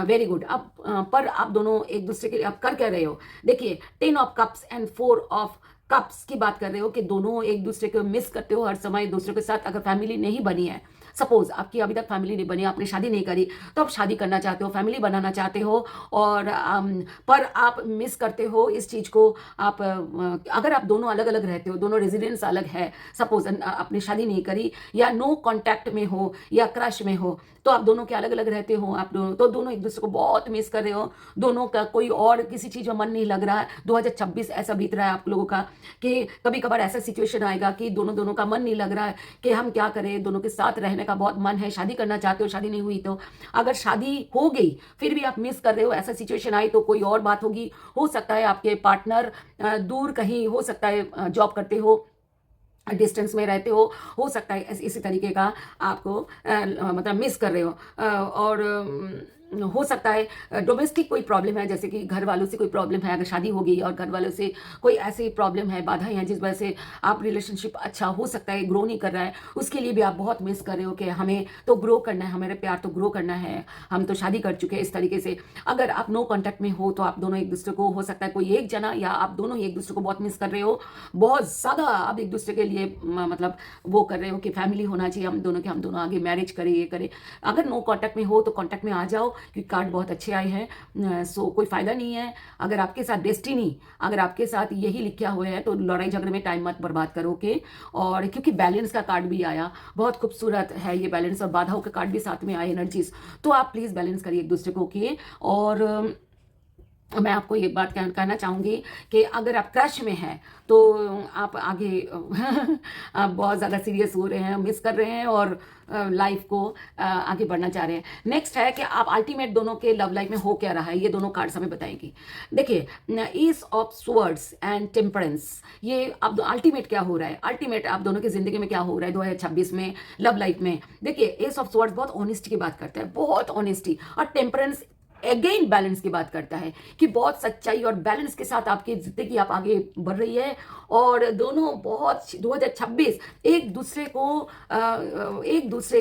Very good. अब पर आप दोनों एक दूसरे के लिए आप कर क्या रहे हो? देखिए, 10 of cups and 4 of cups की बात कर रहे हो कि दोनों एक दूसरे को मिस करते हो हर समय, दूसरे के साथ। अगर फैमिली नहीं बनी है, सपोज आपकी अभी तक फैमिली नहीं बनी, आपने शादी नहीं करी, तो आप शादी करना चाहते हो, फैमिली बनाना चाहते हो, और पर आप मिस करते हो इस चीज़ को। आप अगर आप दोनों अलग अलग रहते हो, दोनों रेजिडेंस अलग है, सपोज आपने शादी नहीं करी, या नो कांटेक्ट में हो, या क्रश में हो, तो आप दोनों के अलग अलग रहते हो, आप दोनों तो दोनों एक दूसरे को बहुत मिस कर रहे हो, दोनों का कोई और किसी चीज़ में मन नहीं लग रहा है। 2026 ऐसा बीत रहा है आप लोगों का कि कभी कभार ऐसा सिचुएशन आएगा कि दोनों दोनों का मन नहीं लग रहा है कि हम क्या करें, दोनों के साथ रहने का बहुत मन है, शादी करना चाहते हो, शादी नहीं हुई। तो अगर शादी हो गई फिर भी आप मिस कर रहे हो, ऐसा सिचुएशन आई तो कोई और बात होगी। हो सकता है आपके पार्टनर दूर कहीं, हो सकता है जॉब करते हो, डिस्टेंस में रहते हो सकता है इसी तरीके का आपको मतलब मिस कर रहे हो। और हो सकता है डोमेस्टिक कोई प्रॉब्लम है, जैसे कि घर वालों से कोई प्रॉब्लम है, अगर शादी हो गई और घर वालों से कोई ऐसी प्रॉब्लम है, बाधाएं हैं जिस वजह से आप रिलेशनशिप अच्छा हो सकता है ग्रो नहीं कर रहा है, उसके लिए भी आप बहुत मिस कर रहे हो कि हमें तो ग्रो करना है, हमारे प्यार तो ग्रो करना है, हम तो शादी कर चुके हैं, इस तरीके से। अगर आप नो कॉन्टैक्ट में हो तो आप दोनों एक दूसरे को, हो सकता है कोई एक जना या आप दोनों ही एक दूसरे को बहुत मिस कर रहे हो, बहुत ज़्यादा आप एक दूसरे के लिए मतलब वो कर रहे हो कि फैमिली होना चाहिए हम दोनों के, हम दोनों आगे मैरिज करें, ये करें। अगर नो कॉन्टैक्ट में हो तो कॉन्टैक्ट में आ जाओ, क्योंकि कार्ड बहुत अच्छे आए हैं। सो कोई फ़ायदा नहीं है। अगर आपके साथ डेस्टिनी, अगर आपके साथ यही लिखा हुआ है तो लड़ाई झगड़े में टाइम मत बर्बाद करोगे। और क्योंकि बैलेंस का कार्ड भी आया, बहुत खूबसूरत है ये बैलेंस, और बाधाओं का कार्ड भी साथ में आए एनर्जीज, तो आप प्लीज़ बैलेंस करिए एक दूसरे को के। और मैं आपको ये बात कहना चाहूँगी कि अगर आप क्रश में हैं तो आप आगे आप बहुत ज़्यादा सीरियस हो रहे हैं, मिस कर रहे हैं, और लाइफ को आगे बढ़ना चाह रहे हैं। नेक्स्ट है कि आप अल्टीमेट दोनों के लव लाइफ में हो क्या रहा है, ये दोनों कार्ड्स हमें बताएंगी। देखिए, ईस ऑफ स्वर्ड्स एंड टेम्परेंस, ये अब अल्टीमेट क्या हो रहा है, अल्टीमेट आप दोनों की जिंदगी में क्या हो रहा है 2026 में लव लाइफ में। देखिए, एस ऑफ स्वर्ड्स बहुत ऑनेस्टी की बात करता है, बहुत ऑनेस्टी, और टेम्परेंस अगेन बैलेंस की बात करता है कि बहुत सच्चाई और बैलेंस के साथ आपकी जिंदगी आप आगे बढ़ रही है, और दोनों बहुत 2026 एक दूसरे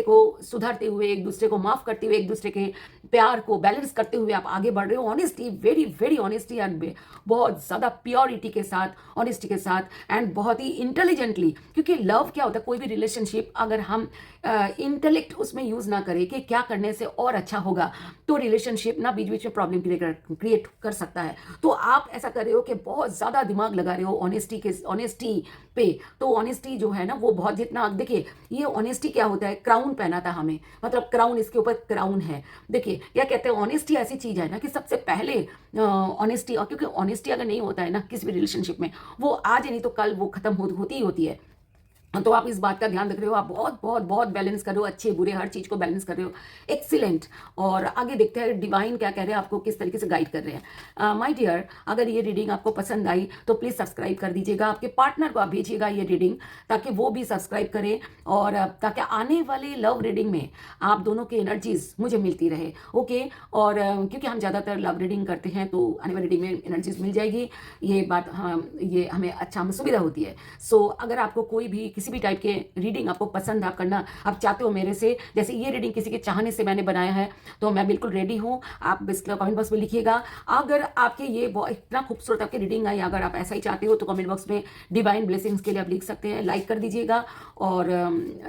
को सुधारते हुए, एक दूसरे को माफ करते हुए, एक दूसरे के प्यार को बैलेंस करते हुए आप आगे बढ़ रहे हो। Honesty, very very honesty, and बहुत ज़्यादा प्योरिटी के साथ, ऑनेस्टी के साथ, एंड बहुत ही इंटेलिजेंटली। क्योंकि लव क्या होता है, कोई भी रिलेशनशिप अगर हम इंटेलेक्ट उसमें यूज़ ना करें कि क्या करने से और अच्छा होगा, तो रिलेशनशिप ना बीच बीच में प्रॉब्लम क्रिएट कर सकता है। तो आप ऐसा कर रहे हो कि बहुत ज़्यादा दिमाग लगा रहे हो ऑनेस्टी पे। तो ऑनेस्टी जो है ना वो बहुत, जितना देखिए, ये ऑनेस्टी क्या होता है, क्राउन पहना था हमें, मतलब क्राउन, इसके ऊपर क्राउन है। देखिए क्या कहते हैं, ऑनेस्टी ऐसी चीज़ है ना कि सबसे पहले ऑनेस्टी, और क्योंकि ऑनेस्टी अगर नहीं होता है ना किसी भी रिलेशनशिप में, वो आज नहीं तो कल वो खत्म होती ही होती है। तो आप इस बात का ध्यान रख रहे हो, आप बहुत बहुत बहुत बैलेंस कर रहे हो, अच्छे बुरे हर चीज़ को बैलेंस कर रहे हो, एक्सीलेंट। और आगे देखते हैं डिवाइन क्या कह रहे हैं, आपको किस तरीके से गाइड कर रहे हैं। माय डियर, अगर ये रीडिंग आपको पसंद आई तो प्लीज़ सब्सक्राइब कर दीजिएगा, आपके पार्टनर को आप भेजिएगा ये रीडिंग, ताकि वो भी सब्सक्राइब करें, और ताकि आने वाले लव रीडिंग में आप दोनों की एनर्जीज मुझे मिलती रहे। ओके, और क्योंकि हम ज़्यादातर लव रीडिंग करते हैं तो आने वाली रीडिंग में एनर्जीज मिल जाएगी, ये बात ये हमें अच्छा, हमें सुविधा होती है। सो अगर आपको कोई भी किसी भी टाइप के रीडिंग आपको पसंद आप करना आप चाहते हो मेरे से, जैसे ये रीडिंग किसी के चाहने से मैंने बनाया है, तो मैं बिल्कुल रेडी हूँ। आप इसका कमेंट बॉक्स में लिखिएगा। अगर आपके ये इतना खूबसूरत आपकी रीडिंग आई, अगर आप ऐसा ही चाहते हो तो कमेंट बॉक्स में डिवाइन ब्लेसिंग्स के लिए आप लिख सकते हैं, लाइक कर दीजिएगा, और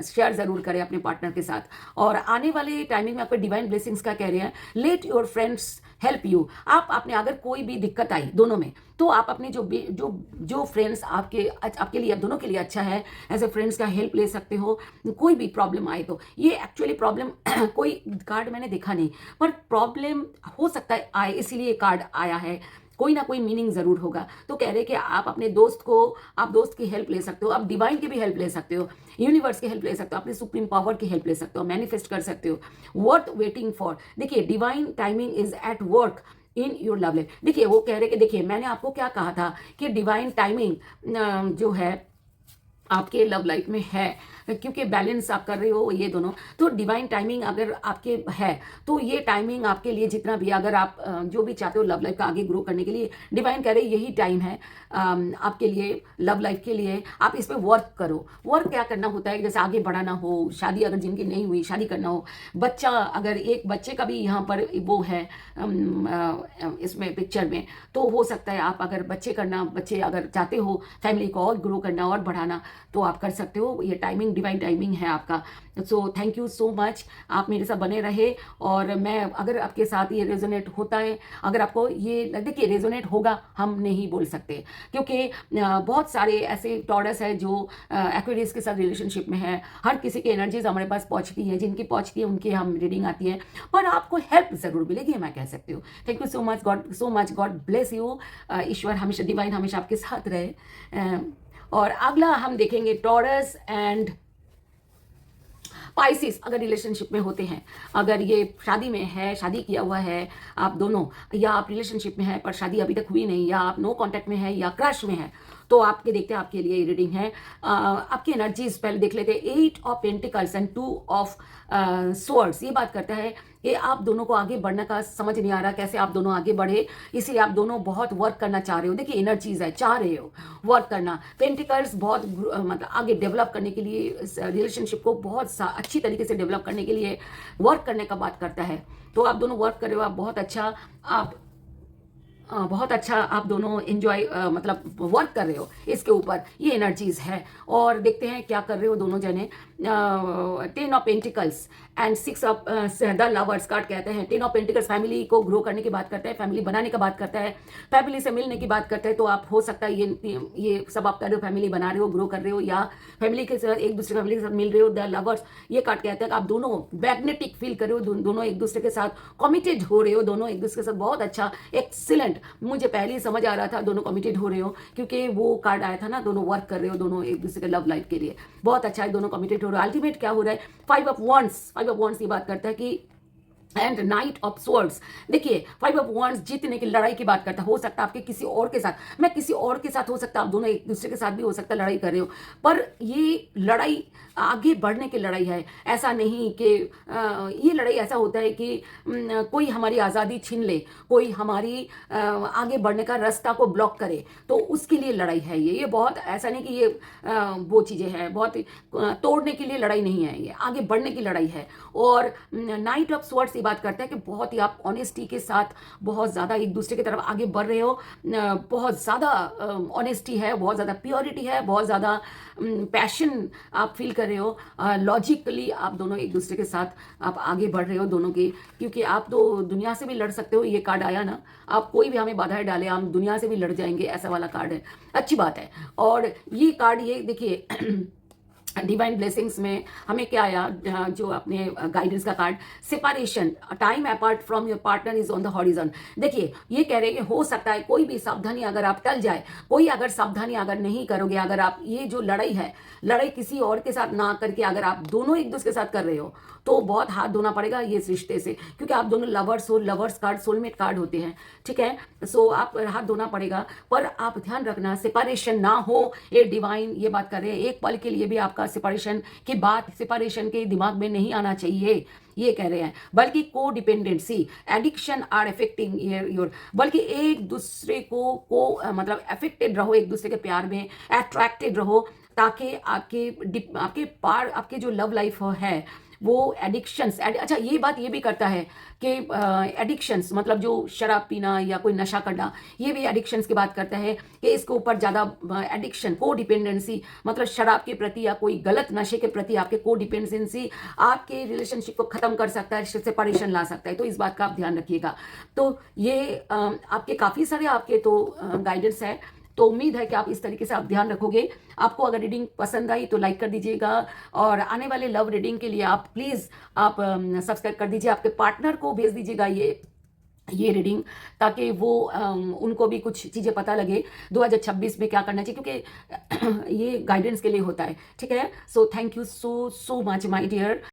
शेयर ज़रूर करें अपने पार्टनर के साथ। और आने वाले टाइमिंग में आपको डिवाइन ब्लेसिंग्स का कह रहे हैं, let your friends help you. आप अपने, अगर कोई भी दिक्कत आई दोनों में, तो आप अपने जो फ्रेंड्स आपके लिए, दोनों के लिए अच्छा है, ऐसे फ्रेंड्स का हेल्प ले सकते हो। कोई भी प्रॉब्लम आए तो, ये एक्चुअली प्रॉब्लम कोई कार्ड मैंने देखा नहीं, पर प्रॉब्लम हो सकता है आए, इसीलिए कार्ड आया है। कोई ना कोई मीनिंग ज़रूर होगा। तो कह रहे कि आप अपने आप दोस्त की हेल्प ले सकते हो, आप डिवाइन की भी हेल्प ले सकते हो, यूनिवर्स की हेल्प ले सकते हो, अपने सुप्रीम पावर की हेल्प ले सकते हो, मैनिफेस्ट कर सकते हो। वर्थ वेटिंग फॉर, देखिए divine timing is at work in your love life. देखिए वो कह रहे कि देखिए मैंने आपको क्या कहा था कि डिवाइन टाइमिंग जो है आपके लव लाइफ में है, क्योंकि बैलेंस आप कर रहे हो ये दोनों। तो डिवाइन टाइमिंग अगर आपके है तो ये टाइमिंग आपके लिए जितना भी, अगर आप जो भी चाहते हो लव लाइफ का आगे ग्रो करने के लिए, डिवाइन कह रहे यही टाइम है आपके लिए, लव लाइफ के लिए। आप इस पर वर्क करो। वर्क क्या करना होता है, जैसे आगे बढ़ाना हो, शादी अगर जिनकी नहीं हुई शादी करना हो, बच्चा अगर एक बच्चे का भी यहाँ पर वो है इसमें पिक्चर में, तो हो सकता है आप अगर बच्चे अगर चाहते हो फैमिली को और ग्रो करना और बढ़ाना, तो आप कर सकते हो। ये टाइमिंग डिवाइन टाइमिंग है आपका। सो थैंक यू सो मच, आप मेरे साथ बने रहे। और मैं अगर आपके साथ ये रेजोनेट होता है, अगर आपको ये देखिए रेजोनेट होगा, हम नहीं बोल सकते, क्योंकि बहुत सारे ऐसे टॉरस है जो एक्वेरियस के साथ रिलेशनशिप में है। हर किसी की एनर्जीज हमारे पास पहुंचती है, जिनकी पहुंचती है उनकी हम रीडिंग आती है, पर आपको हेल्प जरूर मिलेगी, मैं कह सकती हूँ। Thank you so much, God bless you. ईश्वर हमेशा, डिवाइन हमेशा आपके साथ रहे। और अगला हम देखेंगे टॉरस एंड पाइसिस, अगर रिलेशनशिप में होते हैं, अगर ये शादी में है, शादी किया हुआ है आप दोनों, या आप रिलेशनशिप में है पर शादी अभी तक हुई नहीं, या आप नो कांटेक्ट में है या क्रश में है, तो आपके देखते हैं आपके लिए रीडिंग है। आपकी एनर्जीज पहले देख लेते हैं। 8 of pentacles and 2 of swords, ये बात करता है कि आप दोनों को आगे बढ़ने का समझ नहीं आ रहा कैसे आप दोनों आगे बढ़े, इसलिए आप दोनों बहुत वर्क करना चाह रहे हो। देखिए एनर्जीज है, चाह रहे हो वर्क करना। पेंटिकल्स बहुत मतलब आगे डेवलप करने के लिए, रिलेशनशिप को बहुत अच्छी तरीके से डेवलप करने के लिए वर्क करने का बात करता है। तो आप दोनों वर्क कर रहे हो, आप बहुत अच्छा आप दोनों एंजॉय मतलब वर्क कर रहे हो इसके ऊपर, ये एनर्जीज है। और देखते हैं क्या कर रहे हो दोनों जने। 10 of pentacles and 6 of the lovers card कहते हैं। 10 ऑफ पेंटिकल्स फैमिली को ग्रो करने की बात करता है, फैमिली बनाने का बात करता है, फैमिली से मिलने की बात करता है। तो आप हो सकता है ये सब आप कर रहे हो, फैमिली बना रहे हो, ग्रो कर रहे हो, या फैमिली के साथ एक दूसरे फैमिली के साथ मिल रहे हो। द लवर्स ये कार्ड कहता है कि आप दोनों मैग्नेटिक फील कर रहे हो, दोनों एक दूसरे के साथ कमिटेड हो रहे हो, दोनों एक दूसरे के साथ बहुत अच्छा, एक्सीलेंट। मुझे पहले ही समझ आ रहा था दोनों कमिटेड हो रहे हो, क्योंकि वो कार्ड आया था ना, दोनों वर्क कर रहे हो, दोनों एक दूसरे के लव लाइफ के लिए बहुत अच्छा है, दोनों कमिटेड हो रहे हो। अल्टीमेट क्या हो रहा है, 5 ऑफ वॉन्ड्स ये बात करता है कि एंड नाइट ऑफ स्वर्ड्स, देखिए 5 ऑफ वॉन्ड्स जीतने की, लड़ाई की बात करता है। हो सकता है आपके किसी और के साथ, मैं किसी और के साथ, हो सकता है आप दोनों एक दूसरे के साथ भी हो सकता है लड़ाई कर रहे हो, पर ये लड़ाई आगे बढ़ने की लड़ाई है। ऐसा नहीं कि ये लड़ाई ऐसा होता है कि कोई हमारी आज़ादी छीन ले, कोई हमारी आगे बढ़ने का रास्ता को ब्लॉक करे, तो उसके लिए लड़ाई है ये बहुत, ऐसा नहीं कि ये वो चीज़ें हैं, बहुत तोड़ने के लिए लड़ाई नहीं है, ये आगे बढ़ने की लड़ाई है। और नाइट ऑफ स्वॉर्ड्स बात करता है कि बहुत ही आप ऑनेस्टी के साथ बहुत ज़्यादा एक दूसरे की तरफ आगे बढ़ रहे हो, बहुत ज़्यादा ऑनेस्टी है, बहुत ज़्यादा प्योरिटी है, बहुत ज़्यादा पैशन आप फील कर रहे हो। लॉजिकली आप दोनों एक दूसरे के साथ आप आगे बढ़ रहे हो दोनों के, क्योंकि आप तो दुनिया से भी लड़ सकते हो। ये कार्ड आया ना, आप कोई भी हमें बाधाएं डाले, हम दुनिया से भी लड़ जाएंगे, ऐसा वाला कार्ड है, अच्छी बात है। और ये कार्ड ये देखिए डिवाइन ब्लेसिंग्स में हमें क्या आया, जो अपने गाइडेंस का card, separation, time apart from your partner is on the horizon. देखिए ये कह रहे हैं कि हो सकता है कोई भी सावधानी अगर आप टल जाए, कोई अगर सावधानी अगर नहीं करोगे, अगर आप ये जो लड़ाई है, लड़ाई किसी और के साथ ना करके अगर आप दोनों एक दूसरे के साथ कर रहे हो, तो बहुत हाथ धोना पड़ेगा ये इस रिश्ते से, क्योंकि आप दोनों लवर्स हो, लवर्स कार्ड सोलमेट कार्ड होते हैं, ठीक है। सो आप हाथ धोना पड़ेगा, पर आप ध्यान रखना सेपरेशन ना हो। ये डिवाइन ये बात कर रहे हैं, एक पल के लिए भी आपका सेपरेशन की बात, सेपरेशन के दिमाग में नहीं आना चाहिए, ये कह रहे हैं। बल्कि को dependency, addiction are affecting your, बल्कि एक दूसरे को मतलब अफेक्टेड रहो, एक दूसरे के प्यार में अट्रैक्टेड रहो, ताकि आपके जो लव लाइफ है वो एडिक्शंस, अच्छा ये बात ये भी करता है कि एडिक्शंस मतलब जो शराब पीना या कोई नशा करना, ये भी एडिक्शंस की बात करता है कि इसके ऊपर ज़्यादा एडिक्शन, को डिपेंडेंसी, मतलब शराब के प्रति या कोई गलत नशे के प्रति आपके को डिपेंडेंसी आपके रिलेशनशिप को ख़त्म कर सकता है, सेपरेशन ला सकता है। तो इस बात का आप ध्यान रखिएगा। तो ये आपके काफ़ी सारे आपके तो गाइडेंस है, तो उम्मीद है कि आप इस तरीके से आप ध्यान रखोगे। आपको अगर रीडिंग पसंद आई तो लाइक कर दीजिएगा, और आने वाले लव रीडिंग के लिए आप प्लीज़ आप सब्सक्राइब कर दीजिए, आपके पार्टनर को भेज दीजिएगा ये ये रीडिंग, ताकि वो उनको भी कुछ चीज़ें पता लगे 2026 में क्या करना चाहिए, क्योंकि ये गाइडेंस के लिए होता है, ठीक है। So thank you so so much my dear.